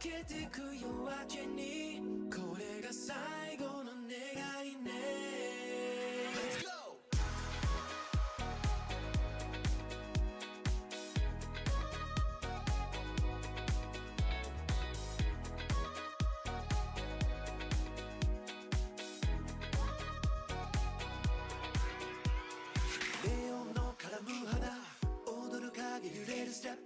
けてく夜明けにこれが最後の願いね Let's go! レオンの絡む花踊る影揺れるステップ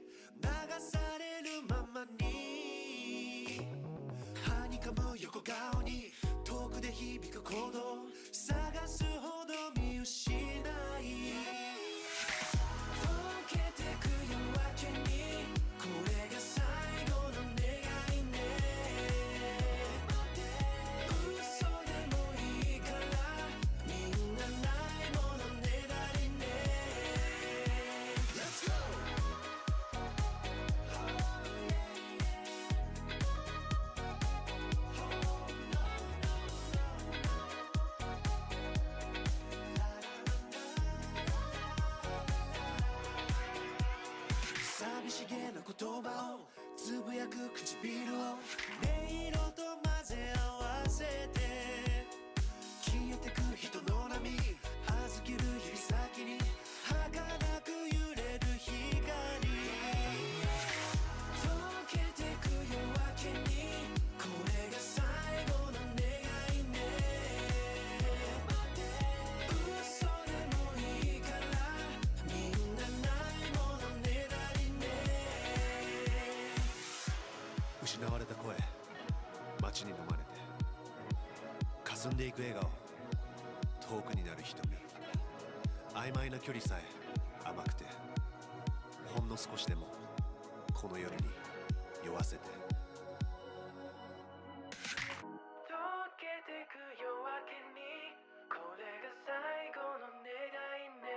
流されるままにはにかむ横顔に遠くで響く鼓動探すほど見失い溶けてく夜明けにこれが最後の願いね嘘でもいいからみんなないものねだりね Let's go! 寂しげな言葉をつぶやく唇を音色と混ぜ合わせて消えてく人の波預ける指先に儚く揺れる光溶けてく夜明けにこれが最後の願いね嘘でもいいからみんなないものねだりね失われた声街に飲まれて霞んでいく笑顔遠くになる瞳曖昧な距離さえ甘くてほんの少しでもこの夜に酔わせて溶けてく夜明けにこれが最後の願いね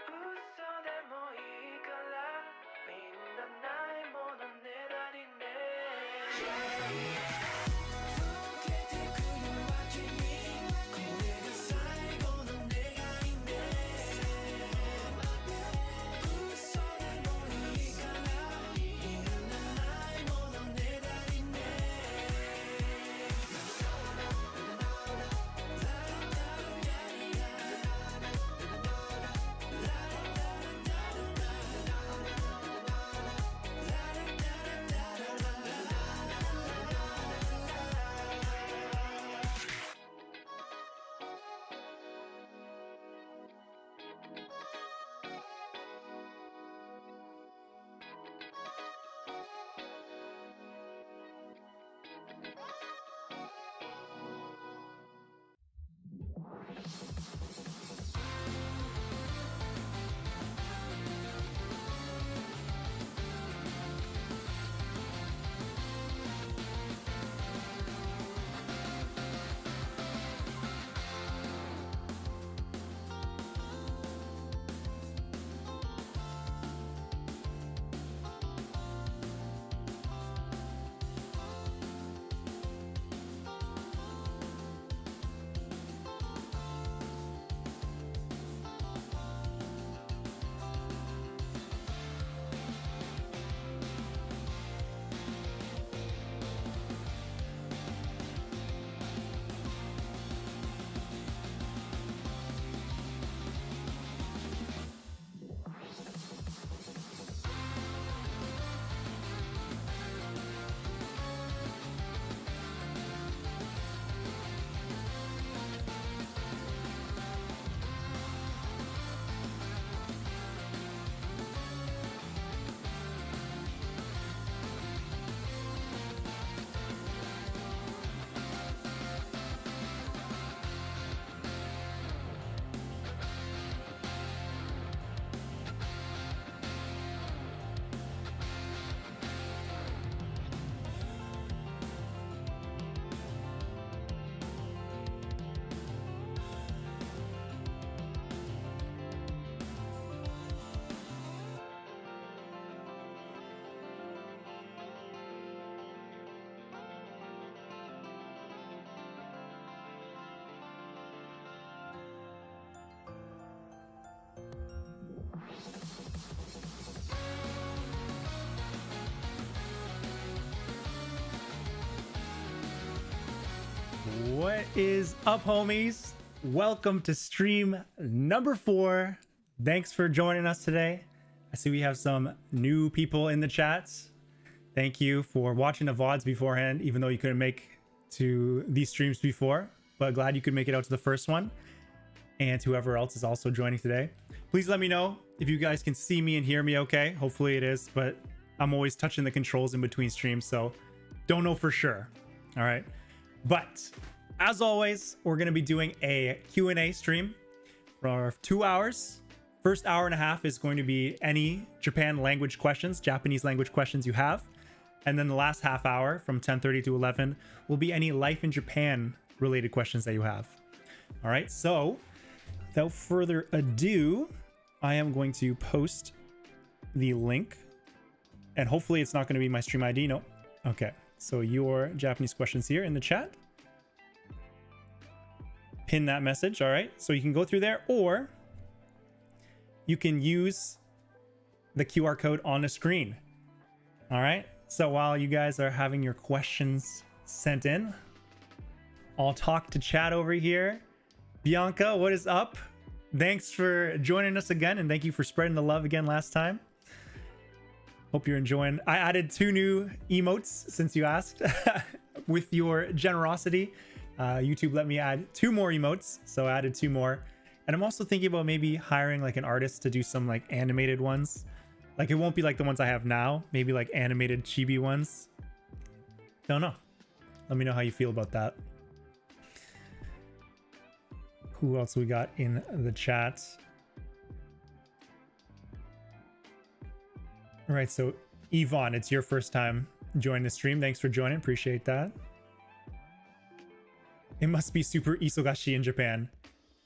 嘘でもいいからみんなないものねだりね溶けてく夜明けにこれが最後の願いね嘘でもいいからみ What is up, homies? Welcome to stream number 4. Thanks for joining us today. I see we have some new people in the chats. Thank you for watching the VODs beforehand, even though you couldn't make to these streams before, but glad you could make it out to the first one. And whoever else is also joining today. Please let me know if you guys can see me and hear me okay. Hopefully it is, but I'm always touching the controls in between streams, so don't know for sure. All right. But as always, we're going to be doing a Q&A stream for 2 hours. First hour and a half is going to be any Japan language questions, Japanese language questions you have. And then the last half hour from 10:30 to 11 will be any life in Japan related questions that you have. All right. So without further ado, I am going to post the link and hopefully it's not going to be my stream ID. No. Okay. So your Japanese questions here in the chat. Pin that message. All right. So you can go through there or you can use the QR code on the screen. All right. So while you guys are having your questions sent in, I'll talk to chat over here. Bianca, what is up? Thanks for joining us again, and thank you for spreading the love again last time. Hope you're enjoying. I added 2 new emotes since you asked. With your generosity, YouTube let me add 2 more emotes, so I added 2 more. And I'm also thinking about maybe hiring like an artist to do some like animated ones. Like it won't be like the ones I have now, maybe like animated chibi ones. Don't know. Let me know how you feel about that. Who else we got in the chat? All right, so Yvonne, it's your first time joining the stream. Thanks for joining. Appreciate that. It must be super isogashi in Japan.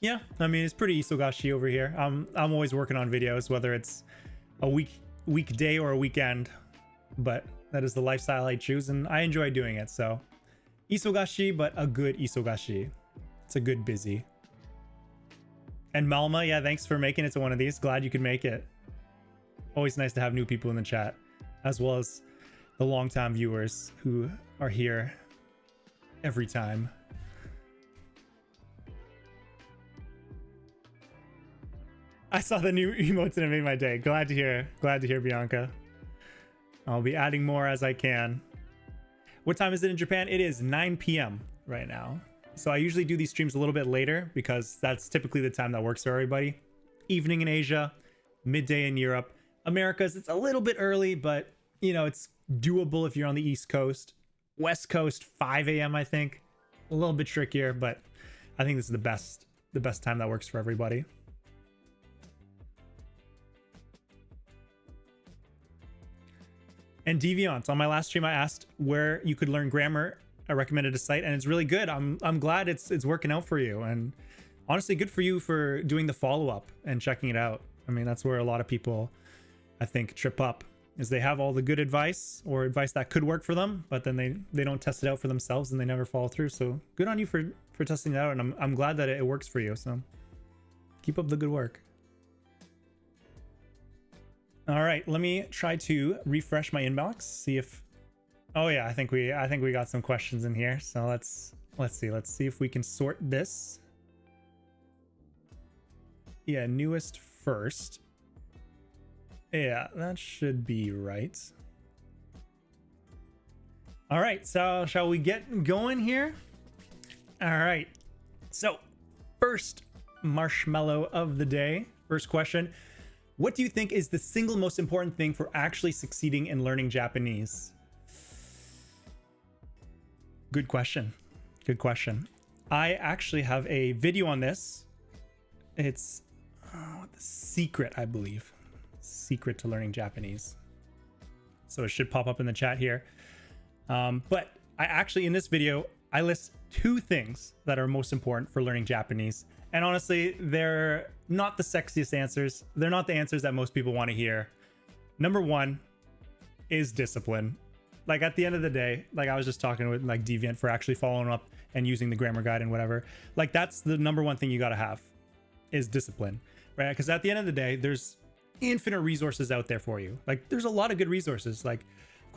Yeah, I mean, it's pretty isogashi over here. I'm always working on videos, whether it's a weekday or a weekend, but that is the lifestyle I choose and I enjoy doing it. So isogashi, but a good isogashi. It's a good busy. And Malma, yeah, thanks for making it to one of these. Glad you could make it. Always nice to have new people in the chat, as well as the longtime viewers who are here every time. I saw the new emotes and it made my day. Glad to hear. Glad to hear, Bianca. I'll be adding more as I can. What time is it in Japan? It is 9 p.m. right now. So I usually do these streams a little bit later because that's typically the time that works for everybody. Evening in Asia, midday in Europe. Americas, it's a little bit early, but you know, it's doable if you're on the East Coast. West Coast, 5 a.m. I think. A little bit trickier, but I think this is the best time that works for everybody. And Deviant, on my last stream, I asked where you could learn grammar. I recommended a site, and it's really good. I'm glad it's working out for you, and honestly, good for you for doing the follow-up and checking it out. I mean, that's where a lot of people, I think, trip up, is they have all the good advice or advice that could work for them, but then they don't test it out for themselves and they never follow through. So good on you for testing it out, and I'm glad that it works for you. So keep up the good work. All right, let me try to refresh my inbox, see if. Oh yeah, I think we got some questions in here. So let's see if we can sort this. Yeah, newest first. Yeah, that should be right. All right, so shall we get going here? All right. So, first marshmallow of the day. First question. What do you think is the single most important thing for actually succeeding in learning Japanese? Good question. Good question. I actually have a video on this. It's the secret, I believe. Secret to learning Japanese. So it should pop up in the chat here. But I actually, in this video, I list 2 things that are most important for learning Japanese. And honestly, they're not the sexiest answers. They're not the answers that most people want to hear. Number 1 is discipline. Like at the end of the day, like I was just talking with like Deviant for actually following up and using the grammar guide and whatever. Like that's the number 1 thing you got to have is discipline, right? Because at the end of the day, there's infinite resources out there for you. Like there's a lot of good resources. Like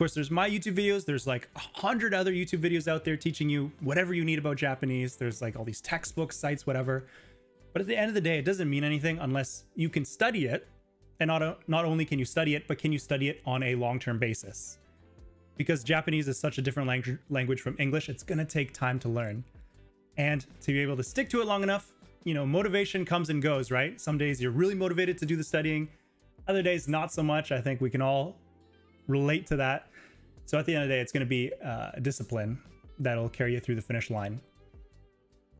course, there's my YouTube videos. There's like 100 other YouTube videos out there teaching you whatever you need about Japanese. There's like all these textbook sites, whatever. But at the end of the day, it doesn't mean anything unless you can study it. And not only can you study it, but can you study it on a long-term basis? Because Japanese is such a different language from English, it's going to take time to learn. And to be able to stick to it long enough, you know, motivation comes and goes, right? Some days you're really motivated to do the studying. Other days, not so much. I think we can all relate to that. So at the end of the day, it's going to be a discipline that'll carry you through the finish line.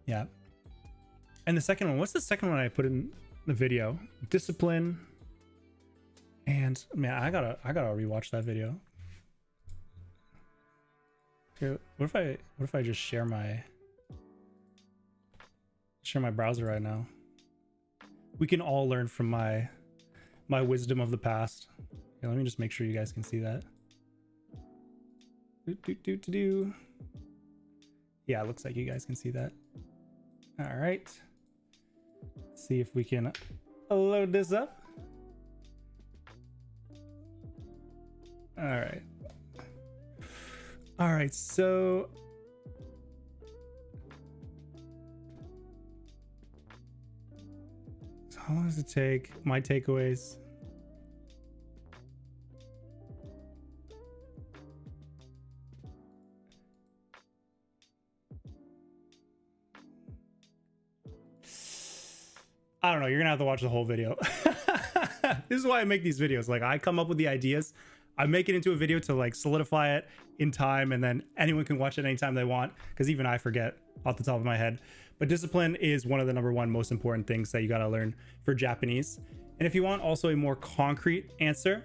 Yeah. And the second one, what's the second one I put in the video? Discipline. And man, I gotta rewatch that video. Okay, what if I just share my browser right now? We can all learn from my wisdom of the past. Okay, let me just make sure you guys can see that. Yeah, it looks like you guys can see that. All right. Let's see if we can load this up. All right, so how long does it take? My takeaways. I don't know, you're gonna have to watch the whole video. This is why I make these videos. Like, I come up with the ideas, I make it into a video to like solidify it in time, and then anyone can watch it anytime they want, because even I forget off the top of my head. But discipline is one of the #1 most important things that you got to learn for Japanese. And if you want also a more concrete answer,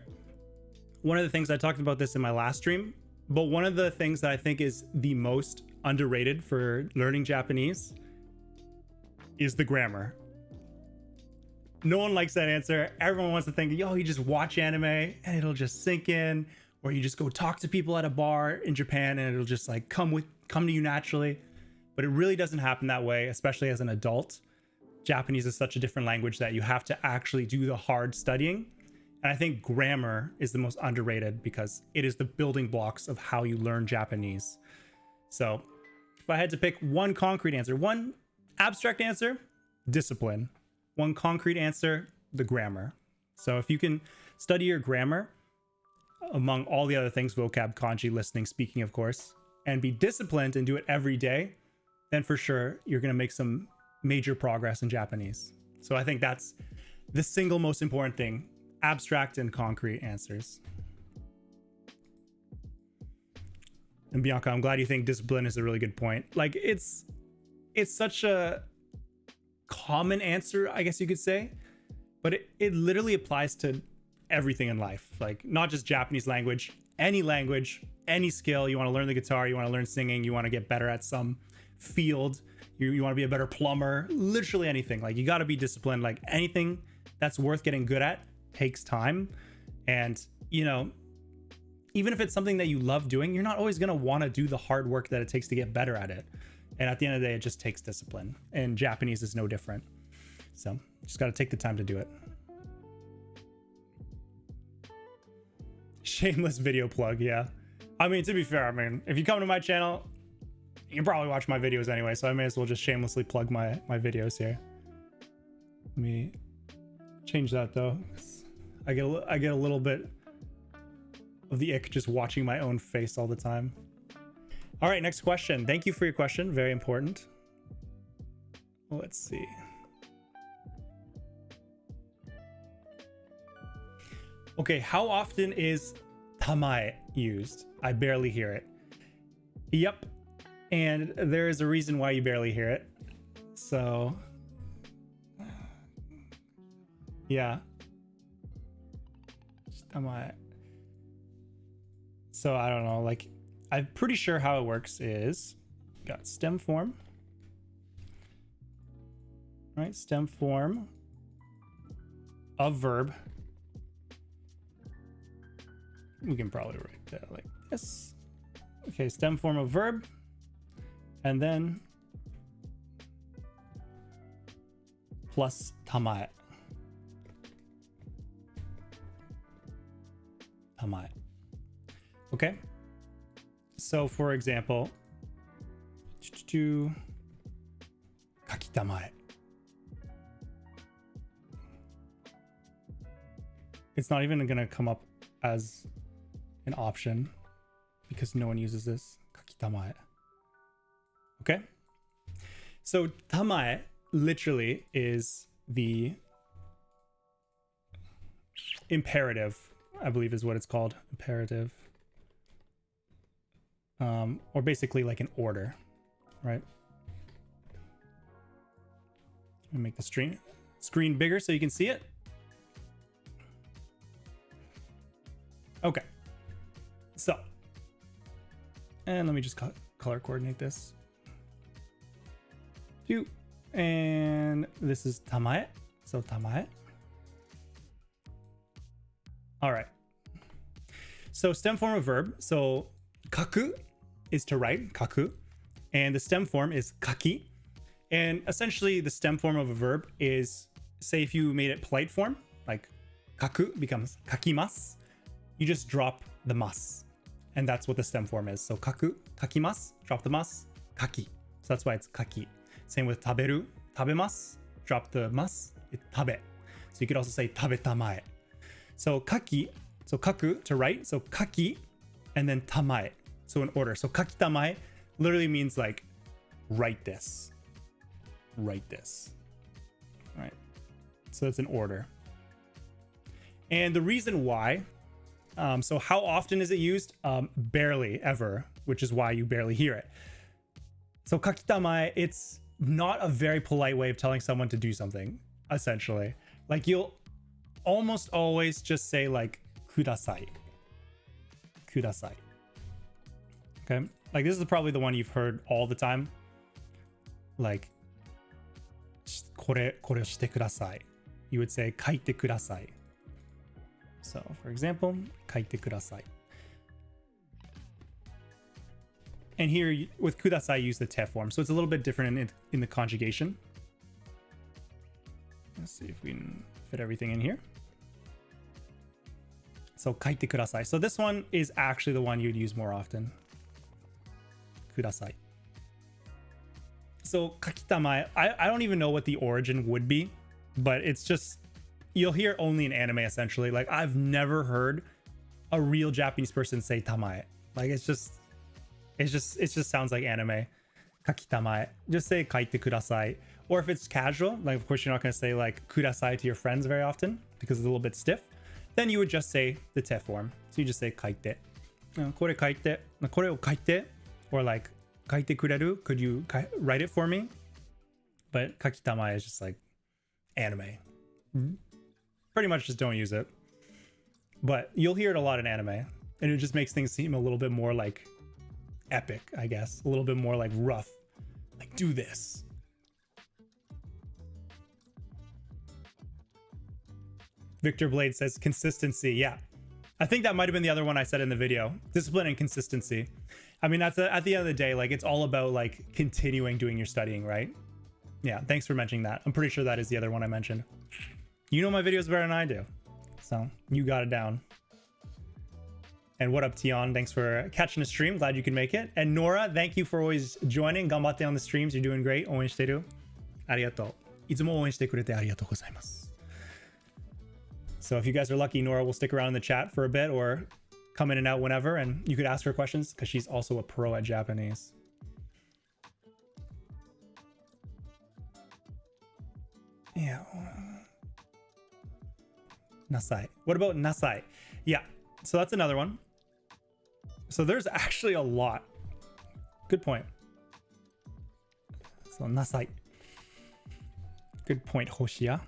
one of the things I talked about this in my last stream, but one of the things that I think is the most underrated for learning Japanese is the grammar. No one likes that answer. Everyone wants to think, yo, you just watch anime and it'll just sink in, or you just go talk to people at a bar in Japan and it'll just like come to you naturally. But it really doesn't happen that way, especially as an adult. Japanese is such a different language that you have to actually do the hard studying. And I think grammar is the most underrated because it is the building blocks of how you learn Japanese. So if I had to pick one concrete answer, one abstract answer, discipline. One concrete answer, the grammar. So if you can study your grammar among all the other things, vocab, kanji, listening, speaking, of course, and be disciplined and do it every day, then for sure you're going to make some major progress in Japanese. So I think that's the single most important thing, abstract and concrete answers. And Bianca, I'm glad you think discipline is a really good point. Like, it's such a common answer, I guess you could say, but it literally applies to everything in life. Like, not just Japanese language, any skill. You want to learn the guitar, you want to learn singing, you want to get better at some field, you want to be a better plumber, literally anything. Like, you got to be disciplined. Like, anything that's worth getting good at takes time. And, you know, even if it's something that you love doing, you're not always going to want to do the hard work that it takes to get better at it. And at the end of the day, it just takes discipline. And Japanese is no different. So just got to take the time to do it. Shameless video plug, yeah. I mean, to be fair, I mean, if you come to my channel, you probably watch my videos anyway, so I may as well just shamelessly plug my videos here. Let me change that though. I get a little bit of the ick just watching my own face all the time. All right, next question. Thank you for your question. Very important. Let's see. Okay, how often is tamae used? I barely hear it. Yep. And there is a reason why you barely hear it. So, yeah. Tamae. So I don't know, like, I'm pretty sure how it works is got stem form, right? Stem form of verb. We can probably write that like this. Okay, stem form of verb, and then plus tamae. Tamae. Okay. So for example, 書きたまえ. It's not even going to come up as an option because no one uses this. 書きたまえ. Okay. So たまえ literally is the imperative, I believe is what it's called. Imperative. Or basically like an order, right? Let me make the screen bigger so you can see it. Okay. So, and let me just color coordinate this. And this is tamae. So tamae. All right. So stem form of verb. So kaku is to write, kaku. And the stem form is kaki. And essentially the stem form of a verb is, say if you made it polite form, like kaku becomes kakimasu. You just drop the mas. And that's what the stem form is. So kaku, kakimasu, drop the mas, kaki. So that's why it's kaki. Same with taberu, tabemasu, drop the mas, it's tabe. So you could also say tabetamae. So kaki, so kaku to write, so kaki, and then tamae. So in order. So kaki tamae literally means like write this. Write this. All right. So it's an order. And the reason why, so how often is it used? Barely ever, which is why you barely hear it. So kakitamae, it's not a very polite way of telling someone to do something, essentially. Like you'll almost always just say like kudasai. Kudasai. Okay? Like this is probably the one you've heard all the time. Like, kore shite kudasai. You would say kaite kudasai. So, for example, kaite kudasai. And here with kudasai, use the te form. So it's a little bit different in the conjugation. Let's see if we can fit everything in here. So kaite kudasai. So this one is actually the one you'd use more often. Kudasai. So kakitamae, I don't even know what the origin would be, but it's just, you'll hear only in anime essentially. Like I've never heard a real Japanese person say tamae. Like it just sounds like anime. Kakitamae. Just say kaite kudasai. Or if it's casual, like of course you're not going to say like kudasai to your friends very often because it's a little bit stiff. Then you would just say the te form. So you just say kaite. Kore kaite. Kore o kaite. Or like kaite kureru. Could you write it for me? But kakitamae is just like anime. Pretty much just don't use it. But you'll hear it a lot in anime. And it just makes things seem a little bit more like epic, I guess. A little bit more like rough. Like, do this. Victor Blade says consistency. Yeah. I think that might have been the other one I said in the video. Discipline and consistency. I mean, that's at the end of the day, like it's all about like continuing doing your studying, right? Yeah. Thanks for mentioning that. I'm pretty sure that is the other one I mentioned. You know my videos better than I do. So you got it down. And what up, Tion? Thanks for catching the stream. Glad you could make it. And Nora, thank you for always joining. Ganbatte on the streams. You're doing great. 応援してる. Arigato. いつも応援してくれてありがとうございます. So if you guys are lucky, Nora will stick around in the chat for a bit or come in and out whenever, and you could ask her questions because she's also a pro at Japanese. Yeah. Nasai. What about nasai? Yeah. So that's another one. So there's actually a lot. Good point. So nasai. Good point, Hoshia.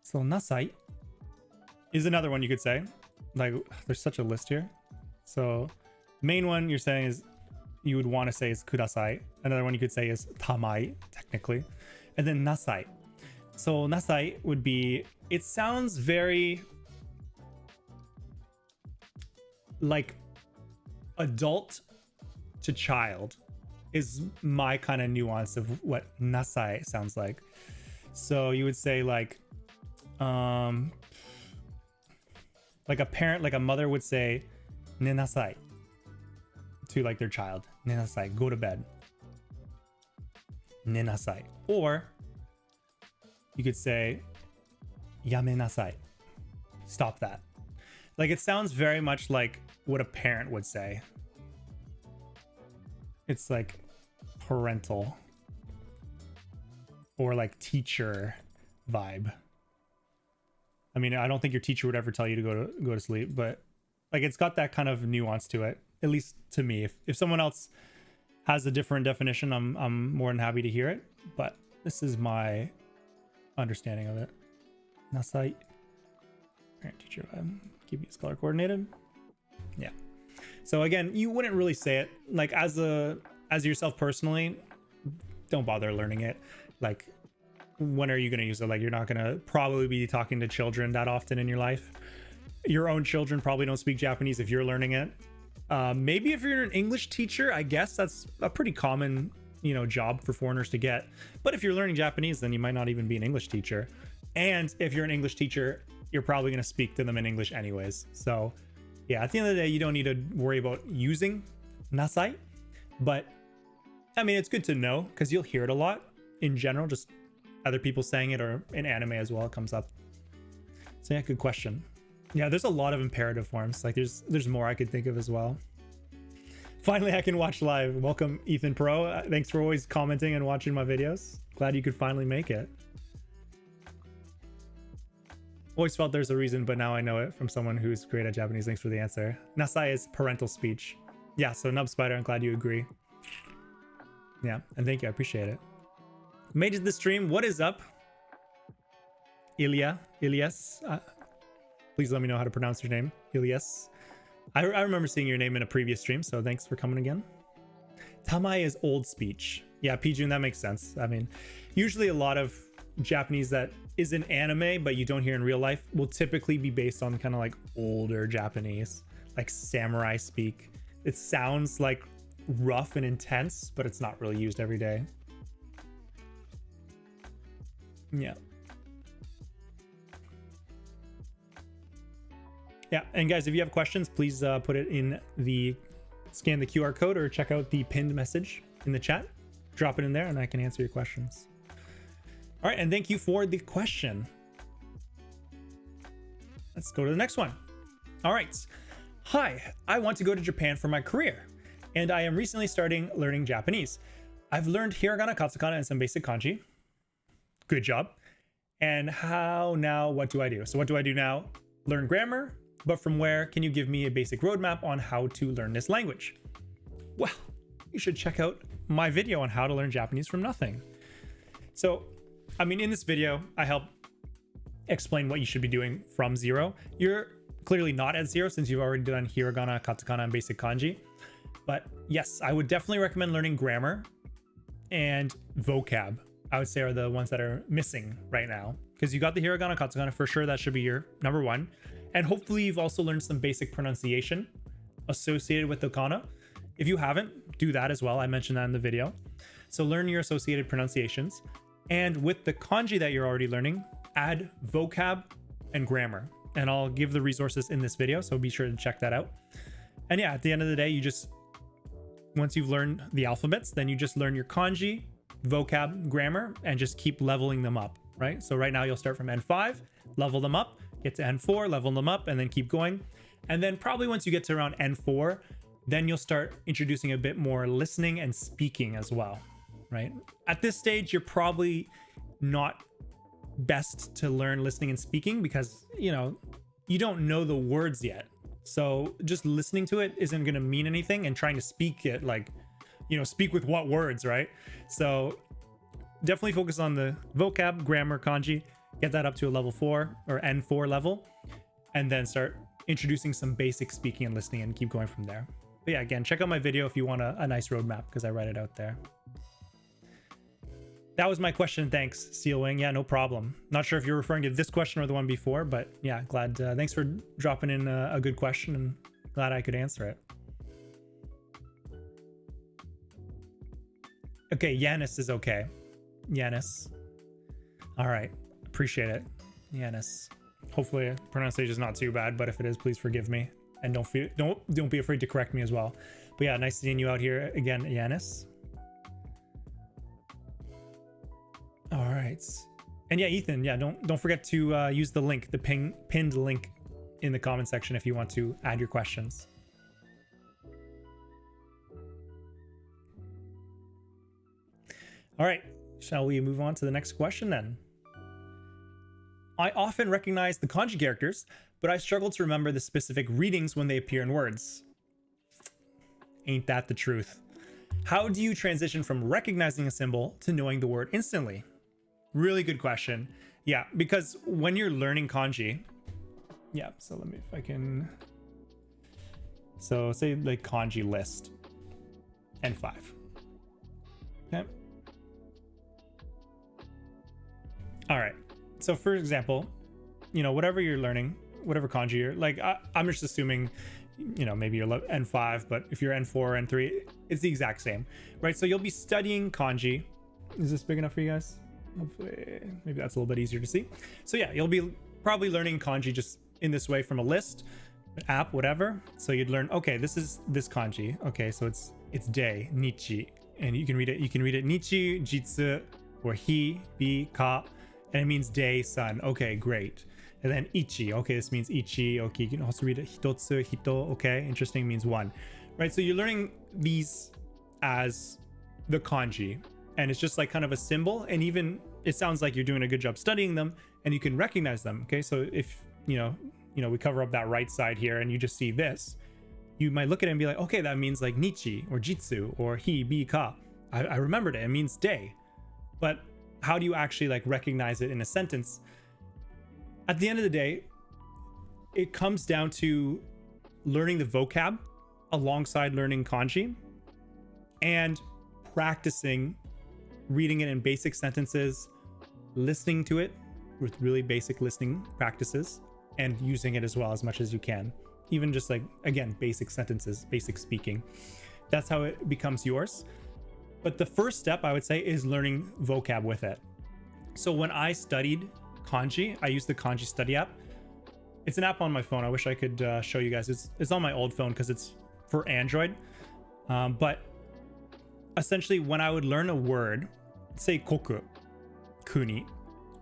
So nasai is another one you could say. Like there's such a list here. So main one you're saying is you would want to say is kudasai. Another one you could say is tamai, technically. And then nasai. So nasai would be, it sounds very like adult to child is my kind of nuance of what nasai sounds like. So you would say like a parent, like a mother would say nenasai to like their child. Nenasai, go to bed. Nenasai. Or you could say yamenasai. Stop that. Like it sounds very much like what a parent would say. It's like parental or like teacher vibe. I mean, I don't think your teacher would ever tell you to go to sleep, but like it's got that kind of nuance to it, at least to me. If someone else has a different definition, I'm more than happy to hear it, but this is my understanding of it. Nasai. Parent teacher vibe. Keep it color coordinated. Yeah. So again, you wouldn't really say it like as yourself personally. Don't bother learning it. Like, when are you going to use it? Like, you're not going to probably be talking to children that often in your life. Your own children probably don't speak Japanese if you're learning it. Maybe if you're an English teacher, I guess that's a pretty common, job for foreigners to get. But if you're learning Japanese, then you might not even be an English teacher. And if you're an English teacher, you're probably going to speak to them in English anyways. So yeah, at the end of the day, you don't need to worry about using nasai. But I mean, it's good to know because you'll hear it a lot in general, just other people saying it, or in anime as well, it comes up. So yeah, good question. Yeah, there's a lot of imperative forms. Like there's more I could think of as well. Finally, I can watch live. Welcome, Ethan Pro. Thanks for always commenting and watching my videos. Glad you could finally make it. Always felt there's a reason, but now I know it from someone who's great at Japanese. Thanks for the answer. Nasai is parental speech. Yeah, so Nub Spider, I'm glad you agree. Yeah, and thank you. I appreciate it. Made it to the stream. What is up? Ilias. Please let me know how to pronounce your name. Ilias. I remember seeing your name in a previous stream, so thanks for coming again. Tamai is old speech. Yeah, Pijun, that makes sense. I mean, usually a lot of Japanese that is in anime, but you don't hear in real life, will typically be based on kind of like older Japanese, like samurai speak. It sounds like rough and intense, but it's not really used every day. Yeah. Yeah, and guys, if you have questions, please put it in scan the QR code or check out the pinned message in the chat. Drop it in there and I can answer your questions. All right, and thank you for the question. Let's go to the next one. All right. Hi, I want to go to Japan for my career, and I am recently starting learning Japanese. I've learned hiragana, katakana, and some basic kanji. Good job. And what do I do? So what do I do now? Learn grammar, but from where? Can you give me a basic roadmap on how to learn this language? Well, you should check out my video on how to learn Japanese from nothing. So, I mean, in this video, I help explain what you should be doing from zero. You're clearly not at zero since you've already done hiragana, katakana, and basic kanji. But yes, I would definitely recommend learning grammar and vocab. I would say are the ones that are missing right now, because you got the hiragana, katakana for sure. That should be your number one. And hopefully you've also learned some basic pronunciation associated with the kana. If you haven't, do that as well. I mentioned that in the video. So learn your associated pronunciations. And with the kanji that you're already learning, add vocab and grammar. And I'll give the resources in this video, so be sure to check that out. And yeah, at the end of the day, once you've learned the alphabets, then you just learn your kanji, vocab, grammar, and just keep leveling them up, right? So right now you'll start from N5, level them up, get to N4, level them up, and then keep going. And then probably once you get to around N4, then you'll start introducing a bit more listening and speaking as well, right? At this stage, you're probably not best to learn listening and speaking because, you don't know the words yet. So just listening to it isn't going to mean anything, and trying to speak it, speak with what words, right? So definitely focus on the vocab, grammar, kanji, get that up to a level 4 or N4 level, and then start introducing some basic speaking and listening and keep going from there. But yeah, again, check out my video if you want a nice roadmap, because I write it out there. That was my question. Thanks, Sealwing. Yeah, no problem. Not sure if you're referring to this question or the one before, but yeah, glad. Thanks for dropping in a good question, and glad I could answer it. Okay, Yanis is okay. Yanis. All right, appreciate it. Yanis. Hopefully pronunciation is not too bad, but if it is, please forgive me. And don't be afraid to correct me as well. But yeah, nice seeing you out here again, Yanis. All right. And yeah, Ethan, yeah, don't forget to use the link, the pinned link in the comment section if you want to add your questions. All right, shall we move on to the next question then? I often recognize the kanji characters, but I struggle to remember the specific readings when they appear in words. Ain't that the truth? How do you transition from recognizing a symbol to knowing the word instantly? Really good question. Yeah, because when you're learning kanji, yeah, so let me, if I can, so say like kanji list, N5. Okay. All right. So for example, you know, whatever you're learning, whatever kanji you're like, I'm just assuming, you know, maybe you're N5, but if you're N4, N3, it's the exact same, right? So you'll be studying kanji. Is this big enough for you guys? Hopefully, maybe that's a little bit easier to see. So yeah, you'll be probably learning kanji just in this way from a list, an app, whatever. So you'd learn, okay, this is this kanji. Okay, so it's day, nichi, and you can read it. You can read it nichi, jitsu, or hi, bi, ka, and it means day, sun. Okay, great. And then ichi. Okay, this means ichi. Okay, you can also read it hitotsu, hito. Okay, interesting, means one. Right, so you're learning these as the kanji, and it's just like kind of a symbol, and even it sounds like you're doing a good job studying them, and you can recognize them. Okay, so if you know, we cover up that right side here, and you just see this, you might look at it and be like, okay, that means like nichi or jitsu or hi, bi, ka. I remembered it. It means day, but how do you actually like recognize it in a sentence? At the end of the day, it comes down to learning the vocab alongside learning kanji and practicing reading it in basic sentences, listening to it with really basic listening practices, and using it as well as much as you can. Even just like, again, basic sentences, basic speaking. That's how it becomes yours. But the first step, I would say, is learning vocab with it. So when I studied kanji, I used the kanji study app. It's an app on my phone. I wish I could show you guys. It's on my old phone because it's for Android. But essentially, when I would learn a word, say koku, kuni.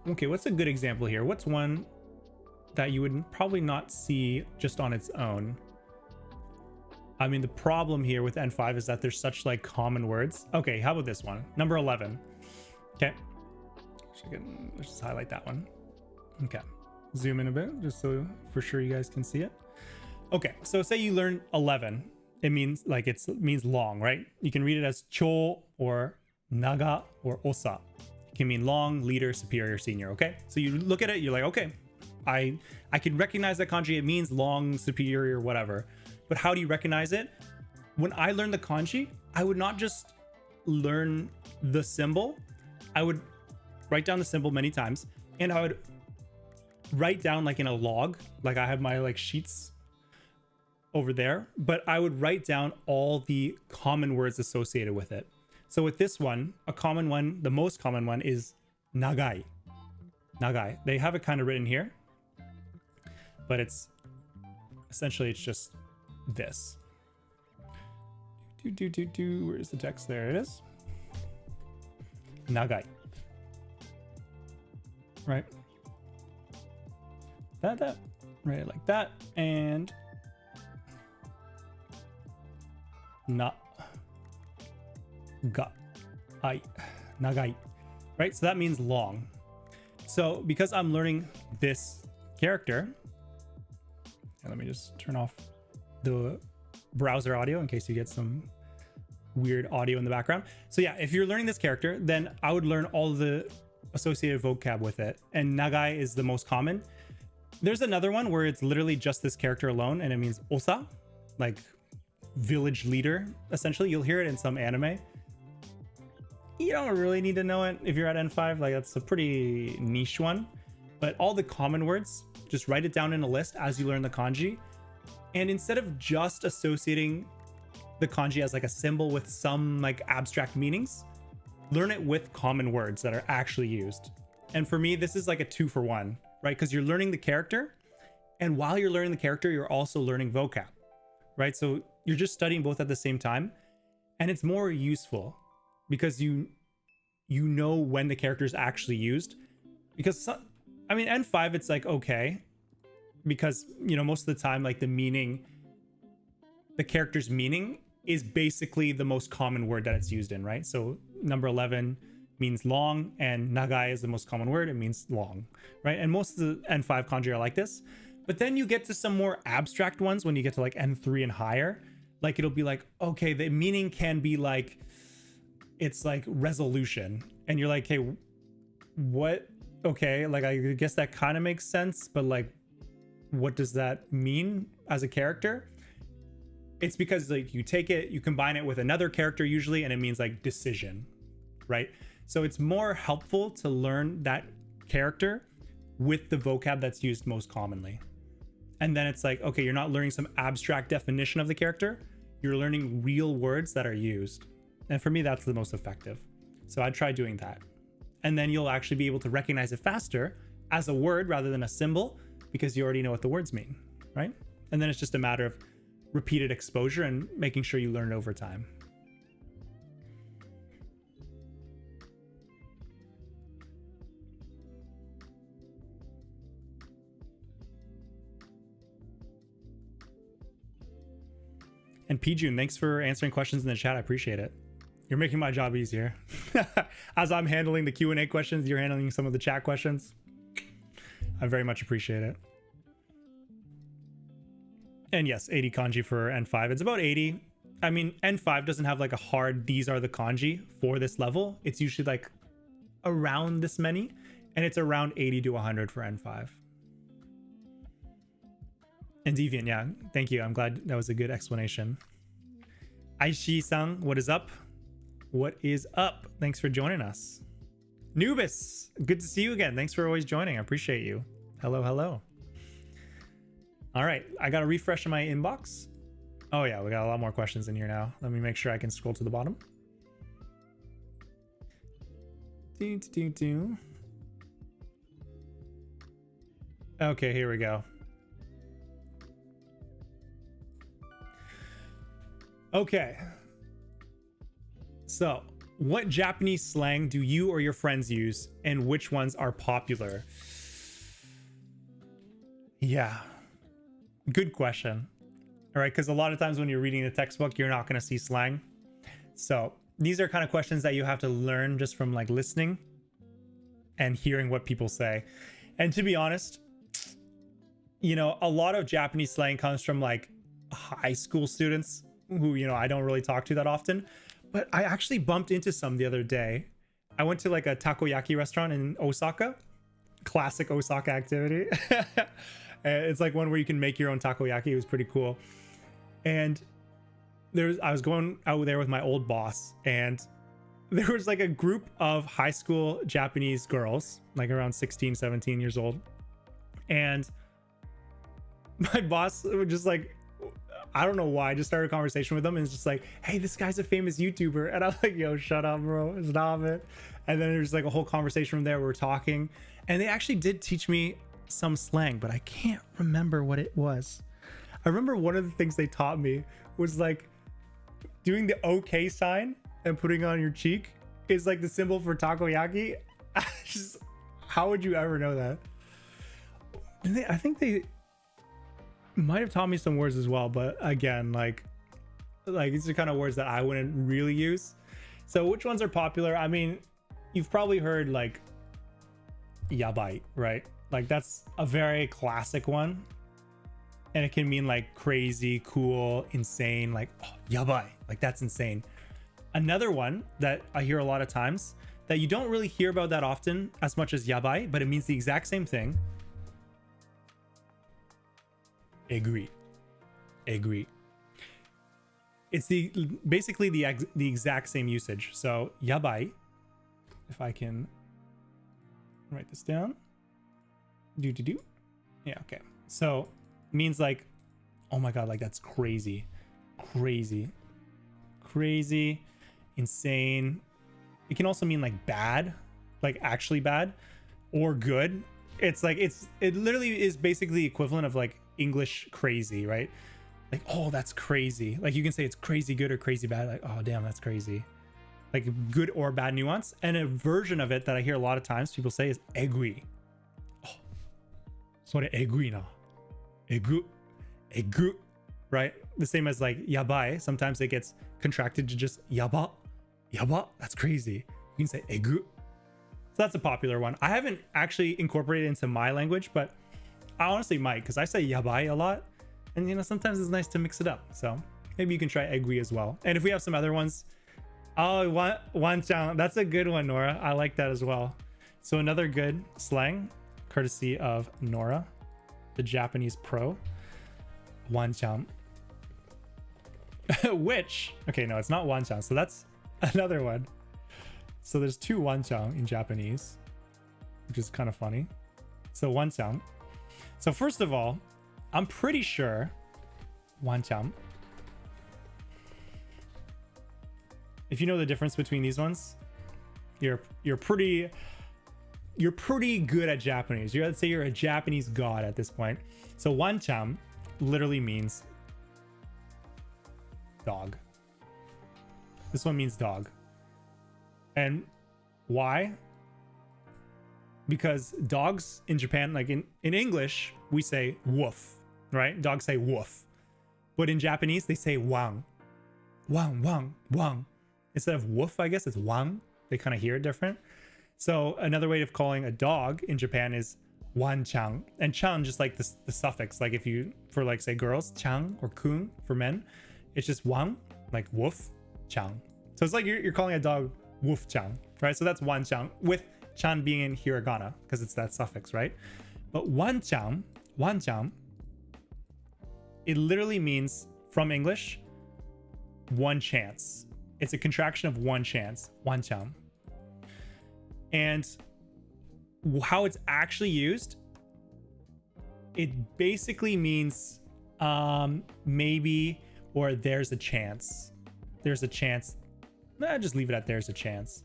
Okay, what's a good example here? What's one that you would probably not see just on its own? I mean, the problem here with N5 is that there's such like common words. Okay, how about this one? Number 11. Okay. Let's just highlight that one. Okay. Zoom in a bit just so for sure you guys can see it. Okay, so say you learn 11. It means like it means long, right? You can read it as cho or naga or osa. It can mean long, leader, superior, senior, okay? So you look at it, you're like, okay, I can recognize that kanji. It means long, superior, whatever. But how do you recognize it? When I learned the kanji, I would not just learn the symbol. I would write down the symbol many times, and I would write down like in a log, like I have my like sheets over there, but I would write down all the common words associated with it. So with this one, a common one, the most common one is nagai. Nagai. They have it kind of written here, but it's essentially, it's just this. Where's the text? There it is. Nagai. Right. That. Right, like that. And na ga ai nagai. Right? So that means long. So because I'm learning this character, let me just turn off the browser audio in case you get some weird audio in the background. So yeah, if you're learning this character, then I would learn all the associated vocab with it. And nagai is the most common. There's another one where it's literally just this character alone, and it means osa, like village leader, essentially. You'll hear it in some anime. You don't really need to know it if you're at N5, like that's a pretty niche one. But all the common words, just write it down in a list as you learn the kanji. And instead of just associating the kanji as like a symbol with some like abstract meanings, learn it with common words that are actually used. And for me, this is like a 2-for-1, right? Because you're learning the character And while you're learning the character, you're also learning vocab, right? So you're just studying both at the same time, and it's more useful because you know when the character is actually used. Because I mean, N5, it's like okay, because you know most of the time like the character's meaning is basically the most common word that it's used in, right? So number 11 means long, and nagai is the most common word. It means long, right? And most of the N5 kanji are like this. But then you get to some more abstract ones when you get to like N3 and higher. Like it'll be like, okay, the meaning can be like, it's like resolution. And you're like, hey, what? Okay, like I guess that kind of makes sense, but like, what does that mean as a character? It's because like you take it, you combine it with another character usually, and it means like decision, right? So it's more helpful to learn that character with the vocab that's used most commonly. And then it's like, okay, you're not learning some abstract definition of the character, you're learning real words that are used. And for me, that's the most effective. So I'd try doing that. And then you'll actually be able to recognize it faster as a word rather than a symbol, because you already know what the words mean, right? And then it's just a matter of repeated exposure and making sure you learn it over time. And Pjun, thanks for answering questions in the chat. I appreciate it. You're making my job easier. As I'm handling the Q&A questions, you're handling some of the chat questions. I very much appreciate it. And yes, 80 kanji for N5. It's about 80. I mean, N5 doesn't have like a hard, these are the kanji for this level. It's usually like around this many, and it's around 80 to 100 for N5. And Deviant, yeah, thank you. I'm glad that was a good explanation. Aishi-san, what is up? What is up? Thanks for joining us. Nubis, good to see you again. Thanks for always joining. I appreciate you. Hello, hello. All right, I got a refresh in my inbox. Oh yeah, we got a lot more questions in here now. Let me make sure I can scroll to the bottom. Okay, here we go. Okay. So, what Japanese slang do you or your friends use, and which ones are popular? Yeah. Good question. All right, because a lot of times when you're reading the textbook, you're not going to see slang. So, these are kind of questions that you have to learn just from like listening and hearing what people say. And to be honest, you know, a lot of Japanese slang comes from like high school students who, you know, I don't really talk to that often, but I actually bumped into some the other day. I went to like a takoyaki restaurant in Osaka. Classic Osaka activity. It's like one where you can make your own takoyaki. It was pretty cool. And I was going out there with my old boss, and there was like a group of high school Japanese girls, like around 16, 17 years old. And my boss would just like, I don't know why, I just started a conversation with them, and it's just like, hey, this guy's a famous YouTuber. And I'm like, yo, shut up, bro. Stop it. And then there's like a whole conversation from there. We're talking, and they actually did teach me some slang, but I can't remember what it was. I remember one of the things they taught me was like doing the OK sign and putting it on your cheek is like the symbol for takoyaki. Just, how would you ever know that? I think they might have taught me some words as well, but again, like these are kind of words that I wouldn't really use. So which ones are popular? I mean, you've probably heard like yabai, right? Like that's a very classic one, and it can mean like crazy, cool, insane, like oh, yabai, like that's insane. Another one that I hear a lot of times that you don't really hear about that often as much as yabai, but it means the exact same thing. Agree. It's basically the exact same usage. So yabai, if I can write this down. Yeah, okay. So means like, oh my god, like that's crazy, insane. It can also mean like bad, like actually bad, or good. It's like it literally is basically the equivalent of like English crazy, right? Like, oh, that's crazy. Like you can say it's crazy good or crazy bad. Like, oh damn, that's crazy. Like good or bad nuance. And a version of it that I hear a lot of times people say is egui. Oh, sore egui na. Egu, right? The same as like yabai. Sometimes it gets contracted to just yaba. That's crazy. You can say egu. So that's a popular one. I haven't actually incorporated it into my language, but I honestly might, because I say yabai a lot, and you know, sometimes it's nice to mix it up. So maybe you can try egui as well. And if we have some other ones, oh, wanchan, that's a good one, Nora. I like that as well. So another good slang, courtesy of Nora, the Japanese pro, wanchan. Which, okay, no, it's not wanchan. So that's another one. So there's two wanchan in Japanese, which is kind of funny. So wanchan. So first of all, I'm pretty sure wanchan, if you know the difference between these ones, you're pretty good at Japanese. I'd say you're a Japanese god at this point. So wanchan literally means dog. This one means dog. And why? Because dogs in Japan, like in English, we say woof, right? Dogs say woof. But in Japanese, they say wang. Wang. Instead of woof, I guess it's wang. They kind of hear it different. So another way of calling a dog in Japan is wanchan. And chan, just like the suffix. Like if you, for like say girls, chan or kun for men, it's just wang, like woof, chan. So it's like you're calling a dog woof chan, right? So that's wanchan, with chan being in hiragana because it's that suffix, right? But wanchan, it literally means, from English, one chance. It's a contraction of one chance, wanchan. And how it's actually used, it basically means maybe, or there's a chance. There's a chance. Just leave it at there's a chance.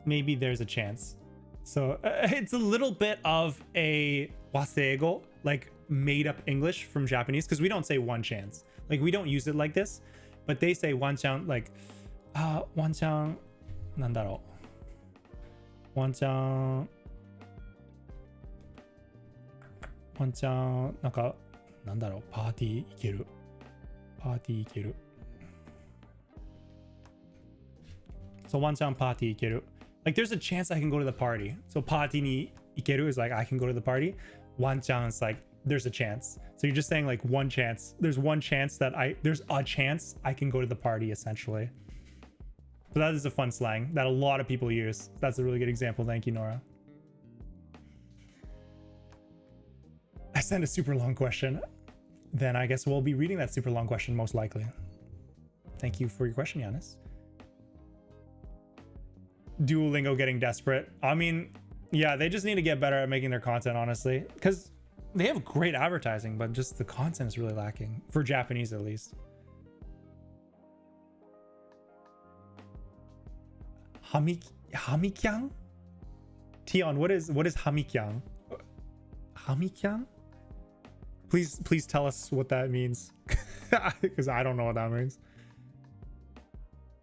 Maybe there's a chance. So it's a little bit of a waseigo, like made up English from Japanese, because we don't say one chance. Like we don't use it like this, but they say wanchan, like wanchan, nandaro. Wanchan, naka, nandaro, party ikeru. Party ikeru. So wanchan party ikeru. Like there's a chance I can go to the party. So party ni ikeru is like I can go to the party. Wanchan is like there's a chance. So you're just saying like one chance. There's one chance that there's a chance I can go to the party, essentially. So that is a fun slang that a lot of people use. That's a really good example. Thank you, Nora. I sent a super long question. Then I guess we'll be reading that super long question most likely. Thank you for your question, Giannis. Duolingo getting desperate. I mean, yeah, they just need to get better at making their content, honestly, because they have great advertising, but just the content is really lacking, for Japanese at least. Hamikyang? Tion, what is hamikyang? Hamikyang? Please tell us what that means, because I don't know what that means.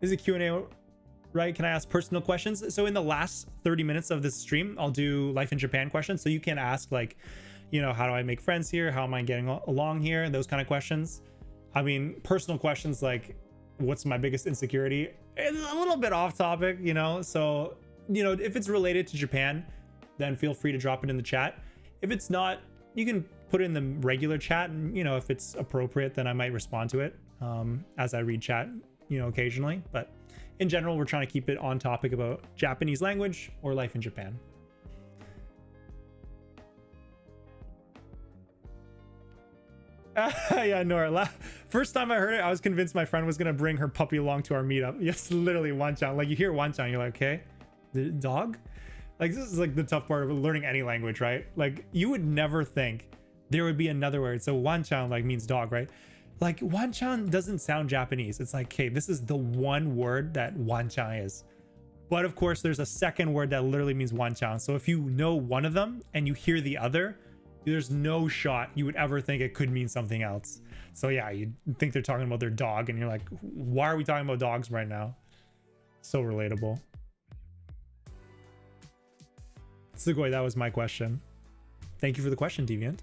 Is it Q&A? Right? Can I ask personal questions? So in the last 30 minutes of this stream, I'll do life in Japan questions. So you can ask like, you know, how do I make friends here? How am I getting along here? Those kind of questions. I mean, personal questions like, what's my biggest insecurity? It's a little bit off topic, you know? So, you know, if it's related to Japan, then feel free to drop it in the chat. If it's not, you can put it in the regular chat, and, you know, if it's appropriate, then I might respond to it as I read chat, you know, occasionally. But in general, we're trying to keep it on topic about Japanese language or life in Japan. Yeah, Nora. First time I heard it, I was convinced my friend was going to bring her puppy along to our meetup. Yes, literally wanchan. Like you hear wanchan, you're like, okay, the dog? Like this is like the tough part of learning any language, right? Like you would never think there would be another word. So wanchan like means dog, right? Like wanchan doesn't sound Japanese. It's like, okay, this is the one word that wanchan is. But of course, there's a second word that literally means wanchang. So if you know one of them and you hear the other, there's no shot you would ever think it could mean something else. So yeah, you think they're talking about their dog and you're like, why are we talking about dogs right now? So relatable. Sugoi, that was my question. Thank you for the question, Deviant.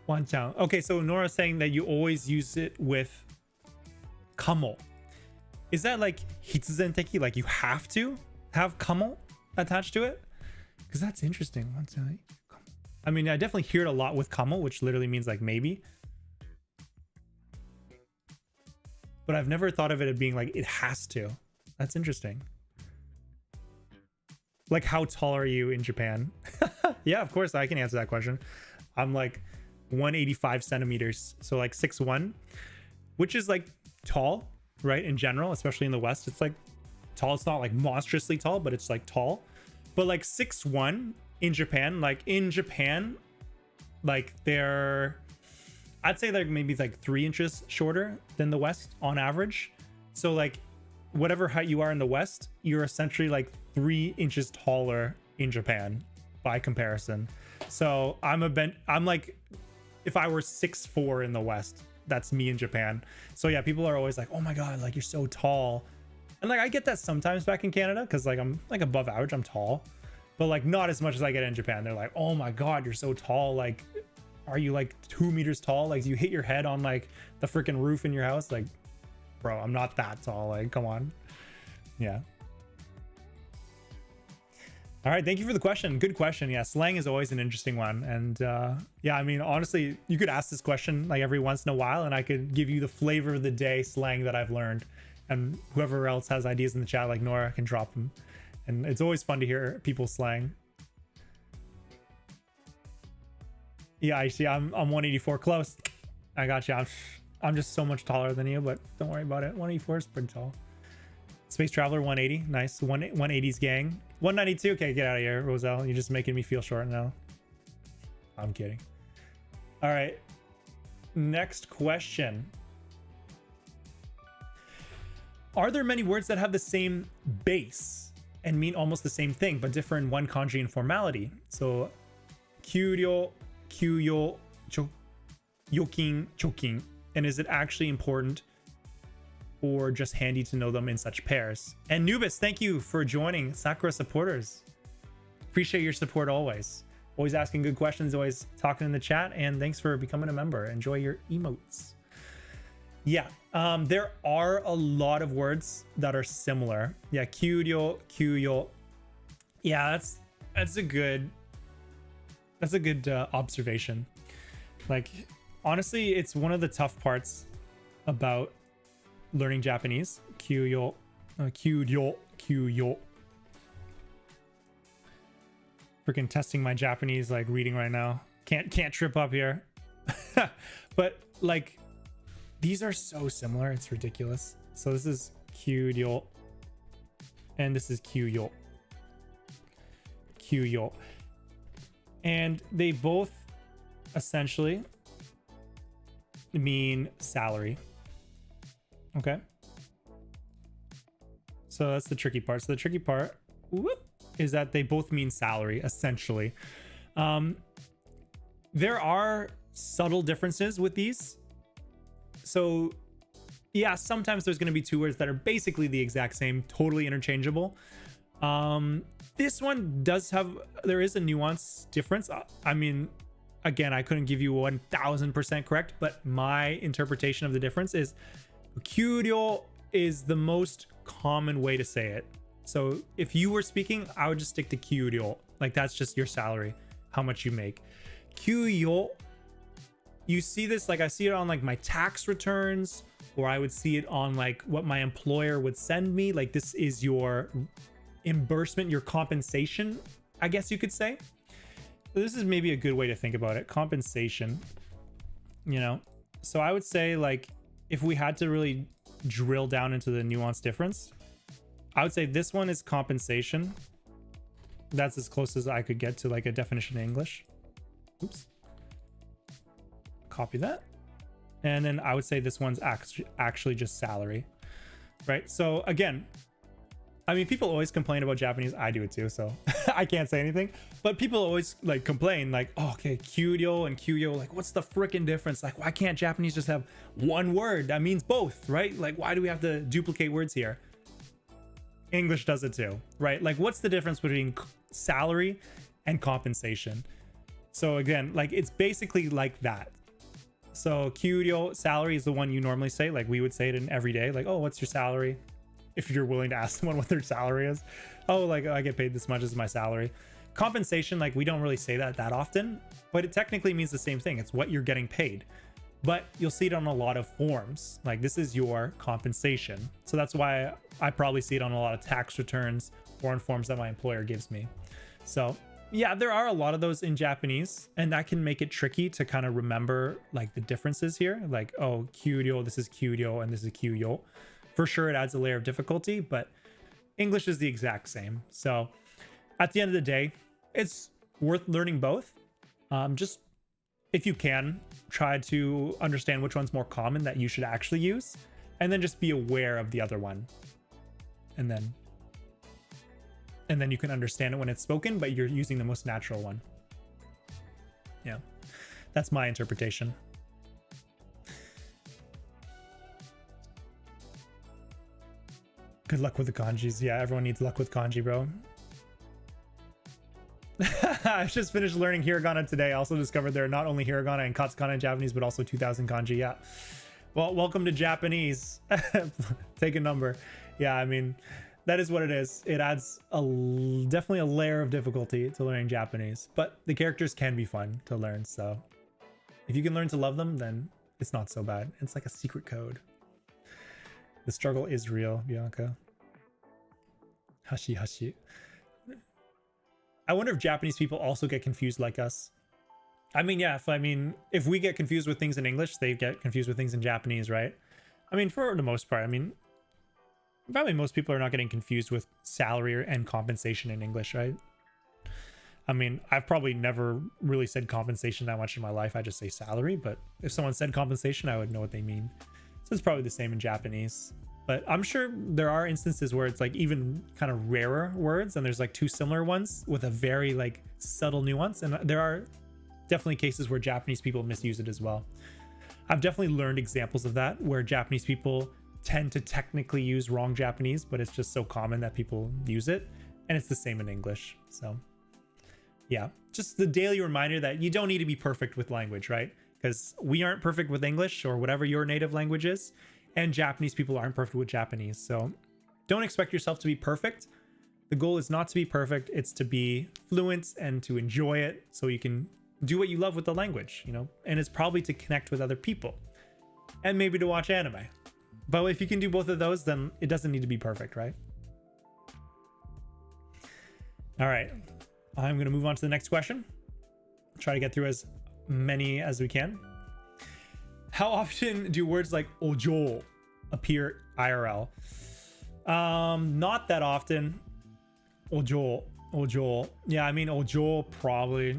Wanchang. Okay, so Nora's saying that you always use it with kamo. Is that like hitsuzenteki, like you have to have kamo attached to it? Because that's interesting. I mean, I definitely hear it a lot with kamo, which literally means like maybe. But I've never thought of it as being like it has to. That's interesting. Like, how tall are you in Japan? Yeah, of course I can answer that question. I'm like 185 centimeters, so like 6'1", which is like tall, right? In general, especially in the West, it's like tall. It's not like monstrously tall, but it's like tall. But like 6'1" in Japan, like they're, I'd say like maybe like 3 inches shorter than the West on average. So like whatever height you are in the West, you're essentially like 3 inches taller in Japan by comparison. So I'm like, if I were 6'4" in the West, that's me in Japan. So yeah, people are always like, oh my God, like you're so tall. And like, I get that sometimes back in Canada, because like I'm like above average, I'm tall, but like not as much as I get in Japan. They're like, oh my God, you're so tall. Like, are you like 2 meters tall? Like, do you hit your head on like the freaking roof in your house? Like, bro, I'm not that tall. Like, come on. Yeah. All right, thank you for the question. Good question. Yeah, slang is always an interesting one. And yeah, I mean, honestly, you could ask this question like every once in a while and I could give you the flavor of the day slang that I've learned. And whoever else has ideas in the chat, like Nora, can drop them. And it's always fun to hear people's slang. Yeah, I see. I'm 184 close. I got you. I'm just so much taller than you, but don't worry about it. 184 is pretty tall. Space Traveler 180. Nice. 180's gang. 192. Okay, get out of here, Roselle. You're just making me feel short now. I'm kidding. All right. Next question. Are there many words that have the same base and mean almost the same thing, but differ in one kanji and formality? So, kyuryo, kyuyo, yokin, chokin. And is it actually important or just handy to know them in such pairs? And Nubis, thank you for joining Sakura supporters. Appreciate your support always. Always asking good questions, always talking in the chat, and thanks for becoming a member. Enjoy your emotes. Yeah, there are a lot of words that are similar. Yeah, kyuryo, kyuyo. Yeah, that's a good observation. Like, honestly, it's one of the tough parts about learning Japanese. Kyuryo, kyuryo, kyuryo. Freaking testing my Japanese, like reading right now. Can't trip up here. But like, these are so similar, it's ridiculous. So this is kyuryo, and this is kyuyo. Kyuyo. And they both essentially mean salary. Okay. So that's the tricky part. So the tricky part is that they both mean salary, essentially. There are subtle differences with these. So yeah, sometimes there's going to be two words that are basically the exact same, totally interchangeable. This one there is a nuance difference. I mean, again, I couldn't give you 1000% correct, but my interpretation of the difference is kyuryo is the most common way to say it. So if you were speaking, I would just stick to kyuryo. Like, that's just your salary, how much you make. Kyuyo, you see this, like I see it on like my tax returns, or I would see it on like what my employer would send me. Like, this is your reimbursement, your compensation, I guess you could say. This is maybe a good way to think about it. Compensation, you know? So I would say, like, if we had to really drill down into the nuanced difference, I would say this one is compensation. That's as close as I could get to like a definition in English. Oops. Copy that. And then I would say this one's actually just salary, right? So again, I mean, people always complain about Japanese. I do it too, so I can't say anything. But people always like complain, like, oh, okay, kyuryo and kyuyo, like, what's the freaking difference? Like, why can't Japanese just have one word that means both, right? Like, why do we have to duplicate words here? English does it too, right? Like, what's the difference between salary and compensation? So again, like, it's basically like that. So kyuryo, salary, is the one you normally say. Like, we would say it in every day, like, oh, what's your salary? If you're willing to ask someone what their salary is. Oh, like, I get paid this much as my salary. Compensation, like, we don't really say that often, but it technically means the same thing. It's what you're getting paid. But you'll see it on a lot of forms. Like, this is your compensation. So that's why I probably see it on a lot of tax returns or on forms that my employer gives me. So yeah, there are a lot of those in Japanese, and that can make it tricky to kind of remember like the differences here. Like, oh, kyuryo, this is kyuryo, and this is kyuyo. For sure, it adds a layer of difficulty, but English is the exact same. So at the end of the day, it's worth learning both. Just if you can, try to understand which one's more common that you should actually use, and then just be aware of the other one. And then you can understand it when it's spoken, but you're using the most natural one. Yeah, that's my interpretation. Good luck with the kanjis. Yeah, everyone needs luck with kanji, bro. I just finished learning hiragana today. I also discovered there are not only hiragana and katakana in Japanese, but also 2000 kanji. Yeah. Well, welcome to Japanese. Take a number. Yeah, I mean, that is what it is. It adds definitely a layer of difficulty to learning Japanese, but the characters can be fun to learn. So if you can learn to love them, then it's not so bad. It's like a secret code. The struggle is real, Bianca. Hashi hashi. I wonder if Japanese people also get confused like us. I mean, yeah, if we get confused with things in English, they get confused with things in Japanese, right? I mean, for the most part, I mean, probably most people are not getting confused with salary and compensation in English, right? I mean, I've probably never really said compensation that much in my life. I just say salary, but if someone said compensation, I would know what they mean. So it's probably the same in Japanese, but I'm sure there are instances where it's like even kind of rarer words, and there's like two similar ones with a very like subtle nuance. And there are definitely cases where Japanese people misuse it as well. I've definitely learned examples of that where Japanese people tend to technically use wrong Japanese, but it's just so common that people use it, and it's the same in English. So yeah, just the daily reminder that you don't need to be perfect with language, right? Because we aren't perfect with English or whatever your native language is, and Japanese people aren't perfect with Japanese. So don't expect yourself to be perfect. The goal is not to be perfect, it's to be fluent and to enjoy it so you can do what you love with the language, you know? And it's probably to connect with other people and maybe to watch anime. But if you can do both of those, then it doesn't need to be perfect, right? All right, I'm going to move on to the next question. Try to get through as many as we can. How often do words like ojo appear IRL? Not that often. Ojo. Yeah, I mean, ojo probably,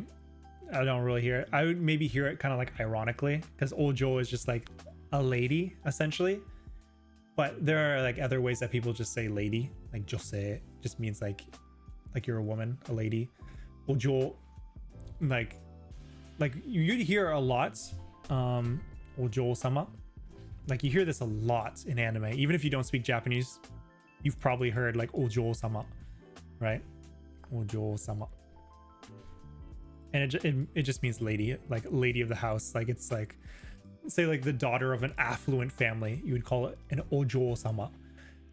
I don't really hear it. I would maybe hear it kind of like ironically, because ojo is just like a lady essentially. But there are like other ways that people just say lady, like josei just means like you're a woman, a lady. Ojo, like you'd hear a lot, ojo-sama. Like you hear this a lot in anime. Even if you don't speak Japanese, you've probably heard like ojo-sama, right? Ojo-sama. And it just means lady, like lady of the house. Like it's like, say like the daughter of an affluent family, you would call it an ojo-sama.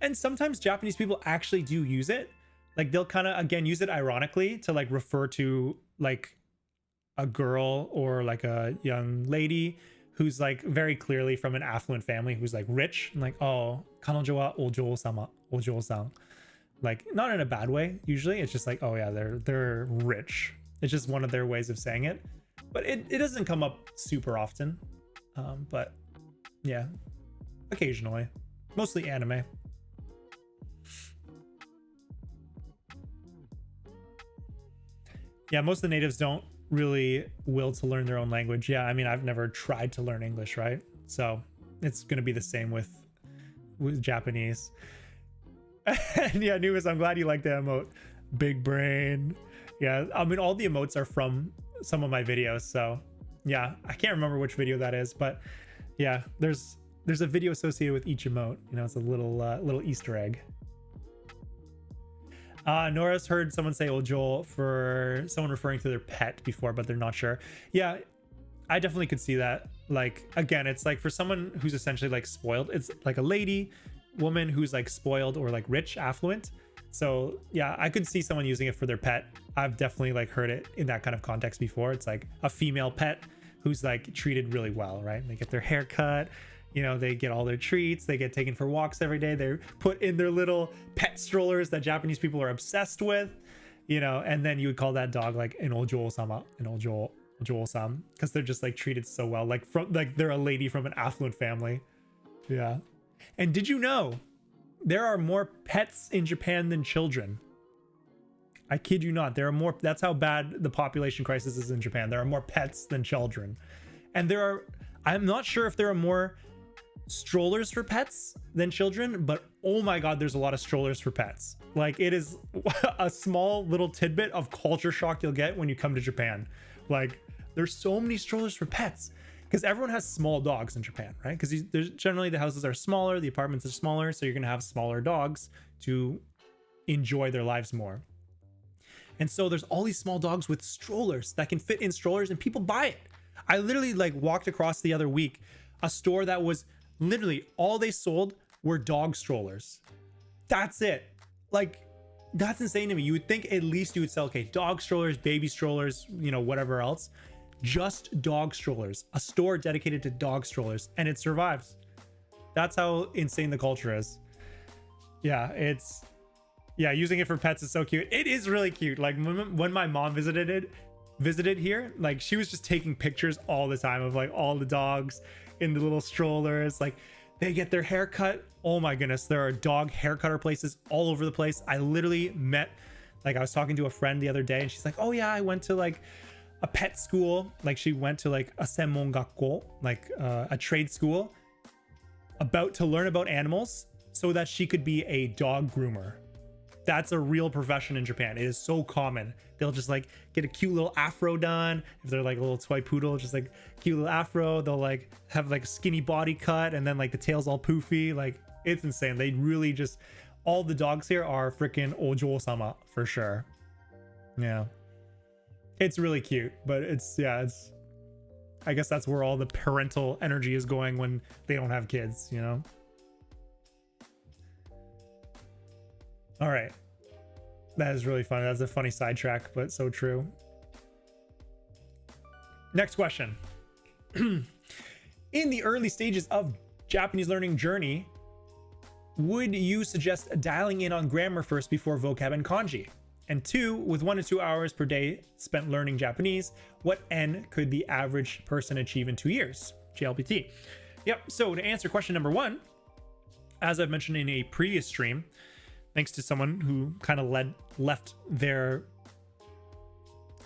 And sometimes Japanese people actually do use it. Like they'll kind of, again, use it ironically to like refer to like a girl or like a young lady who's like very clearly from an affluent family who's like rich, and like, oh, kanojo wa ojo-sama, ojo-san. Like not in a bad way usually, it's just like, oh yeah, they're rich. It's just one of their ways of saying it, but it doesn't come up super often. But yeah, occasionally, mostly anime. Yeah, most of the natives don't really will to learn their own language. Yeah, I mean, I've never tried to learn English, right? So it's going to be the same with Japanese. And yeah, Nubis, I'm glad you like the emote. Big brain. Yeah, I mean, all the emotes are from some of my videos. So yeah, I can't remember which video that is, but yeah, there's a video associated with each emote. You know, it's a little Easter egg. Nora's heard someone say ojo for someone referring to their pet before, but they're not sure. Yeah, I definitely could see that. Like, again, it's like for someone who's essentially like spoiled, it's like a woman who's like spoiled or like rich, affluent. So yeah, I could see someone using it for their pet. I've definitely like heard it in that kind of context before. It's like a female pet who's like treated really well, right? They get their hair cut, you know, they get all their treats, they get taken for walks every day, they're put in their little pet strollers that Japanese people are obsessed with, you know, and then you would call that dog like an ojo-sama, an ojo-san, because they're just like treated so well, like they're a lady from an affluent family. Yeah. And did you know there are more pets in Japan than children? I kid you not. There are more. That's how bad the population crisis is in Japan. There are more pets than children. And I'm not sure if there are more strollers for pets than children, but oh my God, there's a lot of strollers for pets. Like, it is a small little tidbit of culture shock you'll get when you come to Japan. Like, there's so many strollers for pets because everyone has small dogs in Japan, right? Because there's generally the houses are smaller, the apartments are smaller, so you're gonna have smaller dogs to enjoy their lives more. And so there's all these small dogs with strollers that can fit in strollers and people buy it. I literally like walked across the other week a store that was literally all they sold were dog strollers. That's it. Like, that's insane to me. You would think at least you would sell, okay, dog strollers, baby strollers, you know, whatever else. Just dog strollers, a store dedicated to dog strollers, and it survives. That's how insane the culture is. Yeah, using it for pets is so cute. It is really cute. Like when my mom visited here, like she was just taking pictures all the time of like all the dogs in the little strollers. Like they get their hair cut. Oh my goodness, there are dog hair cutter places all over the place. I literally I was talking to a friend the other day and she's like, oh yeah, I went to like a pet school. Like she went to like a senmon gakko, like a trade school to learn about animals so that she could be a dog groomer. That's a real profession in Japan. It is so common. They'll just like get a cute little afro done. If they're like a little toy poodle, just like cute little afro. They'll like have like a skinny body cut and then like the tail's all poofy. Like, it's insane. They really just, all the dogs here are freaking ojo-sama for sure. Yeah. It's really cute, but I guess that's where all the parental energy is going when they don't have kids, you know? All right. That is really funny. That's a funny sidetrack, but so true. Next question. In the early stages of Japanese learning journey, would you suggest dialing in on grammar first before vocab and kanji? And 2, with 1 to 2 hours per day spent learning Japanese, what N could the average person achieve in 2 years? JLPT. Yep. So to answer question number 1, as I've mentioned in a previous stream, thanks to someone who kind of left their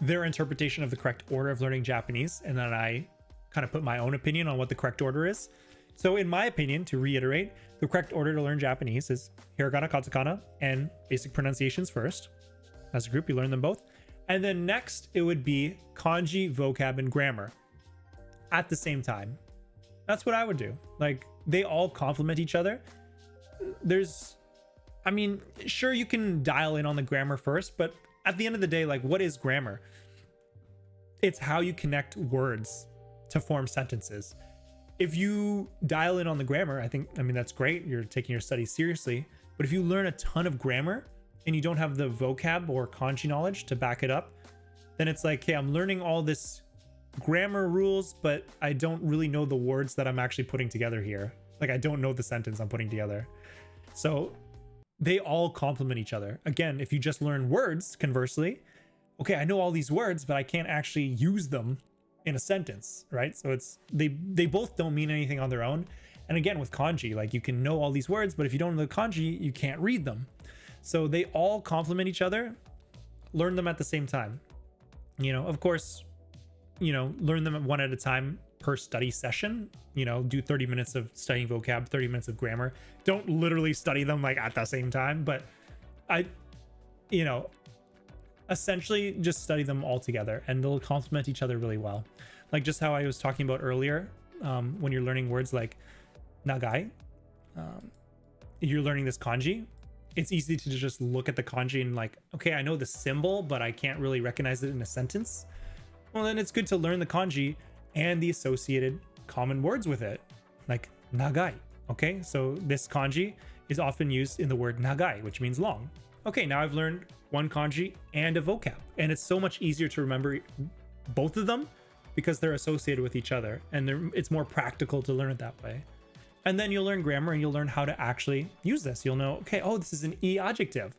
interpretation of the correct order of learning Japanese, and then I kind of put my own opinion on what the correct order is. So in my opinion, to reiterate, the correct order to learn Japanese is hiragana, katakana, and basic pronunciations first. As a group, you learn them both. And then next, it would be kanji, vocab, and grammar at the same time. That's what I would do. Like, they all complement each other. Sure, you can dial in on the grammar first, but at the end of the day, like, what is grammar? It's how you connect words to form sentences. If you dial in on the grammar, that's great. You're taking your studies seriously. But if you learn a ton of grammar and you don't have the vocab or kanji knowledge to back it up, then it's like, hey, I'm learning all this grammar rules, but I don't really know the words that I'm actually putting together here. Like, I don't know the sentence I'm putting together. So they all complement each other. Again, if you just learn words, conversely, okay, I know all these words, but I can't actually use them in a sentence, right? So they both don't mean anything on their own. And again, with kanji, like, you can know all these words, but if you don't know the kanji, you can't read them. So they all complement each other. Learn them at the same time. Of course, learn them one at a time per study session. You know, do 30 minutes of studying vocab, 30 minutes of grammar. Don't literally study them like at the same time, but you know, essentially just study them all together, and they'll complement each other really well. Like just how I was talking about earlier, when you're learning words like nagai, you're learning this kanji. It's easy to just look at the kanji and like, okay, I know the symbol, but I can't really recognize it in a sentence. Well, then it's good to learn the kanji and the associated common words with it, like nagai. Okay, so this kanji is often used in the word nagai, which means long. Okay, now I've learned one kanji and a vocab, and it's so much easier to remember both of them because they're associated with each other, and it's more practical to learn it that way. And then you'll learn grammar, and you'll learn how to actually use this. You'll know, okay, oh, this is an e adjective.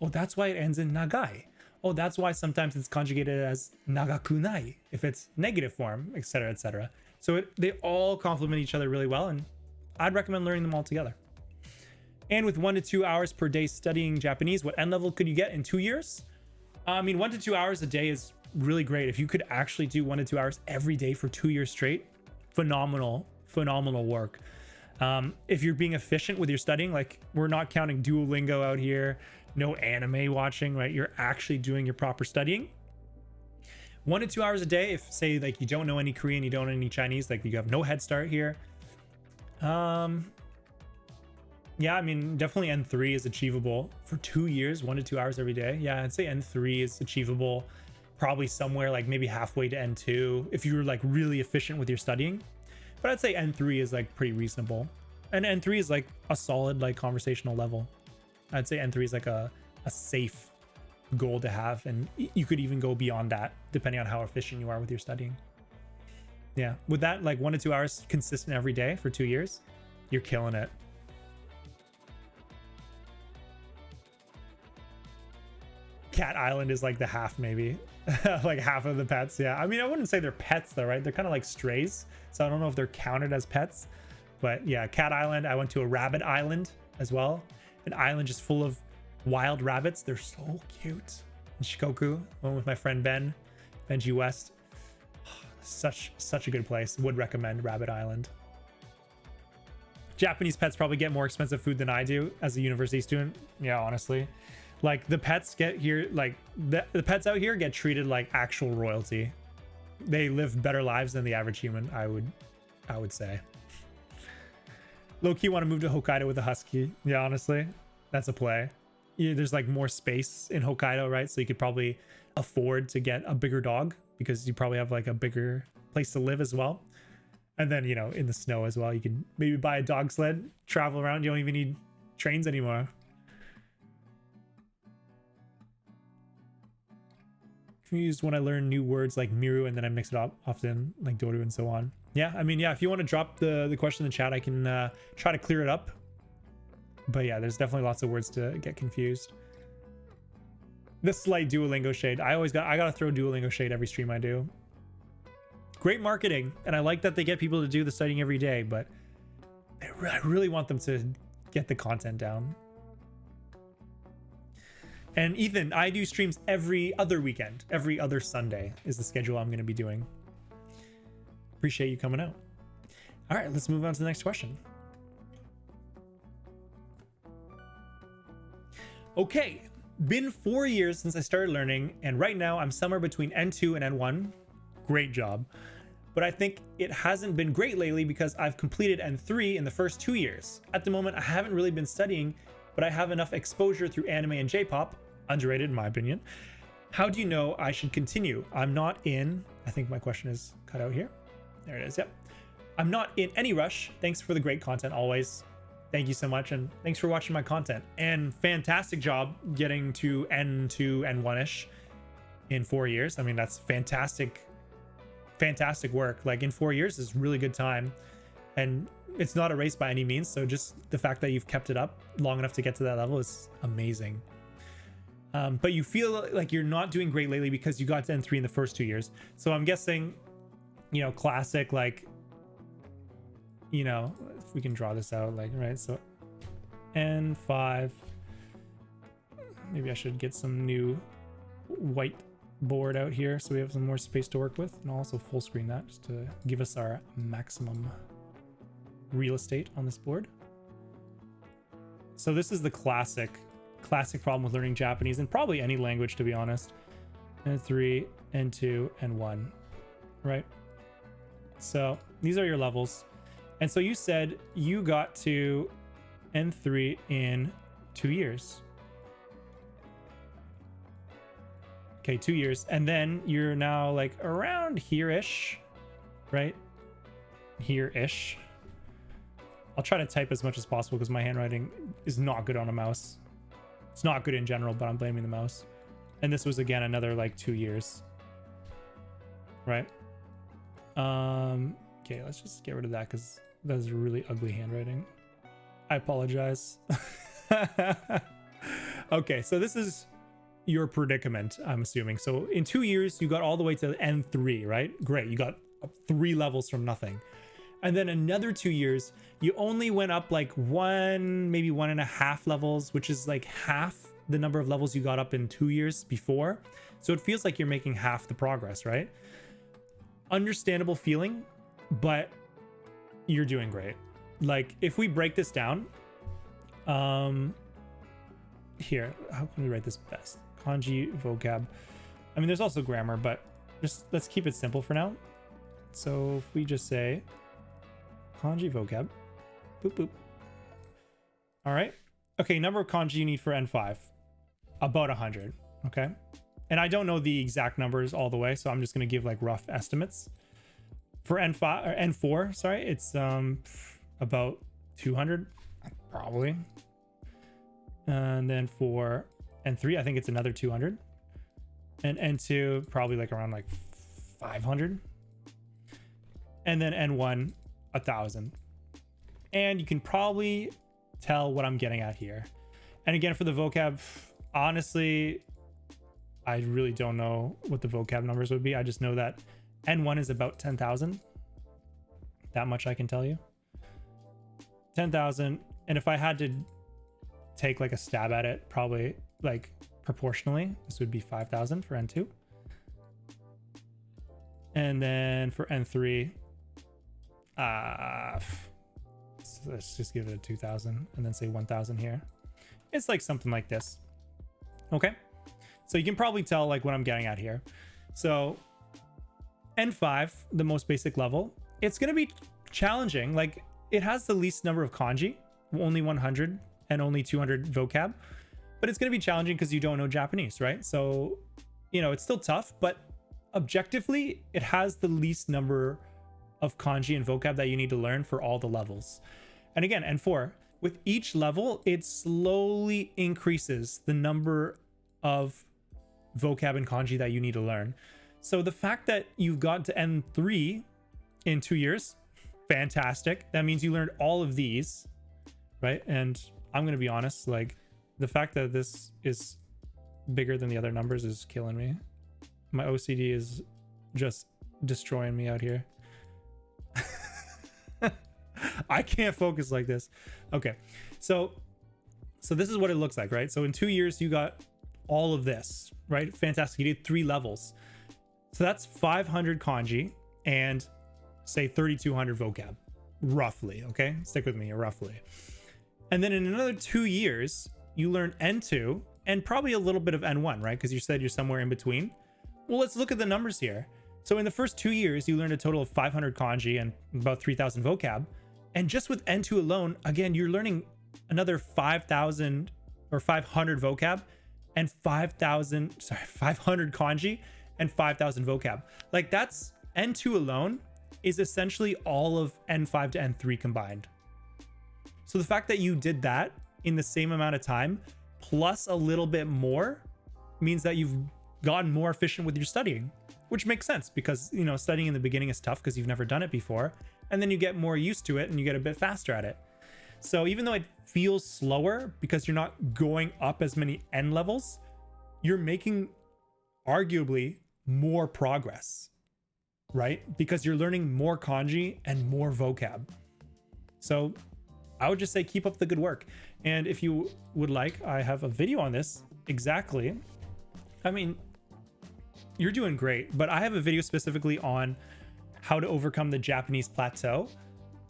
Oh, that's why it ends in nagai. Oh, that's why sometimes it's conjugated as nagakunai if it's negative form, etc., etc. So they all complement each other really well, and I'd recommend learning them all together. And with 1 to 2 hours per day studying Japanese, what end level could you get in 2 years? I mean, 1 to 2 hours a day is really great. If you could actually do 1 to 2 hours every day for 2 years straight, phenomenal work. If you're being efficient with your studying, like we're not counting Duolingo out here, no anime watching, right? You're actually doing your proper studying. 1 to 2 hours a day. If say like you don't know any Korean, you don't know any Chinese, like you have no head start here. Yeah, I mean, definitely N3 is achievable for 2 years, 1 to 2 hours every day. Yeah, I'd say N3 is achievable, probably somewhere like maybe halfway to N2 if you're like really efficient with your studying. But I'd say N3 is like pretty reasonable. And N3 is like a solid like conversational level. I'd say N3 is like a safe goal to have. And you could even go beyond that depending on how efficient you are with your studying. Yeah, with that, like 1 to 2 hours consistent every day for 2 years, you're killing it. Cat Island is like the half, maybe like half of the pets. Yeah, I mean, I wouldn't say they're pets though, right? They're kind of like strays, so I don't know if they're counted as pets. But yeah, Cat Island. I went to a rabbit island as well, an island just full of wild rabbits. They're so cute. In Shikoku, went with my friend Benji West. Such a good place. Would recommend Rabbit Island. Japanese pets probably get more expensive food than I do as a university student. Yeah, honestly. Like the pets get here, like the pets out here get treated like actual royalty. They live better lives than the average human, I would say. Low-key want to move to Hokkaido with a husky. Yeah, honestly, that's a play. Yeah, there's like more space in Hokkaido, right? So you could probably afford to get a bigger dog because you probably have like a bigger place to live as well. And then, you know, in the snow as well, you can maybe buy a dog sled, travel around. You don't even need trains anymore. Confused when I learn new words like miru and then I mix it up often, like doru and so on. Yeah, I mean, yeah, if you want to drop the question in the chat, I can try to clear it up. But yeah, there's definitely lots of words to get confused. The slight Duolingo shade. I gotta throw Duolingo shade every stream I do. Great marketing, and I like that they get people to do the studying every day, but I really want them to get the content down. And Ethan, I do streams every other weekend. Every other Sunday is the schedule I'm going to be doing. Appreciate you coming out. All right, let's move on to the next question. Okay, been 4 years since I started learning, and right now I'm somewhere between N2 and N1. Great job. But I think it hasn't been great lately because I've completed N3 in the first 2 years. At the moment, I haven't really been studying, but I have enough exposure through anime and J-pop. Underrated in my opinion. How do you know I should continue? I'm not in, I think my question is cut out here. There it is, yep. I'm not in any rush. Thanks for the great content always. Thank you so much, and thanks for watching my content. And fantastic job getting to N2, N1-ish in 4 years. I mean, that's fantastic work. Like in 4 years is really good time. And it's not a race by any means, so just the fact that you've kept it up long enough to get to that level is amazing. But you feel like you're not doing great lately because you got to N3 in the first 2 years. So I'm guessing, you know, classic, like, you know, if we can draw this out, like, right? So N5, maybe I should get some new white board out here so we have some more space to work with, and I'll also full screen that just to give us our maximum real estate on this board. So this is the classic problem with learning Japanese and probably any language, to be honest. N3, N2, N1, right? So these are your levels. And so you said you got to N3 in 2 years. Okay, 2 years. And then you're now like around here-ish, right? Here-ish. I'll try to type as much as possible because my handwriting is not good on a mouse. It's not good in general, but I'm blaming the mouse. And this was, again, another like 2 years. Right? Okay, let's just get rid of that because that is really ugly handwriting. I apologize. Okay, so this is your predicament, I'm assuming. So in 2 years, you got all the way to N3, right? Great, you got 3 levels from nothing. And then another 2 years, you only went up like 1, maybe 1.5 levels, which is like half the number of levels you got up in 2 years before. So it feels like you're making half the progress, right? Understandable feeling, but you're doing great. Like if we break this down, here, how can we write this best? Kanji, vocab. I mean, there's also grammar, but just let's keep it simple for now. So if we just say kanji, vocab, boop, boop. All right. Okay, number of kanji you need for N5, about 100. Okay. And I don't know the exact numbers all the way, so I'm just going to give like rough estimates. For N5 or N4, sorry, it's about 200 probably. And then for N3, I think it's another 200. And N2 probably like around like 500. And then N1 1,000. And you can probably tell what I'm getting at here. And again, for the vocab, honestly, I really don't know what the vocab numbers would be. I just know that N1 is about 10,000. That much I can tell you. 10,000. And if I had to take like a stab at it, probably like proportionally, this would be 5,000 for N2. And then for N3, so let's just give it a 2,000 and then say 1,000 here. It's like something like this. Okay. So you can probably tell like what I'm getting at here. So N5, the most basic level, it's going to be challenging. Like it has the least number of kanji, only 100 and only 200 vocab, but it's going to be challenging because you don't know Japanese, right? So, you know, it's still tough, but objectively it has the least number of kanji and vocab that you need to learn for all the levels. And again, N4, with each level, it slowly increases the number of vocab and kanji that you need to learn. So the fact that you've got to N3 in 2 years, fantastic. That means you learned all of these, right? And I'm going to be honest, like the fact that this is bigger than the other numbers is killing me. My OCD is just destroying me out here. I can't focus like this. Okay. So this is what it looks like, right? So in 2 years, you got all of this, right? Fantastic. You did 3 levels. So that's 500 kanji and say 3,200 vocab, roughly. Okay. Stick with me, roughly. And then in another 2 years, you learn N2 and probably a little bit of N1, right? Because you said you're somewhere in between. Well, let's look at the numbers here. So in the first 2 years, you learned a total of 500 kanji and about 3,000 vocab. And just with N2 alone, again, you're learning another 5,000 or 500 vocab and 500 kanji and 5,000 vocab. Like that's N2 alone is essentially all of N5 to N3 combined. So the fact that you did that in the same amount of time, plus a little bit more, means that you've gotten more efficient with your studying, which makes sense because, you know, studying in the beginning is tough because you've never done it before. And then you get more used to it and you get a bit faster at it. So even though it feels slower because you're not going up as many N levels, you're making arguably more progress, right? Because you're learning more kanji and more vocab. So I would just say keep up the good work. And if you would like, I have a video on this exactly. I mean, you're doing great. But I have a video specifically on how to overcome the Japanese plateau.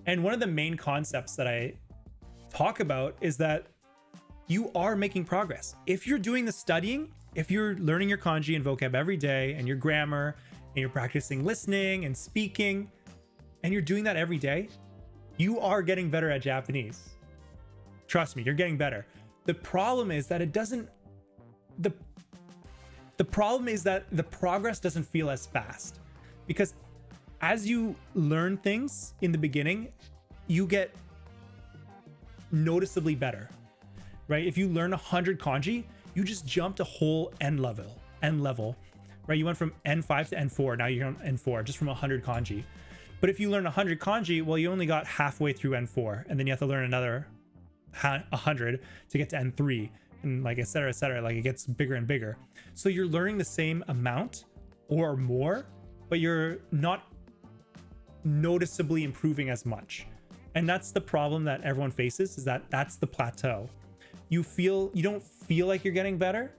And one of the main concepts that I talk about is that you are making progress. If you're doing the studying, if you're learning your kanji and vocab every day and your grammar and you're practicing listening and speaking and you're doing that every day, you are getting better at Japanese. Trust me, you're getting better. The problem is that the problem is that the progress doesn't feel as fast, because as you learn things in the beginning, you get noticeably better, right? If you learn 100 kanji, you just jumped a whole N level, right? You went from N5 to N4. Now you're on N4 just from 100 kanji. But if you learn 100 kanji, well, you only got halfway through N4, and then you have to learn another 100 to get to N3, and like et cetera, like it gets bigger and bigger. So you're learning the same amount or more, but you're not noticeably improving as much. And that's the problem that everyone faces, is that that's the plateau. You don't feel like you're getting better,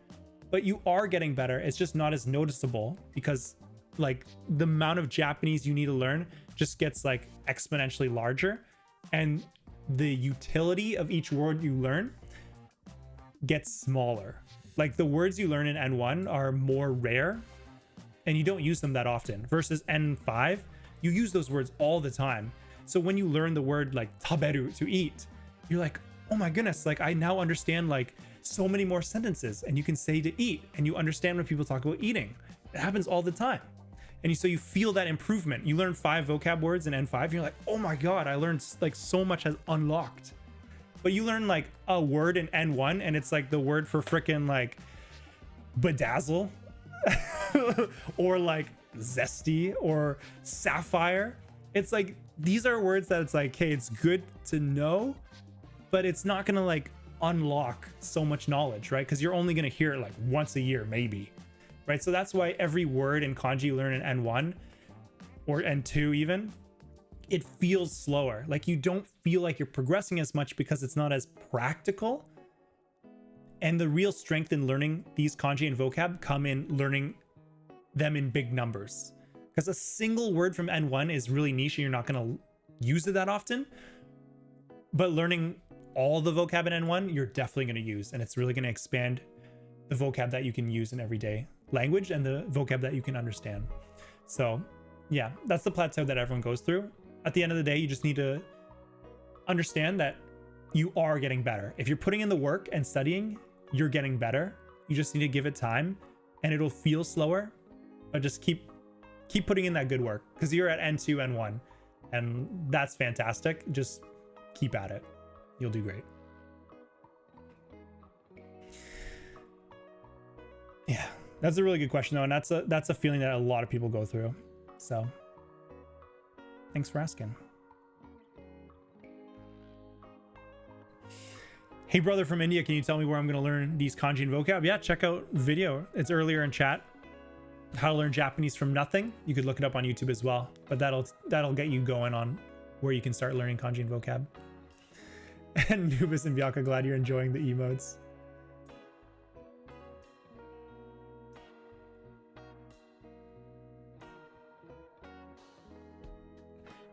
but you are getting better. It's just not as noticeable, because like the amount of Japanese you need to learn just gets like exponentially larger, and the utility of each word you learn gets smaller. Like the words you learn in N1 are more rare and you don't use them that often, versus N5, you use those words all the time. So when you learn the word like taberu, to eat, you're like, oh my goodness, like I now understand like so many more sentences, and you can say to eat, and you understand when people talk about eating. It happens all the time. And so you feel that improvement. You learn 5 vocab words in N5, and you're like, oh my God, I learned like so much has unlocked. But you learn like a word in N1 and it's like the word for frickin' like bedazzle or like zesty or sapphire. It's like, these are words that it's like, hey, it's good to know, but it's not gonna like unlock so much knowledge, right? Because you're only gonna hear it like once a year, maybe, right? So that's why every word in kanji you learn in N1 or N2 even, it feels slower. Like you don't feel like you're progressing as much because it's not as practical. And the real strength in learning these kanji and vocab come in learning them in big numbers. Because a single word from N1 is really niche and you're not going to use it that often. But learning all the vocab in N1, you're definitely going to use. And it's really going to expand the vocab that you can use in everyday language and the vocab that you can understand. So yeah, that's the plateau that everyone goes through. At the end of the day, you just need to understand that you are getting better. If you're putting in the work and studying, you're getting better. You just need to give it time, and it'll feel slower, but just keep putting in that good work, because you're at N2, N1, and that's fantastic. Just keep at it. You'll do great. Yeah, that's a really good question though, and that's a feeling that a lot of people go through. So thanks for asking. Hey brother from India, can you tell me where I'm going to learn these kanji and vocab? Yeah, check out video. It's earlier in chat. How to learn Japanese from nothing. You could look it up on YouTube as well, but that'll get you going on where you can start learning kanji and vocab. And Nubis and Bianca, glad you're enjoying the emotes.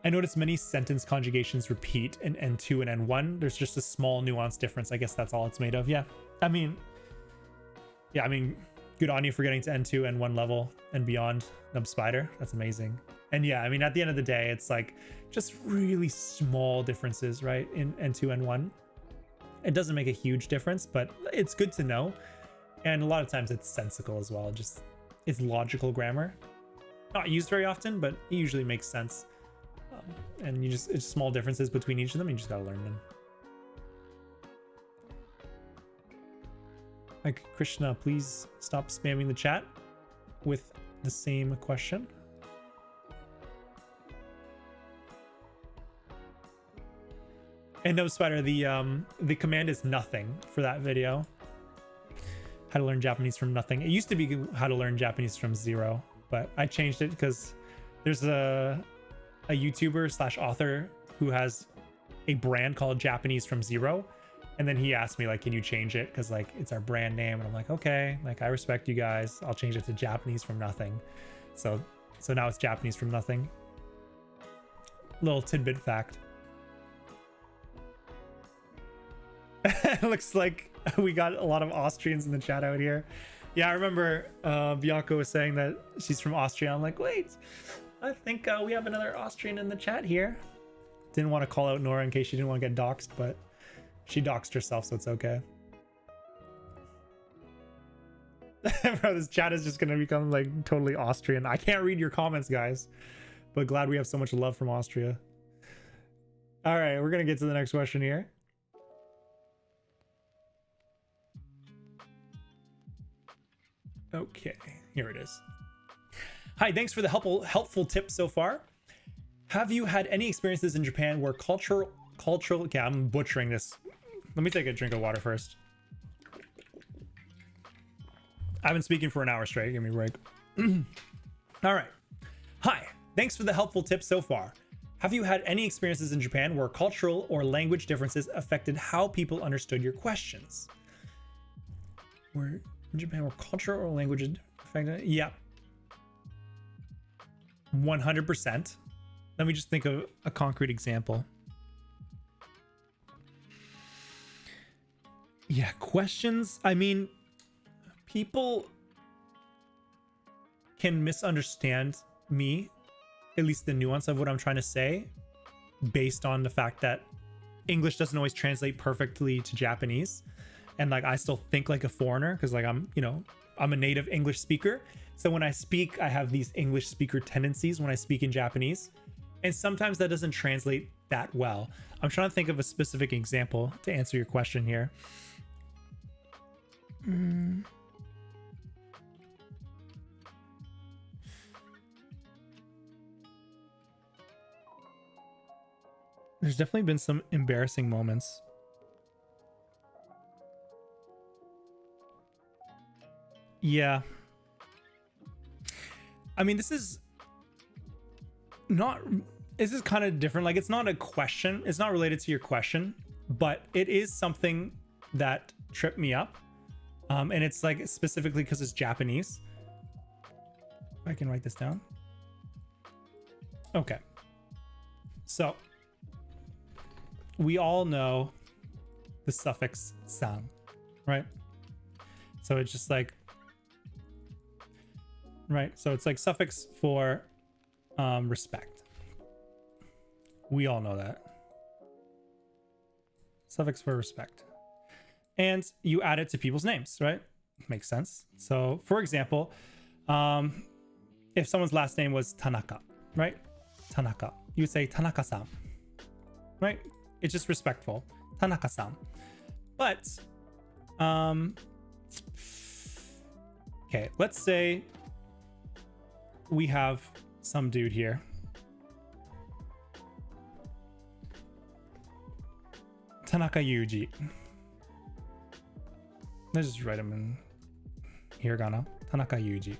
I noticed many sentence conjugations repeat in N2 and N1. There's just a small nuance difference. I guess that's all it's made of. Yeah. I mean, good on you for getting to N2, N1 level and beyond. Nub Spider. That's amazing. And yeah, I mean, at the end of the day, it's like just really small differences, right? In N2, N1. It doesn't make a huge difference, but it's good to know. And a lot of times it's sensical as well. Just it's logical grammar. Not used very often, but it usually makes sense. And it's small differences between each of them. You just gotta learn them. Like Krishna, please stop spamming the chat with the same question. And no Spider, the command is nothing for that video. How to learn Japanese from nothing. It used to be how to learn Japanese from 0, but I changed it because there's a YouTuber / author who has a brand called Japanese from 0, And then he asked me like, can you change it? Because like it's our brand name. And I'm like, okay, like I respect you guys. I'll change it to Japanese from nothing. So now it's Japanese from nothing. Little tidbit fact. It looks like we got a lot of Austrians in the chat out here. Yeah, I remember Bianca was saying that she's from Austria. I'm like, wait, I think we have another Austrian in the chat here. Didn't want to call out Nora in case she didn't want to get doxxed, but she doxed herself, so it's okay. Bro, this chat is just gonna become like totally Austrian. I can't read your comments, guys, but glad we have so much love from Austria. All right, we're gonna get to the next question here. Okay, here it is. Hi, thanks for the helpful tips so far. Have you had any experiences in Japan where cultural, yeah, I'm butchering this. Let me take a drink of water first. I've been speaking for an hour straight. Give me a break. All right. Hi, thanks for the helpful tips so far. Have you had any experiences in Japan where cultural or language differences affected how people understood your questions? Where in Japan where culture or language affected? Yeah. 100%. Let me just think of a concrete example. Yeah, questions. I mean, people can misunderstand me, at least the nuance of what I'm trying to say, based on the fact that English doesn't always translate perfectly to Japanese. And like, I still think like a foreigner because like I'm a native English speaker. So when I speak, I have these English speaker tendencies when I speak in Japanese. And sometimes that doesn't translate that well. I'm trying to think of a specific example to answer your question here. There's definitely been some embarrassing moments. Yeah. I mean, this is kind of different. Like, it's not a question. It's not related to your question, but it is something that tripped me up. And it's like specifically because it's Japanese. I can write this down. Okay. So we all know the suffix san, right? So it's just like, right? So it's like suffix for respect. We all know that. Suffix for respect. And you add it to people's names, right? Makes sense. So for example, if someone's last name was Tanaka, right? Tanaka, you would say Tanaka-san, right? It's just respectful. Tanaka-san. But, okay, let's say we have some dude here. Tanaka Yuji. Let's just write him in hiragana. Tanaka Yuji.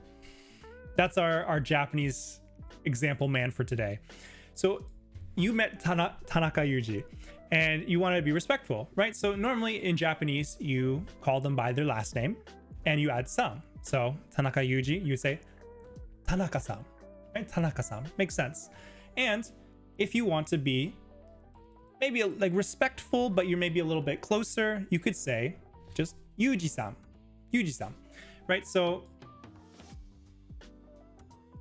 That's our Japanese example man for today. So you met Tanaka Yuji and you want to be respectful, right? So normally in Japanese, you call them by their last name and you add san. So Tanaka Yuji, you say Tanaka-san, right? Tanaka-san, makes sense. And if you want to be maybe like respectful, but you're maybe a little bit closer, you could say just Yuji-san, Yuji-san, right? So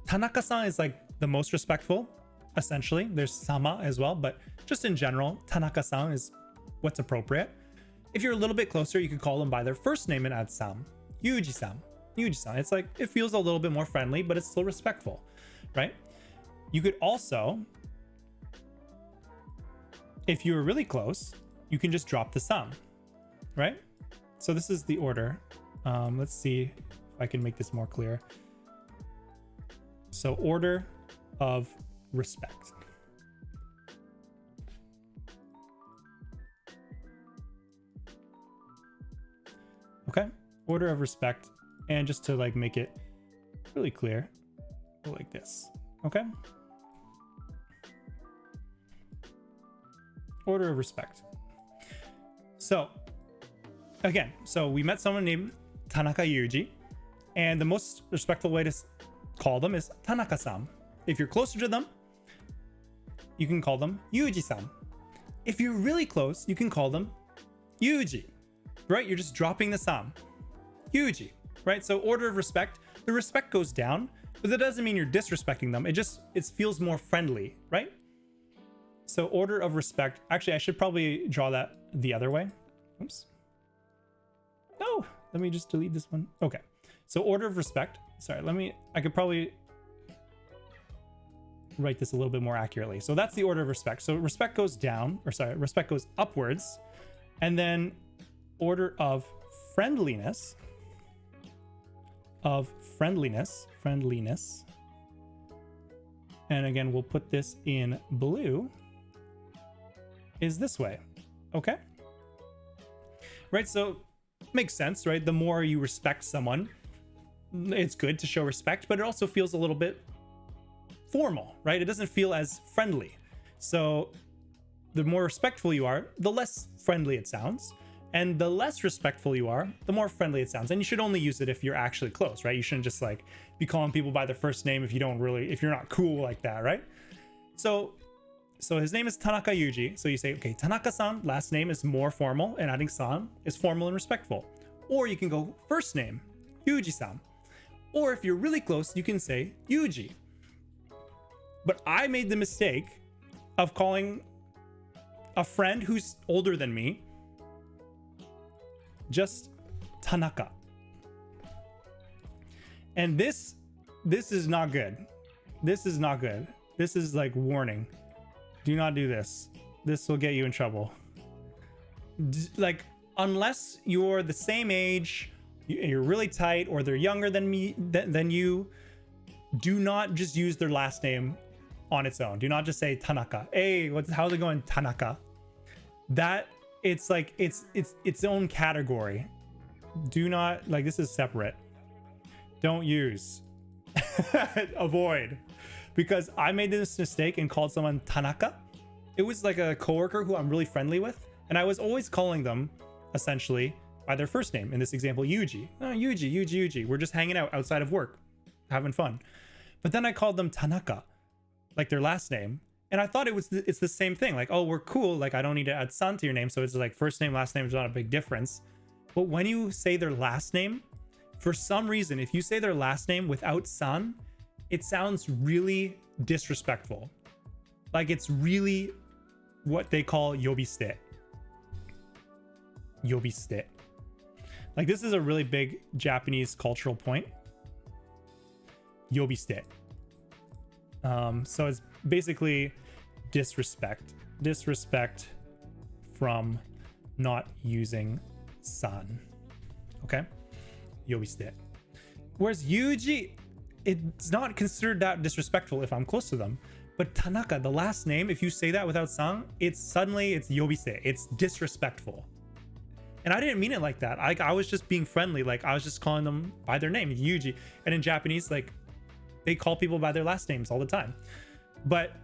Tanaka-san is like the most respectful, essentially. There's sama as well, but just in general, Tanaka-san is what's appropriate. If you're a little bit closer, you could call them by their first name and add san. Yuji-san, Yuji-san. It's like, it feels a little bit more friendly, but it's still respectful, right? You could also, if you were really close, you can just drop the san, right? So this is the order. Let's see if I can make this more clear. So order of respect. Okay, order of respect. And just to like make it really clear, go like this, okay? Order of respect. So again, so we met someone named Tanaka Yuji, and the most respectful way to call them is Tanaka-san. If you're closer to them, you can call them Yuji-san. If you're really close, you can call them Yuji, right? You're just dropping the san. Yuji, right? So order of respect, the respect goes down, but that doesn't mean you're disrespecting them. It feels more friendly, right? So order of respect. Actually, I should probably draw that the other way. Oops. Oh, let me just delete this one. Okay. So order of respect. Sorry, I could probably write this a little bit more accurately. So that's the order of respect. So respect goes down, respect goes upwards. And then order of friendliness, friendliness. And again, we'll put this in blue, is this way. Okay. Right. So makes sense, right? The more you respect someone, it's good to show respect, but it also feels a little bit formal, right? It doesn't feel as friendly. So the more respectful you are, the less friendly it sounds. And the less respectful you are, the more friendly it sounds. And you should only use it if you're actually close, right? You shouldn't just like be calling people by their first name if you're not cool like that, right? So his name is Tanaka Yuji. So you say, okay, Tanaka-san, last name is more formal, and adding san is formal and respectful. Or you can go first name, Yuji-san. Or if you're really close, you can say Yuji. But I made the mistake of calling a friend who's older than me just Tanaka. And this is not good. This is not good. This is like warning. Do not do this. This will get you in trouble. Like, unless you're the same age, you're really tight, or they're younger than you, do not just use their last name on its own. Do not just say Tanaka. Hey, how's it going, Tanaka? That it's like it's its own category. Do not, like, this is separate. Don't use. Avoid. Because I made this mistake and called someone Tanaka. It was like a coworker who I'm really friendly with, and I was always calling them essentially by their first name. In this example, Yuji. Oh, Yuji. We're just hanging out outside of work, having fun. But then I called them Tanaka, like their last name. And I thought it's the same thing. Like, oh, we're cool. Like, I don't need to add san to your name. So it's like first name, last name is not a big difference. But when you say their last name, for some reason, if you say their last name without san, it sounds really disrespectful. Like, it's really what they call yobiste. Yobiste. Like, this is a really big Japanese cultural point. Yobiste. So it's basically disrespect from not using san. Okay? Yobiste. Whereas Yuji, it's not considered that disrespectful if I'm close to them. But Tanaka, the last name, if you say that without san, it's yobiste. It's disrespectful. And I didn't mean it like that. I was just being friendly. Like, I was just calling them by their name, Yuji. And in Japanese, like, they call people by their last names all the time. But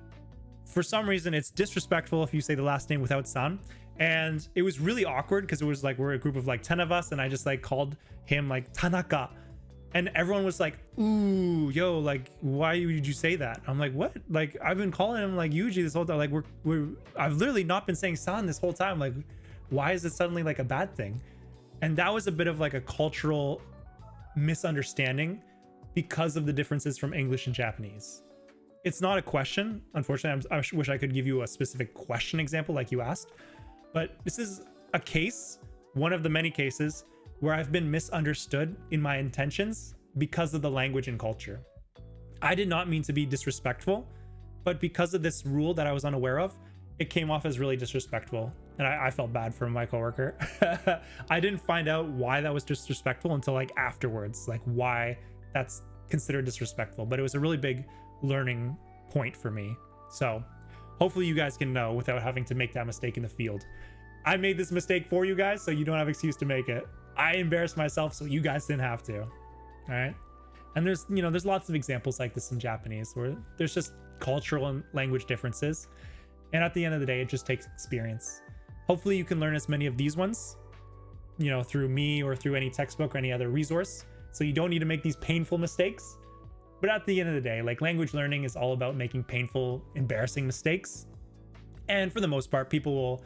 for some reason, it's disrespectful if you say the last name without san. And it was really awkward because it was like, we're a group of like 10 of us, and I just like called him like Tanaka. And everyone was like, ooh, yo, like, why would you say that? I'm like, what? Like, I've been calling him like Yuji this whole time. Like, I've literally not been saying san this whole time. Like, why is it suddenly like a bad thing? And that was a bit of like a cultural misunderstanding because of the differences from English and Japanese. It's not a question. Unfortunately, I wish I could give you a specific question example like you asked. But this is a case, one of the many cases, where I've been misunderstood in my intentions because of the language and culture. I did not mean to be disrespectful, but because of this rule that I was unaware of, it came off as really disrespectful. And I felt bad for my coworker. I didn't find out why that was disrespectful until like afterwards, like why that's considered disrespectful. But it was a really big learning point for me. So hopefully you guys can know without having to make that mistake in the field. I made this mistake for you guys, so you don't have an excuse to make it. I embarrassed myself so you guys didn't have to. All right. And there's lots of examples like this in Japanese where there's just cultural and language differences. And at the end of the day, it just takes experience. Hopefully you can learn as many of these ones you know, through me or through any textbook or any other resource. So you don't need to make these painful mistakes. But at the end of the day, like, language learning is all about making painful, embarrassing mistakes. And for the most part, people will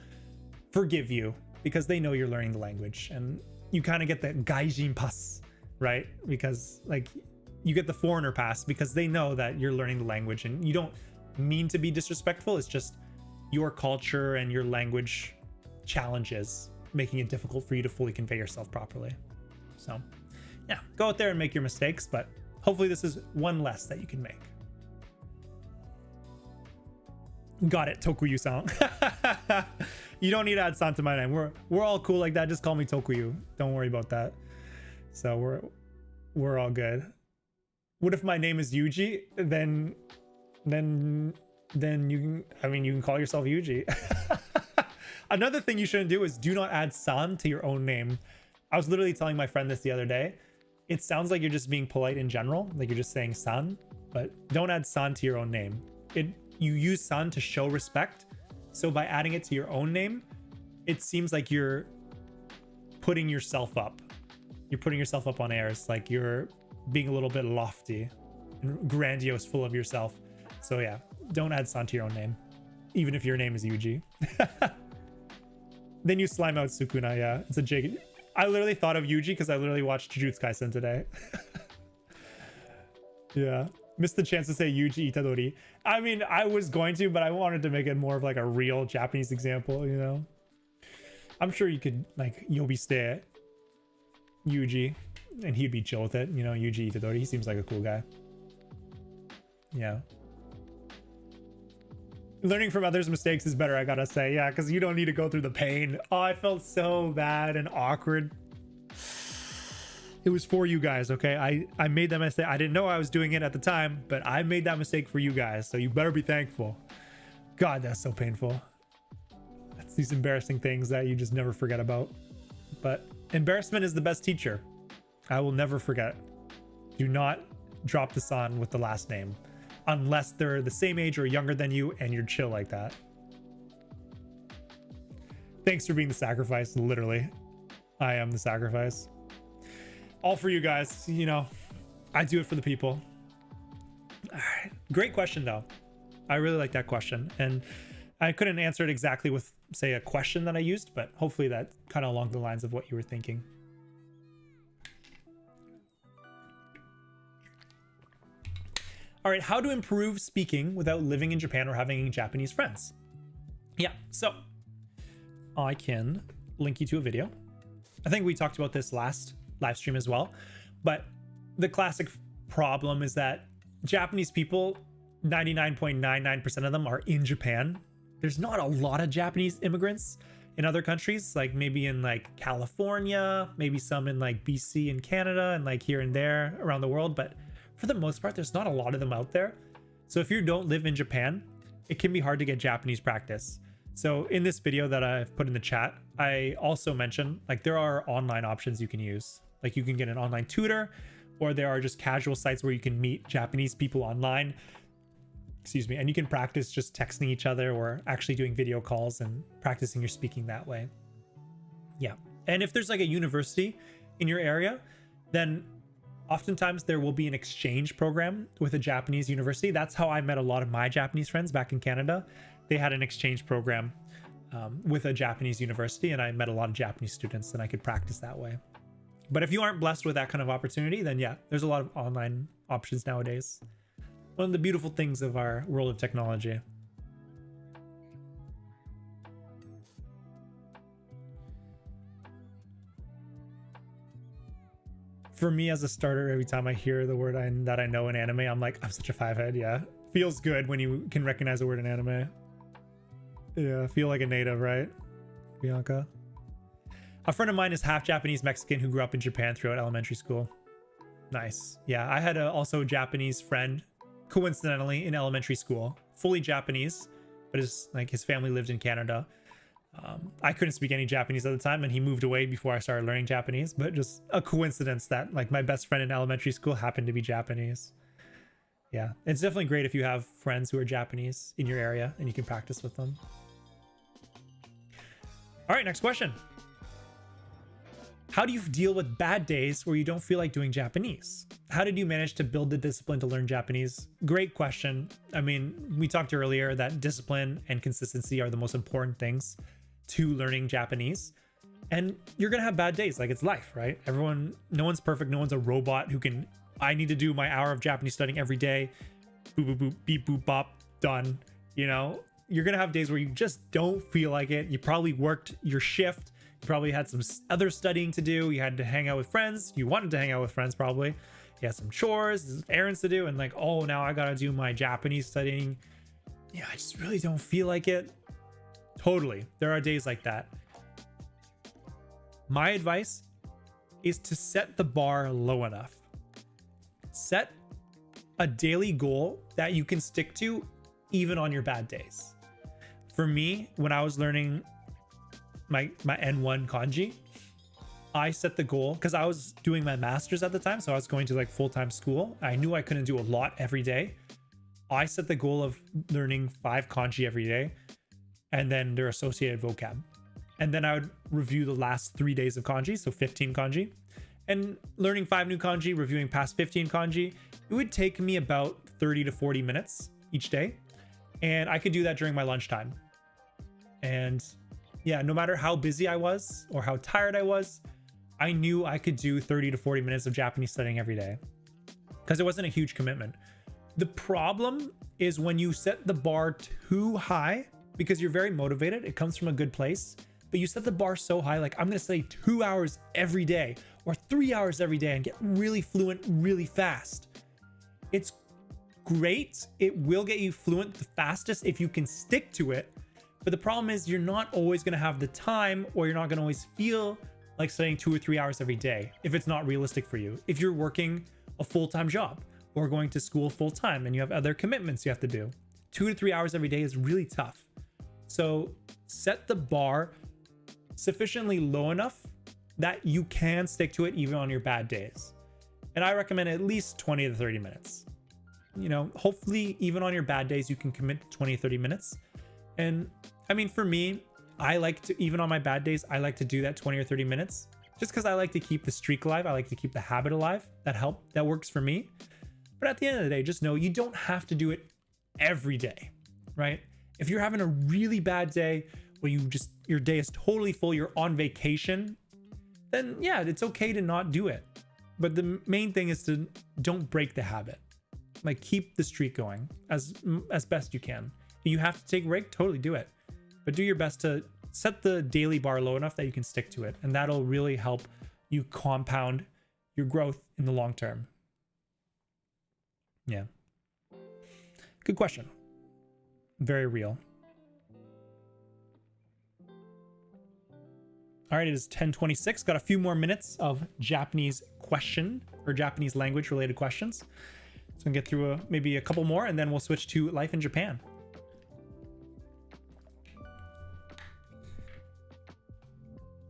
forgive you because they know you're learning the language, and you kind of get the gaijin pass, right? Because like you get the foreigner pass because they know that you're learning the language, and you don't mean to be disrespectful. It's just your culture and your language challenges making it difficult for you to fully convey yourself properly. So yeah, go out there and make your mistakes, but hopefully this is one less that you can make. Got it, Tokuyuu-san. You don't need to add san to my name. We're all cool like that. Just call me Tokuyuu. Don't worry about that. So we're all good. What if my name is Yuji? Then you can, I mean, you can call yourself Yuji. Another thing you shouldn't do is do not add san to your own name. I was literally telling my friend this the other day. It sounds like you're just being polite in general, like you're just saying san, but don't add san to your own name. You use san to show respect. So by adding it to your own name, it seems like you're putting yourself up. You're putting yourself up on airs, like you're being a little bit lofty and grandiose, full of yourself. So yeah, don't add san to your own name, even if your name is Yuji. Then you slime out Sukuna. Yeah, it's a jig. I literally thought of Yuji because I literally watched Jujutsu Kaisen today. Yeah, missed the chance to say Yuji Itadori. I mean, I was going to, but I wanted to make it more of like a real Japanese example, you know? I'm sure you could like Yobiste Yuji and he'd be chill with it, you know, Yuji Itadori. He seems like a cool guy. Yeah. Learning from others' mistakes is better, I gotta say. Yeah, because you don't need to go through the pain. Oh, I felt so bad and awkward. It was for you guys, okay? I made that mistake. I didn't know I was doing it at the time, but I made that mistake for you guys, so you better be thankful. God, that's so painful. That's these embarrassing things that you just never forget about. But embarrassment is the best teacher. I will never forget. Do not drop the san with the last name unless they're the same age or younger than you and you're chill like that. Thanks for being the sacrifice. Literally, I am the sacrifice. All for you guys, you know, I do it for the people. All right. Great question though. I really like that question, and I couldn't answer it exactly with, say, a question that I used, but hopefully that kind of along the lines of what you were thinking. All right, how to improve speaking without living in Japan or having Japanese friends? Yeah, so I can link you to a video. I think we talked about this last live stream as well, but the classic problem is that Japanese people, 99.99% of them are in Japan. There's not a lot of Japanese immigrants in other countries, like maybe in like California, maybe some in like BC and Canada, and like here and there around the world, but for the most part, there's not a lot of them out there. So if you don't live in Japan, it can be hard to get Japanese practice. So in this video that I've put in the chat, I also mentioned like there are online options you can use. Like you can get an online tutor, or there are just casual sites where you can meet Japanese people online. Excuse me. And you can practice just texting each other or actually doing video calls and practicing your speaking that way. Yeah. And if there's like a university in your area, then oftentimes there will be an exchange program with a Japanese university. That's how I met a lot of my Japanese friends back in Canada. They had an exchange program with a Japanese university, and I met a lot of Japanese students, and I could practice that way. But if you aren't blessed with that kind of opportunity, then yeah, there's a lot of online options nowadays. One of the beautiful things of our world of technology. For me as a starter, every time I hear the word that I know in anime, I'm like, I'm such a five-head. Yeah, feels good when you can recognize a word in anime. Yeah, feel like a native, right, Bianca? A friend of mine is half Japanese Mexican who grew up in Japan throughout elementary school. Nice. Yeah, I had also a Japanese friend, coincidentally, in elementary school, fully Japanese, but his family lived in Canada. I couldn't speak any Japanese at the time, and he moved away before I started learning Japanese, but just a coincidence that like my best friend in elementary school happened to be Japanese. Yeah, it's definitely great if you have friends who are Japanese in your area and you can practice with them. All right, next question. How do you deal with bad days where you don't feel like doing Japanese? How did you manage to build the discipline to learn Japanese? Great question. I mean, we talked earlier that discipline and consistency are the most important things to learning Japanese. And you're going to have bad days. Like, it's life, right? No one's perfect. No one's a robot who can, I need to do my hour of Japanese studying every day. Boop, boop, boop, beep, boop, bop, done. You know, you're going to have days where you just don't feel like it. You probably worked your shift. You probably had some other studying to do. You had to hang out with friends. You wanted to hang out with friends, probably. You had some chores, errands to do. And like, oh, now I got to do my Japanese studying. Yeah, I just really don't feel like it. Totally. There are days like that. My advice is to set the bar low enough. Set a daily goal that you can stick to even on your bad days. For me, when I was learning my N1 kanji, I set the goal because I was doing my master's at the time. So I was going to like full-time school. I knew I couldn't do a lot every day. I set the goal of learning 5 kanji every day and then their associated vocab. And then I would review the last 3 days of kanji, so 15 kanji, and learning 5 new kanji, reviewing past 15 kanji. It would take me about 30 to 40 minutes each day. And I could do that during my lunchtime. And yeah, no matter how busy I was or how tired I was, I knew I could do 30 to 40 minutes of Japanese studying every day because it wasn't a huge commitment. The problem is when you set the bar too high because you're very motivated, it comes from a good place, but you set the bar so high, like I'm going to study 2 hours every day or 3 hours every day and get really fluent really fast. It's great. It will get you fluent the fastest if you can stick to it. But the problem is you're not always going to have the time, or you're not going to always feel like studying 2 or 3 hours every day if it's not realistic for you. If you're working a full-time job or going to school full-time and you have other commitments you have to do, 2 to 3 hours every day is really tough. So set the bar sufficiently low enough that you can stick to it even on your bad days. And I recommend at least 20 to 30 minutes. You know, hopefully even on your bad days, you can commit to 20, 30 minutes. And I mean, for me, I like to, even on my bad days, I like to do that 20 or 30 minutes just because I like to keep the streak alive. I like to keep the habit alive. That works for me. But at the end of the day, just know you don't have to do it every day, right? If you're having a really bad day where your day is totally full, you're on vacation, then yeah, it's okay to not do it. But the main thing is to don't break the habit. Like, keep the streak going as best you can. If you have to take a break, totally do it. But do your best to set the daily bar low enough that you can stick to it. And that'll really help you compound your growth in the long term. Yeah. Good question. Very real. All right, it is 10:26. Got a few more minutes of Japanese question or Japanese language related questions. So I'm gonna get through maybe a couple more and then we'll switch to life in Japan.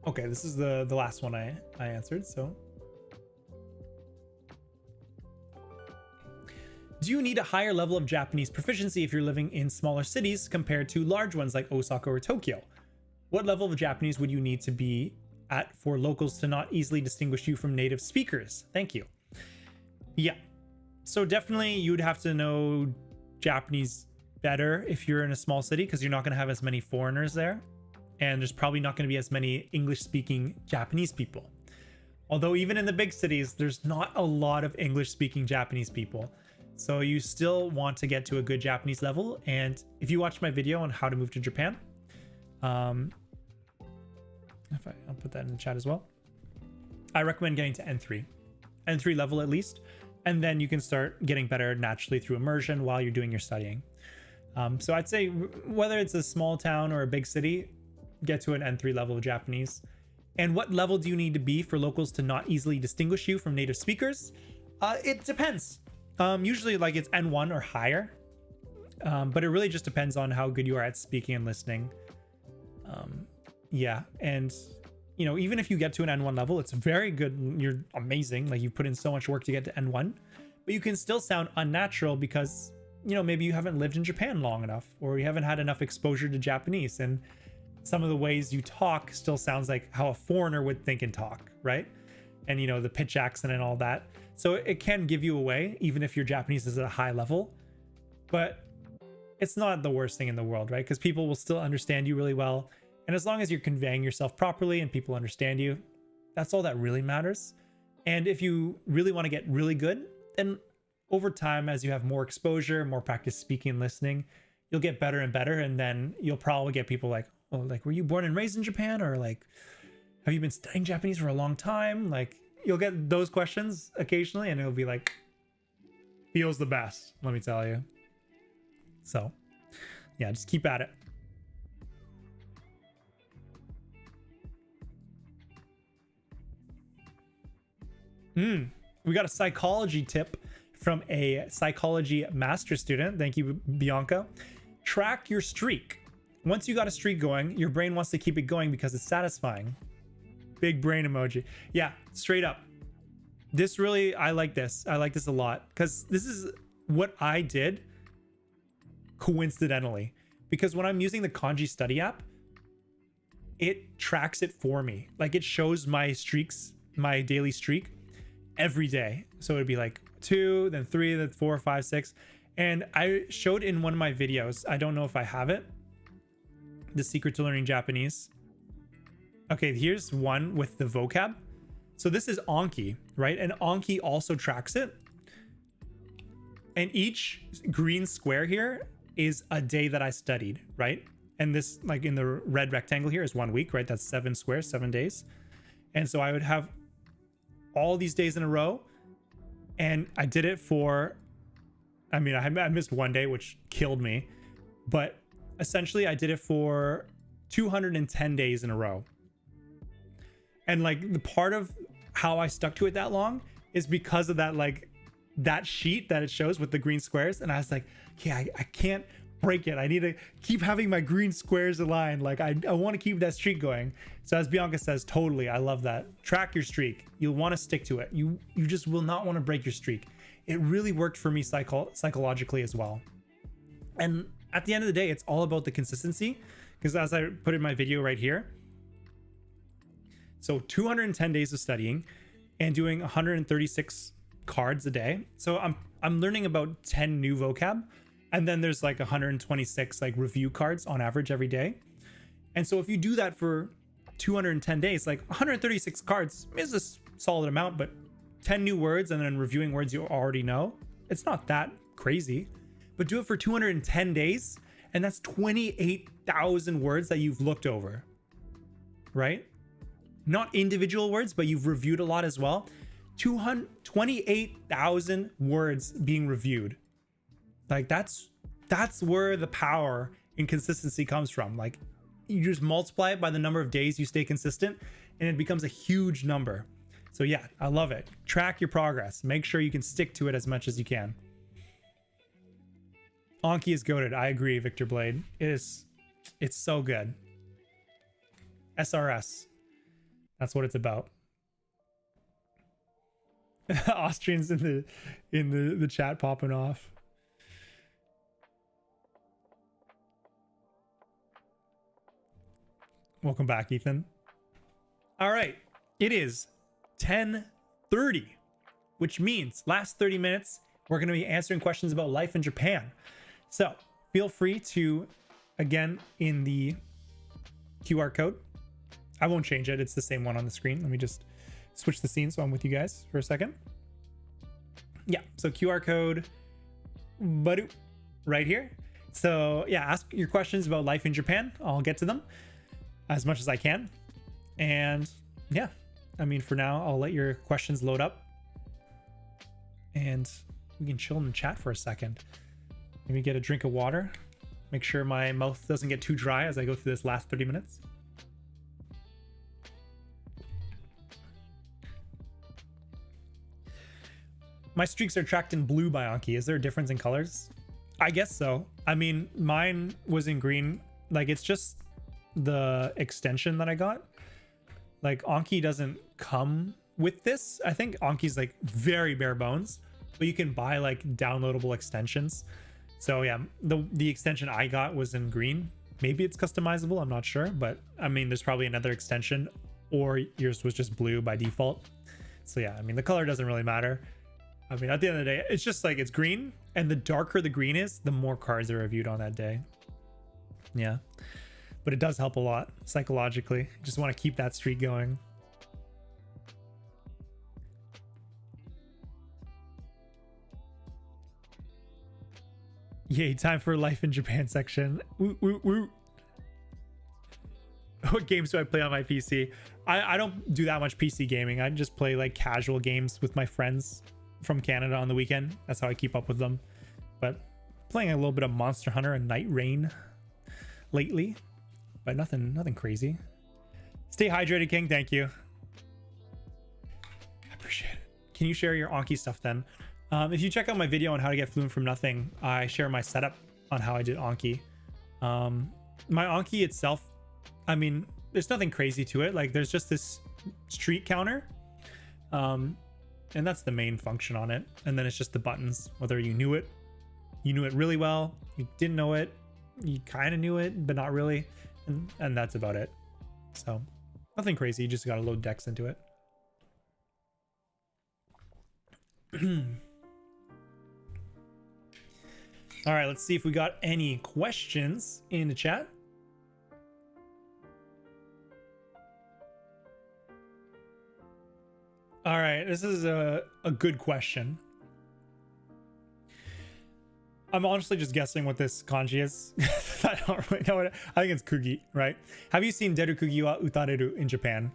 Okay, this is the last one I answered, so. Do you need a higher level of Japanese proficiency if you're living in smaller cities compared to large ones like Osaka or Tokyo? What level of Japanese would you need to be at for locals to not easily distinguish you from native speakers? Thank you. Yeah, so definitely you'd have to know Japanese better if you're in a small city because you're not going to have as many foreigners there. And there's probably not going to be as many English-speaking Japanese people. Although even in the big cities, there's not a lot of English-speaking Japanese people. So you still want to get to a good Japanese level. And if you watched my video on how to move to Japan, I'll put that in the chat as well. I recommend getting to N3 level at least. And then you can start getting better naturally through immersion while you're doing your studying. So I'd say whether it's a small town or a big city, get to an N3 level of Japanese. And what level do you need to be for locals to not easily distinguish you from native speakers? It depends. Usually like it's N1 or higher, but it really just depends on how good you are at speaking and listening. Yeah, and you know, even if you get to an N1 level, it's very good. You're amazing. Like, you put in so much work to get to N1, but you can still sound unnatural because, you know, maybe you haven't lived in Japan long enough or you haven't had enough exposure to Japanese. And some of the ways you talk still sounds like how a foreigner would think and talk, right? And you know, the pitch accent and all that. So it can give you away, even if your Japanese is at a high level. But it's not the worst thing in the world, right? Because people will still understand you really well. And as long as you're conveying yourself properly and people understand you, that's all that really matters. And if you really want to get really good, then over time, as you have more exposure, more practice speaking and listening, you'll get better and better. And then you'll probably get people like, oh, like, were you born and raised in Japan? Or like, have you been studying Japanese for a long time? Like, you'll get those questions occasionally and it'll be like, feels the best, let me tell you. So yeah, just keep at it. We got a psychology tip from a psychology master student. Thank you, Bianca. Track your streak. Once you got a streak going, your brain wants to keep it going because it's satisfying. Big brain emoji. Yeah, straight up. This really, I like this. I like this a lot because this is what I did coincidentally. Because when I'm using the kanji study app, it tracks it for me. Like it shows my streaks, my daily streak every day. So it'd be like 2, then 3, then 4, 5, 6. And I showed in one of my videos, I don't know if I have it, the secret to learning Japanese. Okay, here's one with the vocab. So this is Anki, right? And Anki also tracks it. And each green square here is a day that I studied, right? And this, like in the red rectangle here, is 1 week, right? That's 7 squares, 7 days. And so I would have all these days in a row. And I did it for, I mean, I missed 1 day, which killed me. But essentially, I did it for 210 days in a row. And like the part of how I stuck to it that long is because of that, like that sheet that it shows with the green squares. And I was like, okay, I can't break it. I need to keep having my green squares aligned. Like I want to keep that streak going. So as Bianca says, totally, I love that. Track your streak. You'll want to stick to it. You just will not want to break your streak. It really worked for me psychologically as well. And at the end of the day, it's all about the consistency. Because as I put in my video right here, so 210 days of studying and doing 136 cards a day. So I'm learning about 10 new vocab. And then there's like 126 like review cards on average every day. And so if you do that for 210 days, like 136 cards is a solid amount, but 10 new words and then reviewing words you already know, it's not that crazy. But do it for 210 days and that's 28,000 words that you've looked over, right? Not individual words, but you've reviewed a lot as well. 28,000 words being reviewed. Like that's where the power in consistency comes from. Like you just multiply it by the number of days you stay consistent and it becomes a huge number. So yeah, I love it. Track your progress. Make sure you can stick to it as much as you can. Anki is goated. I agree, Victor Blade. It's so good. SRS. That's what it's about. Austrians in the chat popping off. Welcome back, Ethan. All right, it is 10:30, which means last 30 minutes we're going to be answering questions about life in Japan. So feel free to, again, in the QR code. I won't change it. It's the same one on the screen. Let me just switch the scene so I'm with you guys for a second. Yeah, so QR code right here. So yeah, ask your questions about life in Japan. I'll get to them as much as I can. And yeah, I mean, for now, I'll let your questions load up and we can chill in the chat for a second. Maybe get a drink of water. Make sure my mouth doesn't get too dry as I go through this last 30 minutes. My streaks are tracked in blue by Anki. Is there a difference in colors? I guess so. I mean, mine was in green. Like, it's just the extension that I got. Like, Anki doesn't come with this. I think Anki's like very bare bones, but you can buy like downloadable extensions. So yeah, the extension I got was in green, Maybe it's customizable, I'm not sure, but I mean, there's probably another extension, or yours was just blue by default. So yeah, I mean, the color doesn't really matter. I mean, at the end of the day, it's just like it's green, and the darker the green is, the more cards are reviewed on that day. Yeah, but it does help a lot psychologically. Just want to keep that streak going. Yay, time for life in Japan section. Woo, woo, woo. What games do I play on my PC? I don't do that much PC gaming. I just play like casual games with my friends from Canada on the weekend. That's how I keep up with them. But playing a little bit of Monster Hunter and Night Rain lately, but nothing crazy. Stay hydrated, King. Thank you. I appreciate it. Can you share your Anki stuff then? If you check out my video on how to get fluent from nothing, I share my setup on how I did Anki. My Anki itself, I mean, there's nothing crazy to it. Like, there's just this streak counter, and that's the main function on it. And then it's just the buttons, whether you knew it really well, you didn't know it, you kind of knew it, but not really, and that's about it. So nothing crazy. You just got to load decks into it. All right, let's see if we got any questions in the chat. All right, this is a good question. I'm honestly just guessing what this kanji is. I don't really know what I think it's kugi, right? Have you seen deru kugi wa utareru in Japan?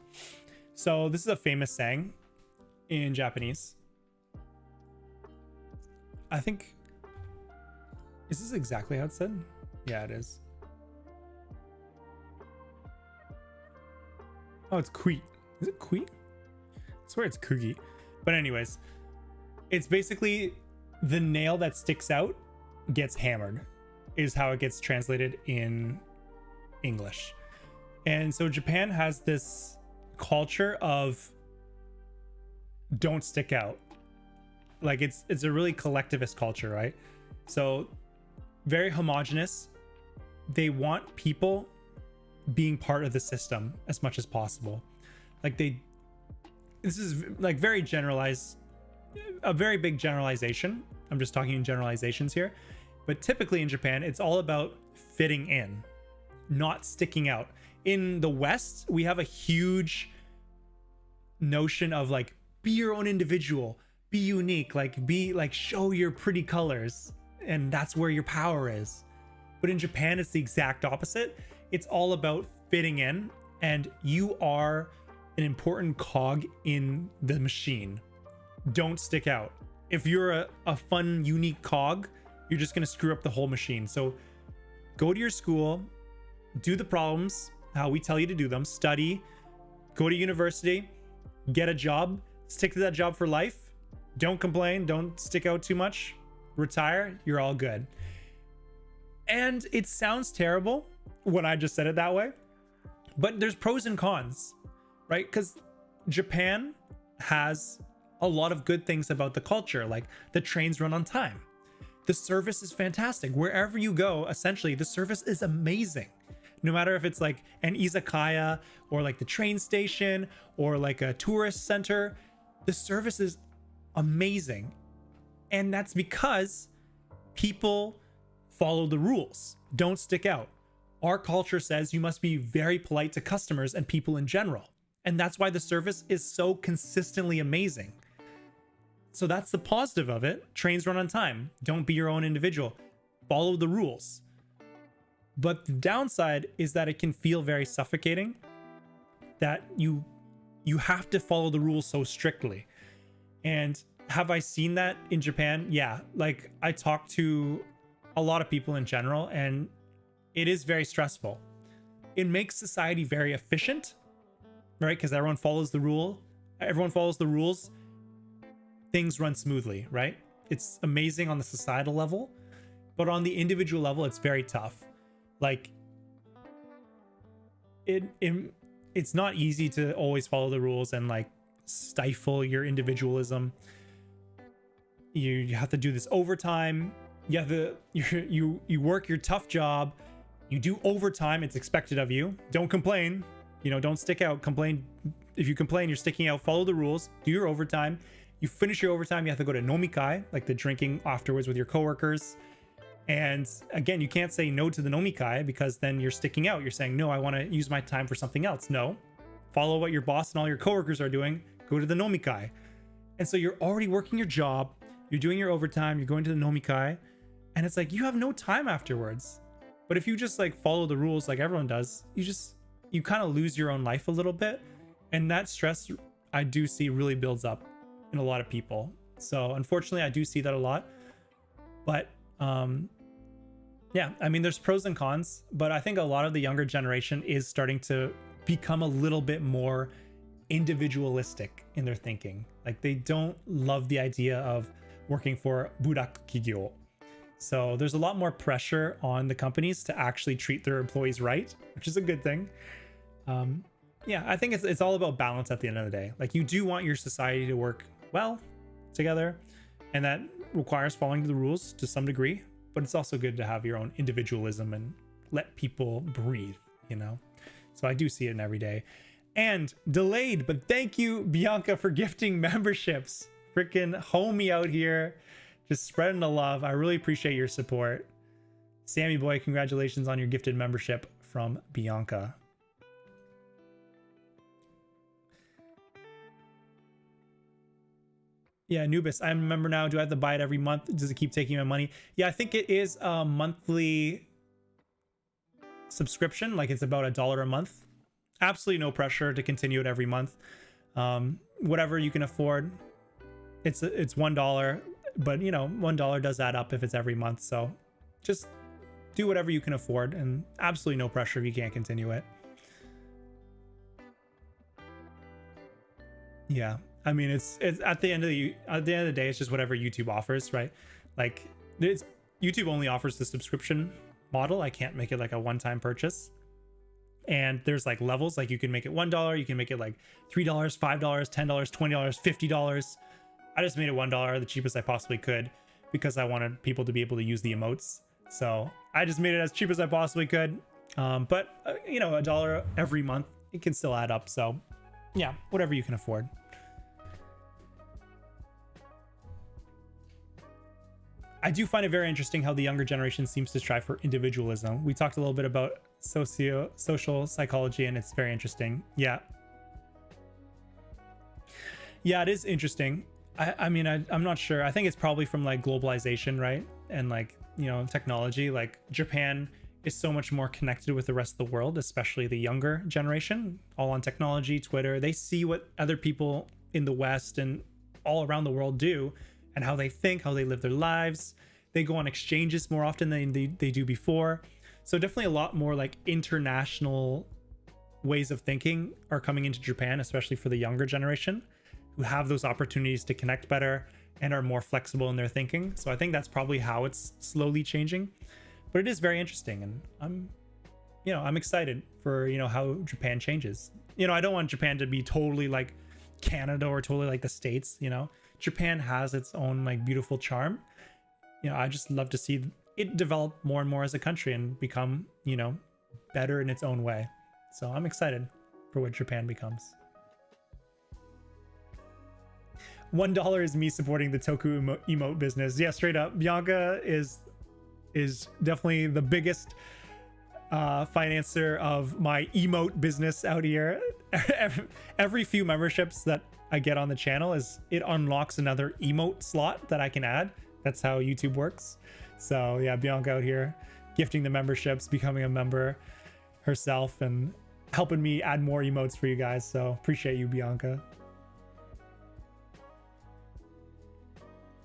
So this is a famous saying in Japanese. I think, is this exactly how it's said? Yeah, it is. Oh, it's kui. Is it kui? I swear it's kugi. But anyways, it's basically the nail that sticks out gets hammered, is how it gets translated in English. And so Japan has this culture of don't stick out. Like it's a really collectivist culture, right? So very homogenous. They want people being part of the system as much as possible. Like this is like very generalized, a very big generalization. I'm just talking in generalizations here. But typically in Japan, it's all about fitting in, not sticking out. In the West, we have a huge notion of like, be your own individual, be unique, like show your pretty colors. And that's where your power is. But in Japan, it's the exact opposite. It's all about fitting in, and you are an important cog in the machine. Don't stick out. If you're a fun, unique cog, you're just going to screw up the whole machine. So go to your school, do the problems how we tell you to do them, study, go to university, get a job, stick to that job for life. Don't complain, don't stick out too much, retire, you're all good. And it sounds terrible when I just said it that way, but there's pros and cons, right? Because Japan has a lot of good things about the culture, like the trains run on time. The service is fantastic. Wherever you go, essentially, the service is amazing. No matter if it's like an izakaya or like the train station or like a tourist center, the service is amazing. And that's because people follow the rules. Don't stick out. Our culture says you must be very polite to customers and people in general. And that's why the service is so consistently amazing. So that's the positive of it. Trains run on time. Don't be your own individual. Follow the rules. But the downside is that it can feel very suffocating, that you have to follow the rules so strictly. And have I seen that in Japan? Yeah, like I talk to a lot of people in general, and it is very stressful. It makes society very efficient, right? Because everyone follows the rule. Everyone follows the rules. Things run smoothly, right? It's amazing on the societal level, but on the individual level, it's very tough. Like it's not easy to always follow the rules and like stifle your individualism. You have to do this overtime. You have to you work your tough job, You do overtime, it's expected of you. Don't complain. You know, don't stick out. Complain. If you complain, you're sticking out. Follow the rules. Do your overtime. You finish your overtime, you have to go to nomikai, like the drinking afterwards with your coworkers. And again, you can't say no to the nomikai because then you're sticking out. You're saying, no, I want to use my time for something else. No, follow what your boss and all your coworkers are doing. Go to the nomikai. And so you're already working your job. You're doing your overtime. You're going to the nomikai. And it's like, you have no time afterwards. But if you just like follow the rules like everyone does, you kind of lose your own life a little bit. And that stress I do see really builds up in a lot of people. So unfortunately, I do see that a lot. But yeah, I mean, there's pros and cons, but I think a lot of the younger generation is starting to become a little bit more individualistic in their thinking. Like they don't love the idea of working for burak kigyo. So there's a lot more pressure on the companies to actually treat their employees right, which is a good thing. Yeah, I think it's all about balance at the end of the day. Like you do want your society to work well together, and that requires following the rules to some degree, but it's also good to have your own individualism and let people breathe, you know? So I do see it in every day. And delayed, but thank you, Bianca, for gifting memberships. Freaking homie out here, just spreading the love. I really appreciate your support. Sammy boy, congratulations on your gifted membership from Bianca. Yeah, Anubis, I remember now. Do I have to buy it every month? Does it keep taking my money? Yeah, I think it is a monthly subscription. Like it's about $1 a month. Absolutely no pressure to continue it every month. Whatever you can afford. It's $1, but you know, $1 does add up if it's every month. So just do whatever you can afford, and absolutely no pressure if you can't continue it. Yeah. I mean, it's at the end of the day, it's just whatever YouTube offers, right? Like YouTube only offers the subscription model. I can't make it like a one-time purchase. And there's like levels, like you can make it $1, you can make it like $3, $5, $10, $20, $50. I just made it $1, the cheapest I possibly could, because I wanted people to be able to use the emotes. So I just made it as cheap as I possibly could. But you know, $1 every month, it can still add up. So yeah, whatever you can afford. I do find it very interesting how the younger generation seems to strive for individualism. We talked a little bit about social psychology, and it's very interesting. Yeah. Yeah, it is interesting. I mean, I'm not sure. I think it's probably from like globalization, right? And like, you know, technology. Like Japan is so much more connected with the rest of the world, especially the younger generation, all on technology, Twitter. They see what other people in the West and all around the world do, and how they think, how they live their lives. They go on exchanges more often than they do before. So definitely a lot more like international ways of thinking are coming into Japan, especially for the younger generation, who have those opportunities to connect better and are more flexible in their thinking. So I think that's probably how it's slowly changing. But it is very interesting, and I'm excited for, you know, how Japan changes. You know, I don't want Japan to be totally like Canada or totally like the States, you know. Japan has its own like beautiful charm. You know, I just love to see it develop more and more as a country and become, you know, better in its own way. So I'm excited for what Japan becomes. $1 is me supporting the Tokuyuu emote business. Yeah, straight up. Bianca is definitely the biggest financer of my emote business out here. Every few memberships that I get on the channel it unlocks another emote slot that I can add. That's how YouTube works. So yeah, Bianca out here gifting the memberships, becoming a member herself, and helping me add more emotes for you guys. So appreciate you, Bianca.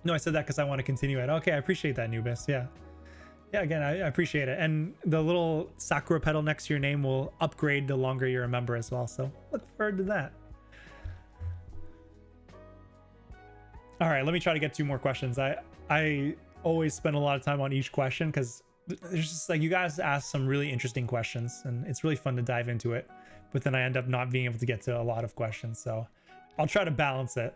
No, I said that because I want to continue it. Okay, I appreciate that, Nubis. Yeah. Yeah, again, I appreciate it. And the little Sakura petal next to your name will upgrade the longer you're a member as well. So look forward to that. All right, let me try to get 2 more questions. I always spend a lot of time on each question because there's just like, you guys ask some really interesting questions and it's really fun to dive into it, but then I end up not being able to get to a lot of questions. So I'll try to balance it.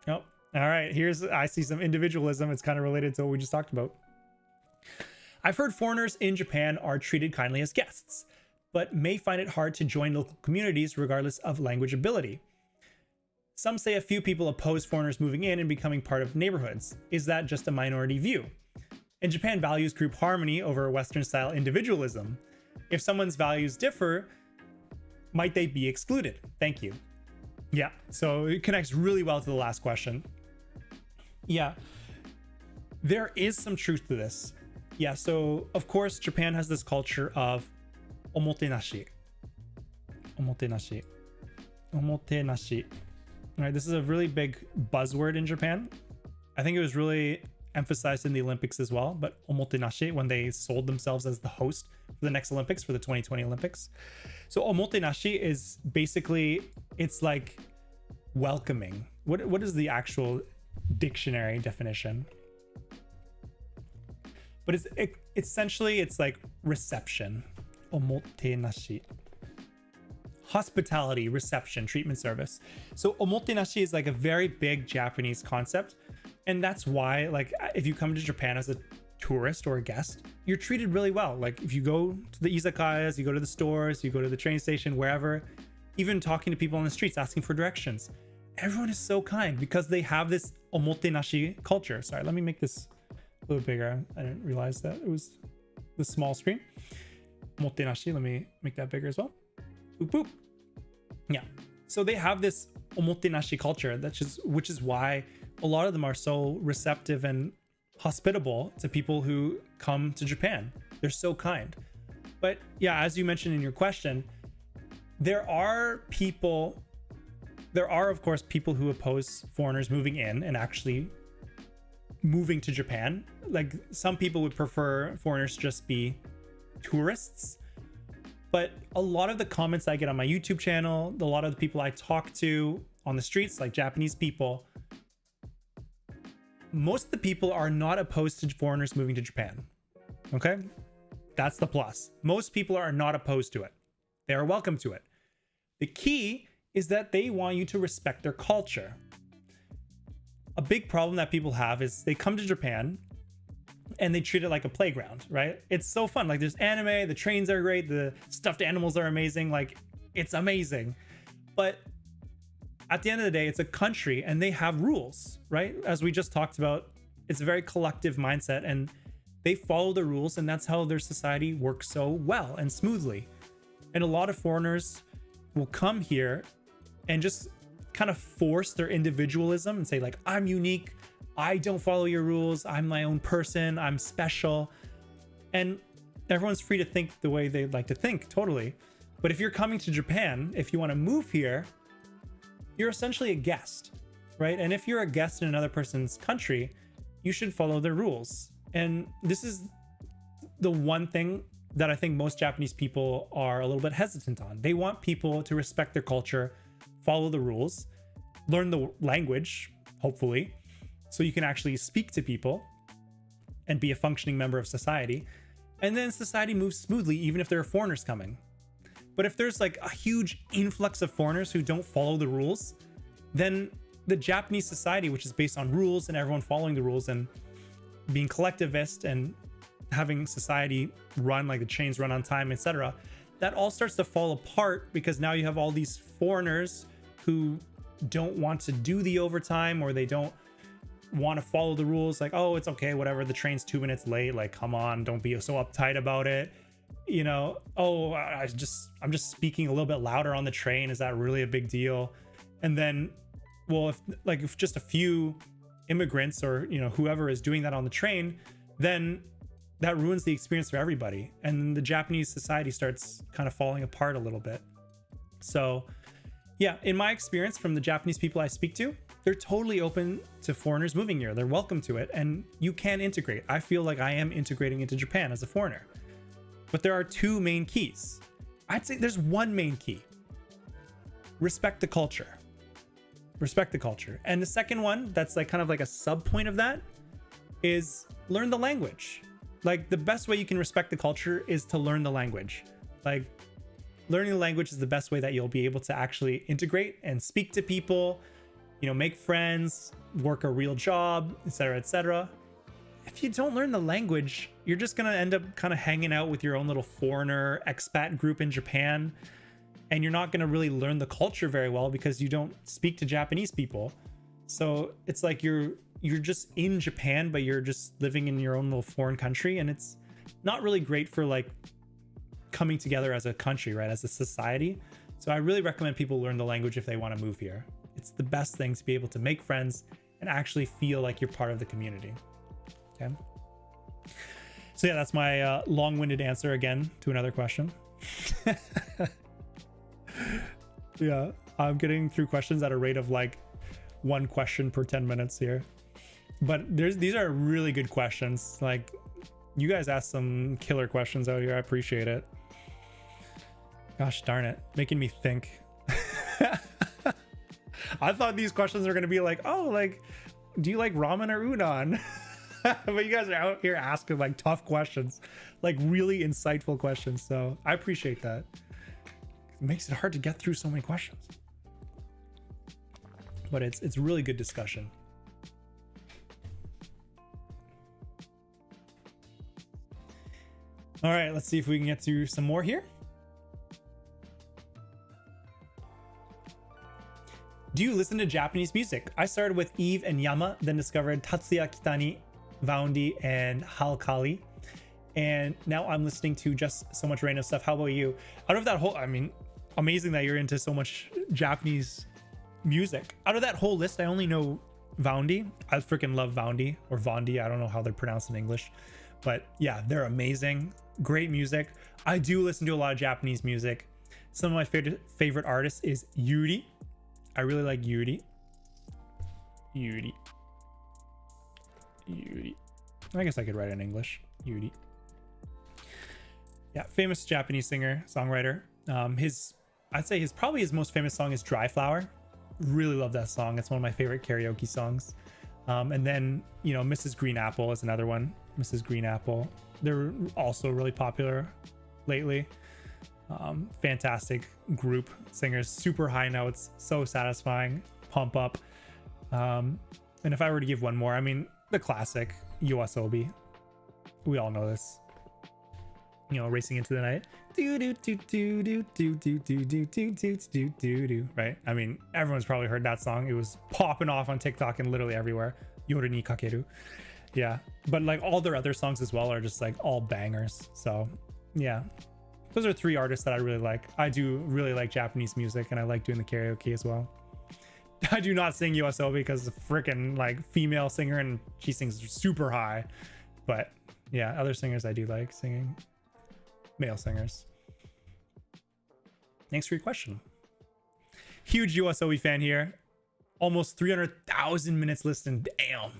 Oh, all right. I see some individualism. It's kind of related to what we just talked about. I've heard foreigners in Japan are treated kindly as guests, but may find it hard to join local communities regardless of language ability. Some say a few people oppose foreigners moving in and becoming part of neighborhoods. Is that just a minority view? And Japan values group harmony over Western-style individualism. If someone's values differ, might they be excluded? Thank you. Yeah, so it connects really well to the last question. Yeah, there is some truth to this. Yeah, so of course, Japan has this culture of omotenashi. Omotenashi. Omotenashi. All right, this is a really big buzzword in Japan. I think it was really emphasized in the Olympics as well, but omotenashi, when they sold themselves as the host for the next Olympics, for the 2020 Olympics. So omotenashi is basically, it's like welcoming. What is the actual dictionary definition? But essentially it's like reception. Omotenashi. Hospitality, reception, treatment service. So omotenashi is like a very big Japanese concept. And that's why, like, if you come to Japan as a tourist or a guest, you're treated really well. Like if you go to the izakayas, you go to the stores, you go to the train station, wherever, even talking to people on the streets, asking for directions. Everyone is so kind because they have this omotenashi culture. Sorry, let me make this a little bigger. I didn't realize that it was the small screen. Omotenashi, let me make that bigger as well. Boop, boop. Yeah. So they have this omotenashi culture, which is why a lot of them are so receptive and hospitable to people who come to Japan. They're so kind. But yeah, as you mentioned in your question, there are of course people who oppose foreigners moving in and actually moving to Japan. Like some people would prefer foreigners just be tourists. But a lot of the comments I get on my YouTube channel, a lot of the people I talk to on the streets, like Japanese people, most of the people are not opposed to foreigners moving to Japan. Okay? That's the plus. Most people are not opposed to it. They are welcome to it. The key is that they want you to respect their culture. A big problem that people have is they come to Japan and they treat it like a playground, right? It's so fun. Like there's anime, the trains are great, the stuffed animals are amazing. Like it's amazing. But at the end of the day, it's a country and they have rules, right? As we just talked about, it's a very collective mindset and they follow the rules, and that's how their society works so well and smoothly. And a lot of foreigners will come here and just kind of force their individualism and say like, I'm unique, I don't follow your rules, I'm my own person, I'm special. And everyone's free to think the way they'd like to think, totally. But if you're coming to Japan, if you want to move here, you're essentially a guest, right? And if you're a guest in another person's country, you should follow their rules. And this is the one thing that I think most Japanese people are a little bit hesitant on. They want people to respect their culture, follow the rules, learn the language, hopefully, so you can actually speak to people and be a functioning member of society. And then society moves smoothly, even if there are foreigners coming. But if there's like a huge influx of foreigners who don't follow the rules, then the Japanese society, which is based on rules and everyone following the rules and being collectivist and having society run, like the trains run on time, etc., that all starts to fall apart because now you have all these foreigners who don't want to do the overtime, or they don't want to follow the rules. Like, oh, it's okay, whatever, the train's 2 minutes late, like, come on, don't be so uptight about it. You know, oh, I'm just speaking a little bit louder on the train, is that really a big deal? And then, well, if just a few immigrants or, you know, whoever is doing that on the train, then that ruins the experience for everybody, and the Japanese society starts kind of falling apart a little bit. So yeah, in my experience from the Japanese people I speak to, they're totally open to foreigners moving here. They're welcome to it, and you can integrate. I feel like I am integrating into Japan as a foreigner. But there are two main keys. I'd say there's one main key. Respect the culture. Respect the culture. And the second one, that's like kind of like a sub point of that, is learn the language. Like the best way you can respect the culture is to learn the language. Like learning the language is the best way that you'll be able to actually integrate and speak to people, you know, make friends, work a real job, etc., etc. if you don't learn the language, you're just gonna end up kind of hanging out with your own little foreigner expat group in Japan, and you're not gonna really learn the culture very well because you don't speak to Japanese people. So it's like you're just in Japan, but you're just living in your own little foreign country, and it's not really great for like coming together as a country, right? As a society. So I really recommend people learn the language if they want to move here. It's the best thing to be able to make friends and actually feel like you're part of the community. Okay. So yeah, that's my long-winded answer again to another question. Yeah, I'm getting through questions at a rate of like 1 question per 10 minutes here. But these are really good questions. Like, you guys asked some killer questions out here. I appreciate it. Gosh darn it, making me think. I thought these questions are going to be like, oh, like, do you like ramen or udon? But you guys are out here asking like tough questions, like really insightful questions. So I appreciate that. It makes it hard to get through so many questions. But it's really good discussion. All right, let's see if we can get through some more here. Do you listen to Japanese music? I started with Eve and Yama, then discovered Tatsuya Kitani, Voundy, and Halkali. And now I'm listening to just so much random stuff. How about you? Out of that whole, I mean, amazing that you're into so much Japanese music. Out of that whole list, I only know Voundy. I freaking love Voundy, or Vondi. I don't know how they're pronounced in English. But yeah, they're amazing. Great music. I do listen to a lot of Japanese music. Some of my favorite artists is Yuri. I really like Yuri. Yuri. I guess I could write it in English. Yuri. Yeah, famous Japanese singer, songwriter. I'd say probably his most famous song is Dry Flower. Really love that song. It's one of my favorite karaoke songs. And then, you know, Mrs. Green Apple is another one. Mrs. Green Apple. They're also really popular lately. Fantastic group singers, super high notes, so satisfying, pump up. And if I were to give one more, I mean, the classic Yoasobi. We all know this. You know, Racing Into the Night. Right? I mean, everyone's probably heard that song. It was popping off on TikTok and literally everywhere. Yoru ni kakeru. Yeah, but like all their other songs as well are just like all bangers. So yeah, those are 3 artists that I really like. I do really like Japanese music, and I like doing the karaoke as well. I do not sing Yoasobi because it's a freaking like female singer and she sings super high. But yeah, other singers I do like singing. Male singers. Thanks for your question. Huge Yoasobi fan here. Almost 300,000 minutes listened. Damn.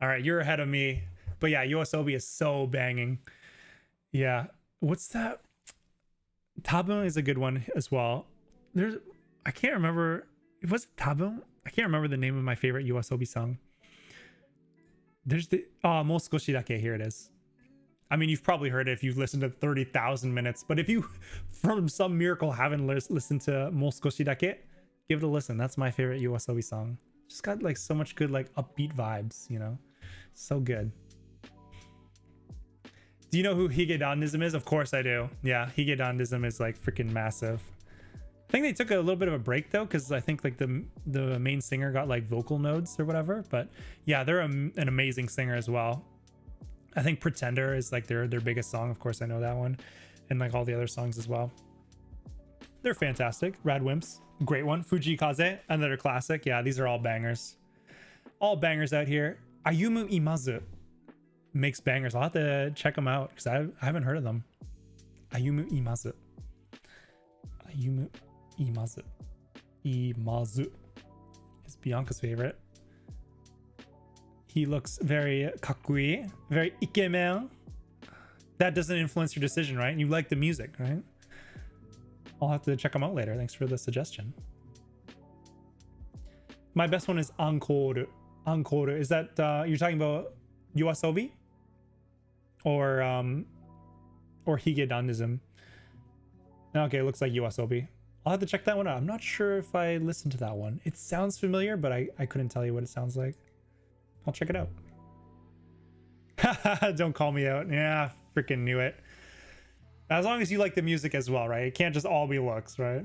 All right, you're ahead of me. But yeah, Yoasobi is so banging. Yeah. What's that? Tabun is a good one as well. I can't remember. Was it Tabun? I can't remember the name of my favorite Yoasobi song. There's the Mo Skoshi Dake. Here it is. I mean, you've probably heard it if you've listened to 30,000 minutes. But if you, from some miracle, haven't listened to Mo Skoshi Dake, give it a listen. That's my favorite Yoasobi song. Just got like so much good like upbeat vibes, you know. So good. Do you know who Higedandism is? Of course I do. Yeah, Higedandism is like freaking massive. I think they took a little bit of a break though, because I think like the main singer got like vocal nodes or whatever. But yeah, they're an amazing singer as well. I think Pretender is like their biggest song. Of course I know that one, and like all the other songs as well. They're fantastic. Rad Wimps, great one. Fujikaze, another classic. Yeah, these are all bangers. All bangers out here. Ayumu Imazu makes bangers. I'll have to check them out because I haven't heard of them. Ayumu Imazu. Ayumu Imazu. Imazu is Bianca's favorite. He looks very kakui, very ikemen. That doesn't influence your decision, right? You like the music, right? I'll have to check them out later. Thanks for the suggestion. My best one is Encore. Encore. Is that you're talking about Yoasobi? Or Higedandism? Okay, it looks like Yoasobi. I'll have to check that one out. I'm not sure if I listened to that one. It sounds familiar, but I couldn't tell you what it sounds like. I'll check it out. Don't call me out. Yeah, freaking knew it. As long as you like the music as well, right? It can't just all be looks, right?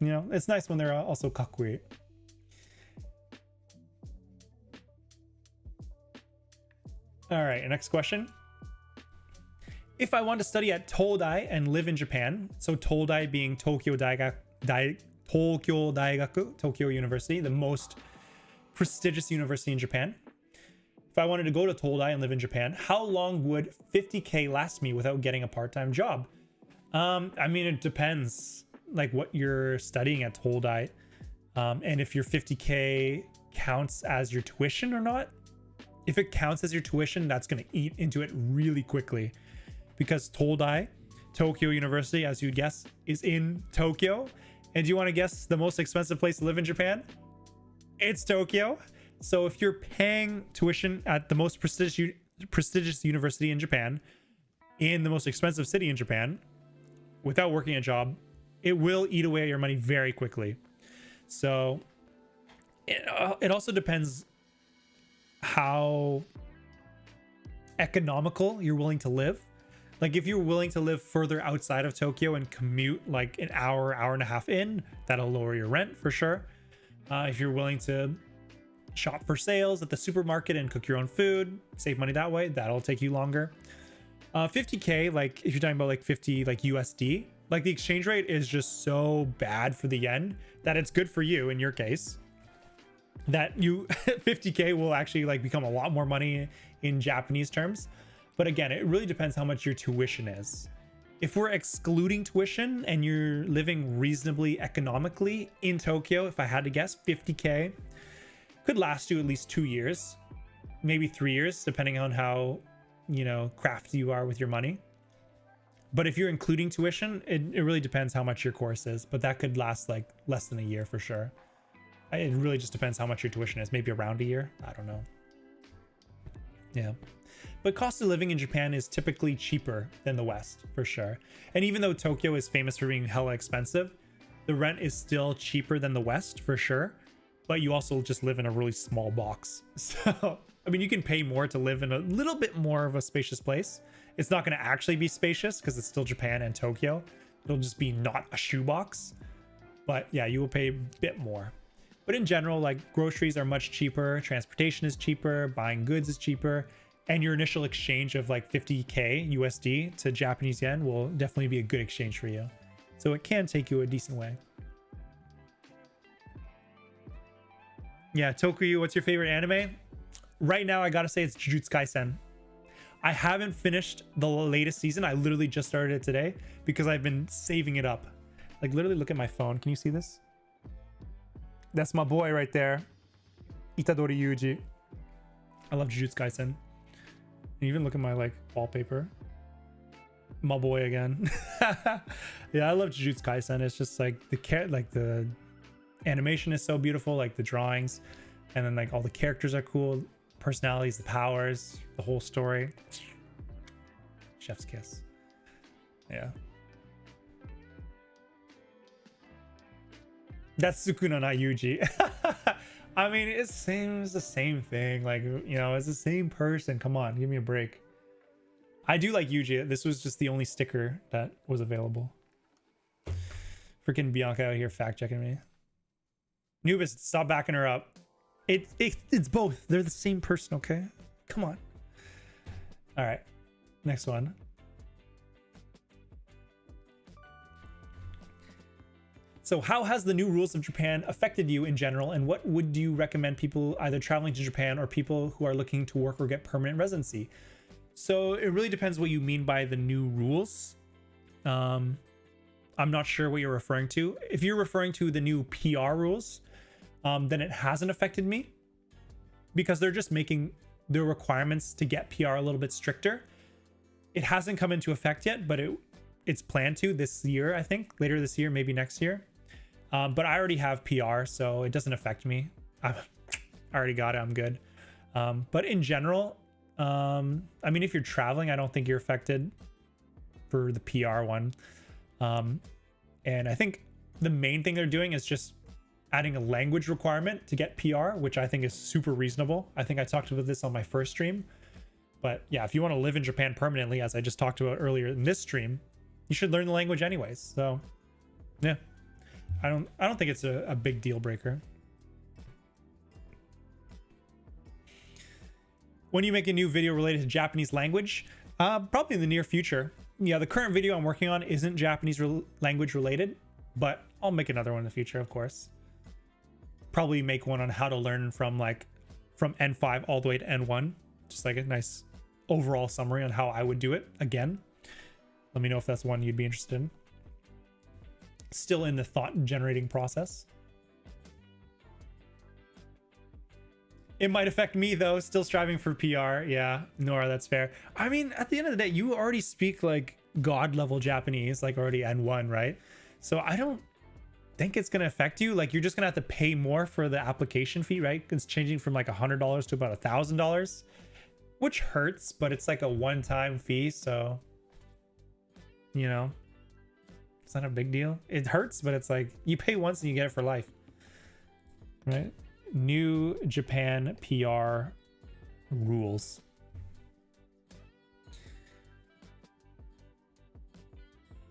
You know, it's nice when they're also kakui. All right, next question. If I want to study at Todai and live in Japan, so Todai being Tokyo Daigaku, Tokyo University, the most prestigious university in Japan. If I wanted to go to Todai and live in Japan, how long would 50K last me without getting a part-time job? I mean, it depends like what you're studying at Todai, and if your 50K counts as your tuition or not. If it counts as your tuition, that's going to eat into it really quickly, because Todai, Tokyo University, as you'd guess, is in Tokyo. And do you want to guess the most expensive place to live in Japan? It's Tokyo. So if you're paying tuition at the most prestigious university in Japan, in the most expensive city in Japan, without working a job, it will eat away at your money very quickly. So it also depends how economical you're willing to live. Like if you're willing to live further outside of Tokyo and commute like an hour, hour and a half in, that'll lower your rent for sure. If you're willing to shop for sales at the supermarket and cook your own food, save money that way, that'll take you longer. 50K, like if you're talking about like 50 like USD, like the exchange rate is just so bad for the yen that it's good for you in your case, that you 50K will actually like become a lot more money in Japanese terms. But again, it really depends how much your tuition is. If we're excluding tuition and you're living reasonably economically in Tokyo, if I had to guess, 50K could last you at least 2 years, maybe 3 years, depending on how, you know, crafty you are with your money. But if you're including tuition, it really depends how much your course is, but that could last like less than a year for sure. It really just depends how much your tuition is, maybe around a year. I don't know. Yeah. But cost of living in Japan is typically cheaper than the West for sure. And even though Tokyo is famous for being hella expensive, the rent is still cheaper than the West for sure. But you also just live in a really small box. So, I mean, you can pay more to live in a little bit more of a spacious place. It's not going to actually be spacious because it's still Japan and Tokyo. It'll just be not a shoebox. But yeah, you will pay a bit more. But in general, like groceries are much cheaper. Transportation is cheaper. Buying goods is cheaper. And your initial exchange of like 50K USD to Japanese yen will definitely be a good exchange for you. So it can take you a decent way. Yeah, Tokuyuu, what's your favorite anime? Right now, I gotta say it's Jujutsu Kaisen. I haven't finished the latest season. I literally just started it today because I've been saving it up. Like literally look at my phone. Can you see this? That's my boy right there. Itadori Yuji. I love Jujutsu Kaisen. And even look at my like wallpaper. My boy again. Yeah, I love Jujutsu Kaisen. It's just like the animation is so beautiful, like the drawings, and then like all the characters are cool, personalities, the powers, the whole story. Chef's kiss. Yeah. That's Sukuna, not Yuji. I mean, it's the same thing. Like, you know, it's the same person. Come on, give me a break. I do like Yuji. This was just the only sticker that was available. Freaking Bianca out here fact checking me. Nubis, stop backing her up. It's both. They're the same person, okay? Come on. All right. Next one. So how has the new rules of Japan affected you in general, and what would you recommend people either traveling to Japan or people who are looking to work or get permanent residency? So it really depends what you mean by the new rules. I'm not sure what you're referring to. If you're referring to the new PR rules, then it hasn't affected me because they're just making the requirements to get PR a little bit stricter. It hasn't come into effect yet, but it's planned to this year, I think, later this year, maybe next year. But I already have PR, so it doesn't affect me. I already got it. I'm good. But in general, I mean, if you're traveling, I don't think you're affected for the PR one. And I think the main thing they're doing is just adding a language requirement to get PR, which I think is super reasonable. I think I talked about this on my first stream. But yeah, if you want to live in Japan permanently, as I just talked about earlier in this stream, you should learn the language anyways. So yeah, I don't think it's a big deal breaker. When you make a new video related to Japanese language, probably in the near future. Yeah, the current video I'm working on isn't Japanese language related, but I'll make another one in the future, of course. Probably make one on how to learn from N5 all the way to N1. Just like a nice overall summary on how I would do it again. Let me know if that's one you'd be interested in. Still in the thought generating process. It might affect me though, still striving for PR. Yeah, Nora, that's fair. I mean, at the end of the day, you already speak like god level Japanese, like already N1, right? So I don't think it's gonna affect you. Like you're just gonna have to pay more for the application fee, right? It's changing from like $100 to about $1,000, which hurts, but it's like a one-time fee, so you know, it's not a big deal. It hurts, but it's like you pay once and you get it for life, right? New Japan PR rules.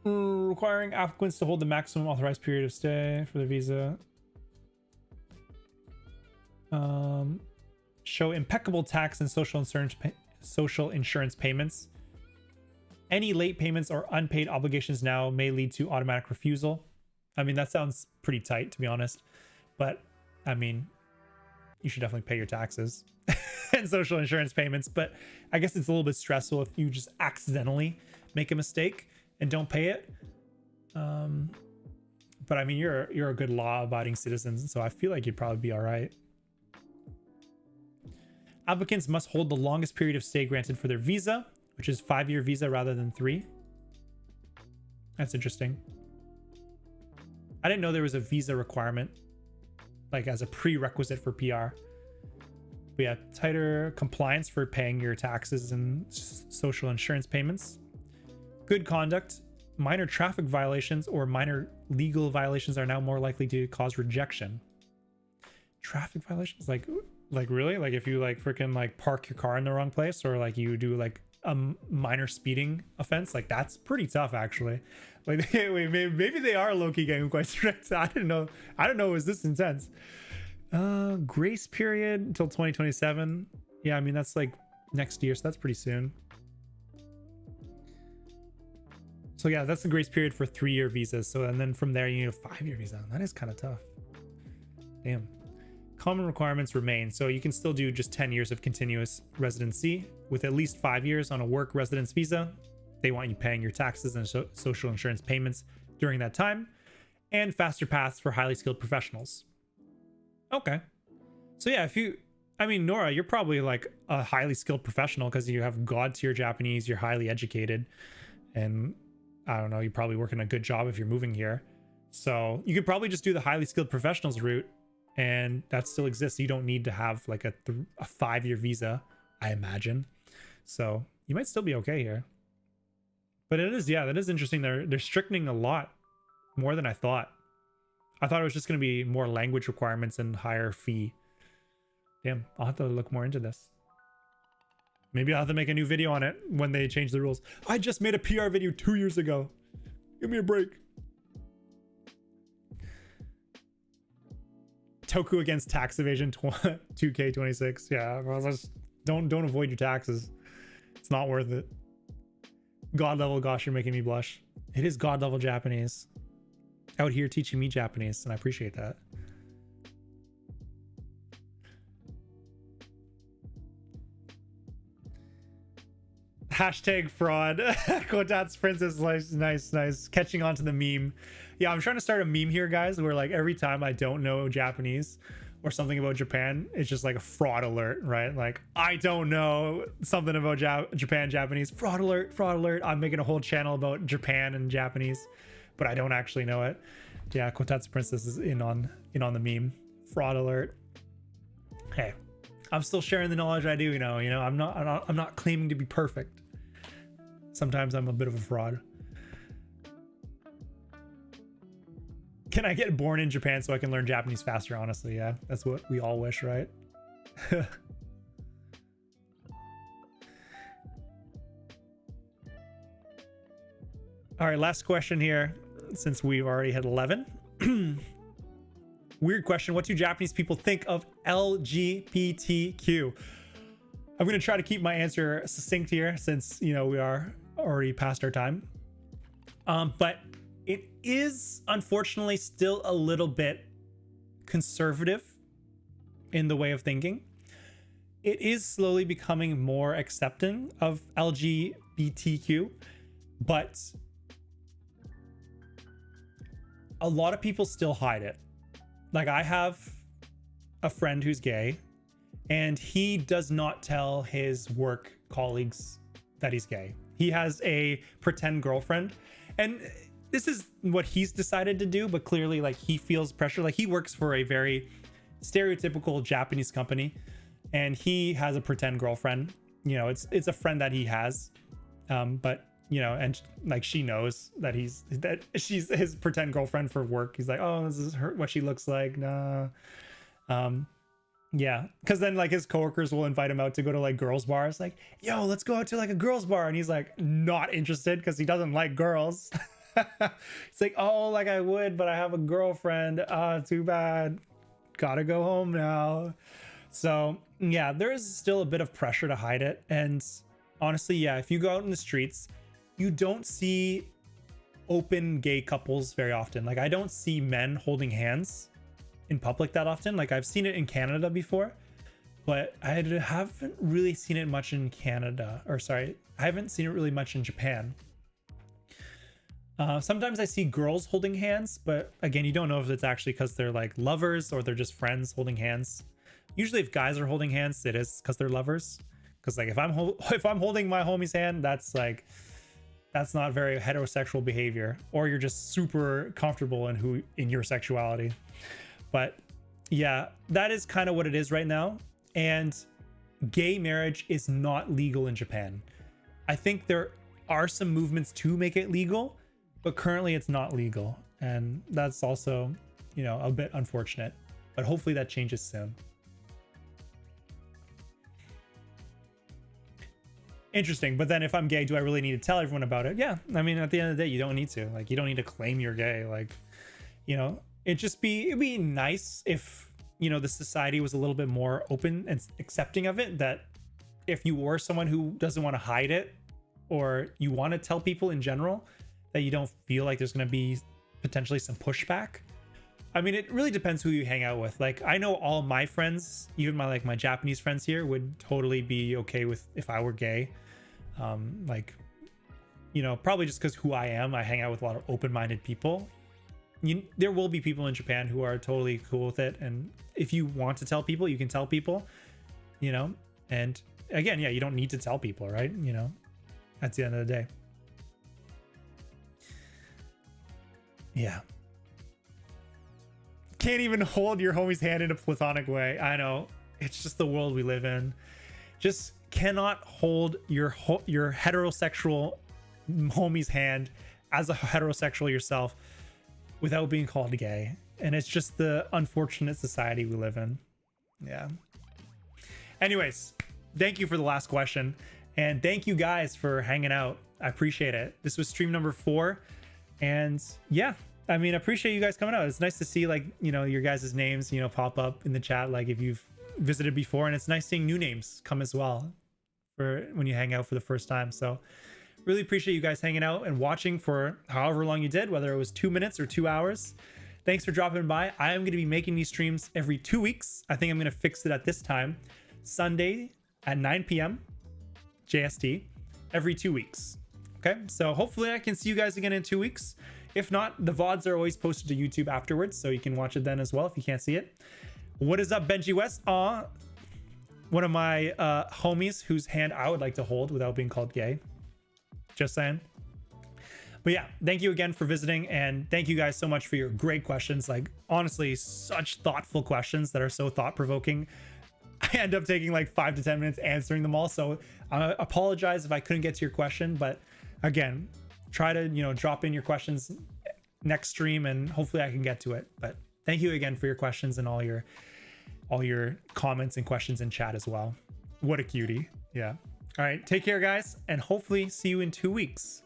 Requiring applicants to hold the maximum authorized period of stay for the visa. Show impeccable tax and social insurance payments. Any late payments or unpaid obligations now may lead to automatic refusal. I mean, that sounds pretty tight, to be honest. But, I mean, you should definitely pay your taxes and social insurance payments. But I guess it's a little bit stressful if you just accidentally make a mistake and don't pay it. But, I mean, you're a good law-abiding citizen, so I feel like you'd probably be all right. Applicants must hold the longest period of stay granted for their visa, which is 5-year visa rather than 3. That's interesting. I didn't know there was a visa requirement, like as a prerequisite for PR. We have tighter compliance for paying your taxes and social insurance payments. Good conduct. Minor traffic violations or minor legal violations are now more likely to cause rejection. Traffic violations? Like really? Like if you like freaking like park your car in the wrong place, or like you do like a minor speeding offense, like that's pretty tough actually. Like maybe they are low-key getting quite strict. I didn't know it was this intense. Grace period until 2027. Yeah, I mean that's like next year, so that's pretty soon. So yeah, that's the grace period for 3-year visas. So and then from there you need a 5-year visa. That is kind of tough. Damn. Common requirements remain, so you can still do just 10 years of continuous residency with at least 5 years on a work residence visa. They want you paying your taxes and social insurance payments during that time, and faster paths for highly skilled professionals. Okay. So yeah, I mean, Nora, you're probably like a highly skilled professional because you have god tier Japanese, you're highly educated, and I don't know, you probably work in a good job if you're moving here. So you could probably just do the highly skilled professionals route, and that still exists. You don't need to have like a 5-year visa, I imagine. So you might still be okay here. But it is, yeah, that is interesting. They're strictening a lot more than I thought. I thought it was just going to be more language requirements and higher fee. Damn, I'll have to look more into this. Maybe I'll have to make a new video on it when they change the rules. I just made a PR video 2 years ago. Give me a break. Toku against tax evasion 2K26. Yeah, just don't avoid your taxes. It's not worth it. God level, gosh, you're making me blush. It is god level Japanese. Out here teaching me Japanese, and I appreciate that. Hashtag fraud. Kotat's princess life. Nice. Catching on to the meme. Yeah, I'm trying to start a meme here, guys, where like every time I don't know Japanese or something about Japan, it's just like a fraud alert, right? Like, I don't know something about Japan Japanese. Fraud alert. I'm making a whole channel about Japan and Japanese, but I don't actually know it. Yeah, Kotat's princess is in on the meme. Fraud alert. Hey, I'm still sharing the knowledge I do, you know. I'm not claiming to be perfect. Sometimes I'm a bit of a fraud. Can I get born in Japan so I can learn Japanese faster? Honestly, yeah, that's what we all wish, right? All right, last question here, since we've already had 11. Weird question. What do Japanese people think of LGBTQ? I'm going to try to keep my answer succinct here, since, we are already past our time. But it is unfortunately still a little bit conservative in the way of thinking. It is slowly becoming more accepting of LGBTQ, but a lot of people still hide it. Like, I have a friend who's gay, and he does not tell his work colleagues that he's gay. He has a pretend girlfriend, and this is what he's decided to do, but clearly, like, he feels pressure. Like, he works for a very stereotypical Japanese company, and he has a pretend girlfriend. It's a friend that he has, but and like, she knows that she's his pretend girlfriend for work. He's like, oh, this is what she looks like. Nah. Yeah, because then, like, his coworkers will invite him out to go to, like, girls bars, like, yo, let's go out to, like, a girls bar, and he's like not interested because he doesn't like girls. It's like, oh, like, I would, but I have a girlfriend. Too bad. Gotta go home now. So yeah, there is still a bit of pressure to hide it. And honestly, yeah, if you go out in the streets, you don't see open gay couples very often. Like, I don't see men holding hands in public that often. Like, I've seen it in Canada before, but I haven't really seen it much in Canada. Or sorry, I haven't seen it really much in Japan. Sometimes I see girls holding hands, but again, you don't know if it's actually because they're like lovers or they're just friends holding hands. Usually if guys are holding hands, it is because they're lovers. Because, like, if I'm holding my homie's hand, that's not very heterosexual behavior, or you're just super comfortable in your sexuality. But yeah, that is kind of what it is right now. And gay marriage is not legal in Japan. I think there are some movements to make it legal, but currently it's not legal. And that's also, a bit unfortunate, but hopefully that changes soon. Interesting. But then if I'm gay, do I really need to tell everyone about it? Yeah. I mean, at the end of the day, you don't need to. Like, you don't need to claim you're gay. Like, it'd be nice if, the society was a little bit more open and accepting of it, that if you were someone who doesn't want to hide it, or you want to tell people in general, that you don't feel like there's going to be potentially some pushback. I mean, it really depends who you hang out with. Like, I know all my friends, even my Japanese friends here, would totally be okay with if I were gay. Probably just because who I am, I hang out with a lot of open-minded people. There will be people in Japan who are totally cool with it, and if you want to tell people, you can tell people, and again, yeah, you don't need to tell people, right? At the end of the day. Yeah. Can't even hold your homie's hand in a platonic way. I know. It's just the world we live in. Just cannot hold your heterosexual homie's hand as a heterosexual yourself without being called gay. And it's just the unfortunate society we live in. Yeah. Anyways, thank you for the last question. And thank you guys for hanging out. I appreciate it. This was stream number 4. And yeah, I mean, I appreciate you guys coming out. It's nice to see, like, your guys' names, pop up in the chat, like if you've visited before, and it's nice seeing new names come as well for when you hang out for the first time. So really appreciate you guys hanging out and watching for however long you did, whether it was 2 minutes or 2 hours. Thanks for dropping by. I am going to be making these streams every 2 weeks. I think I'm going to fix it at this time, Sunday at 9 p.m. JST, every 2 weeks. Okay, so hopefully I can see you guys again in 2 weeks. If not, the VODs are always posted to YouTube afterwards, so you can watch it then as well if you can't see it. What is up, Benji West? One of my homies whose hand I would like to hold without being called gay. Just saying. But yeah, thank you again for visiting, and thank you guys so much for your great questions. Like, honestly, such thoughtful questions that are so thought-provoking. I end up taking like 5 to 10 minutes answering them all, so I apologize if I couldn't get to your question, but again, try to drop in your questions next stream and hopefully I can get to it. But thank you again for your questions and all your comments and questions in chat as well. What a cutie. Yeah. All right, take care guys, and hopefully see you in 2 weeks.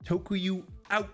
Tokuyuu. out.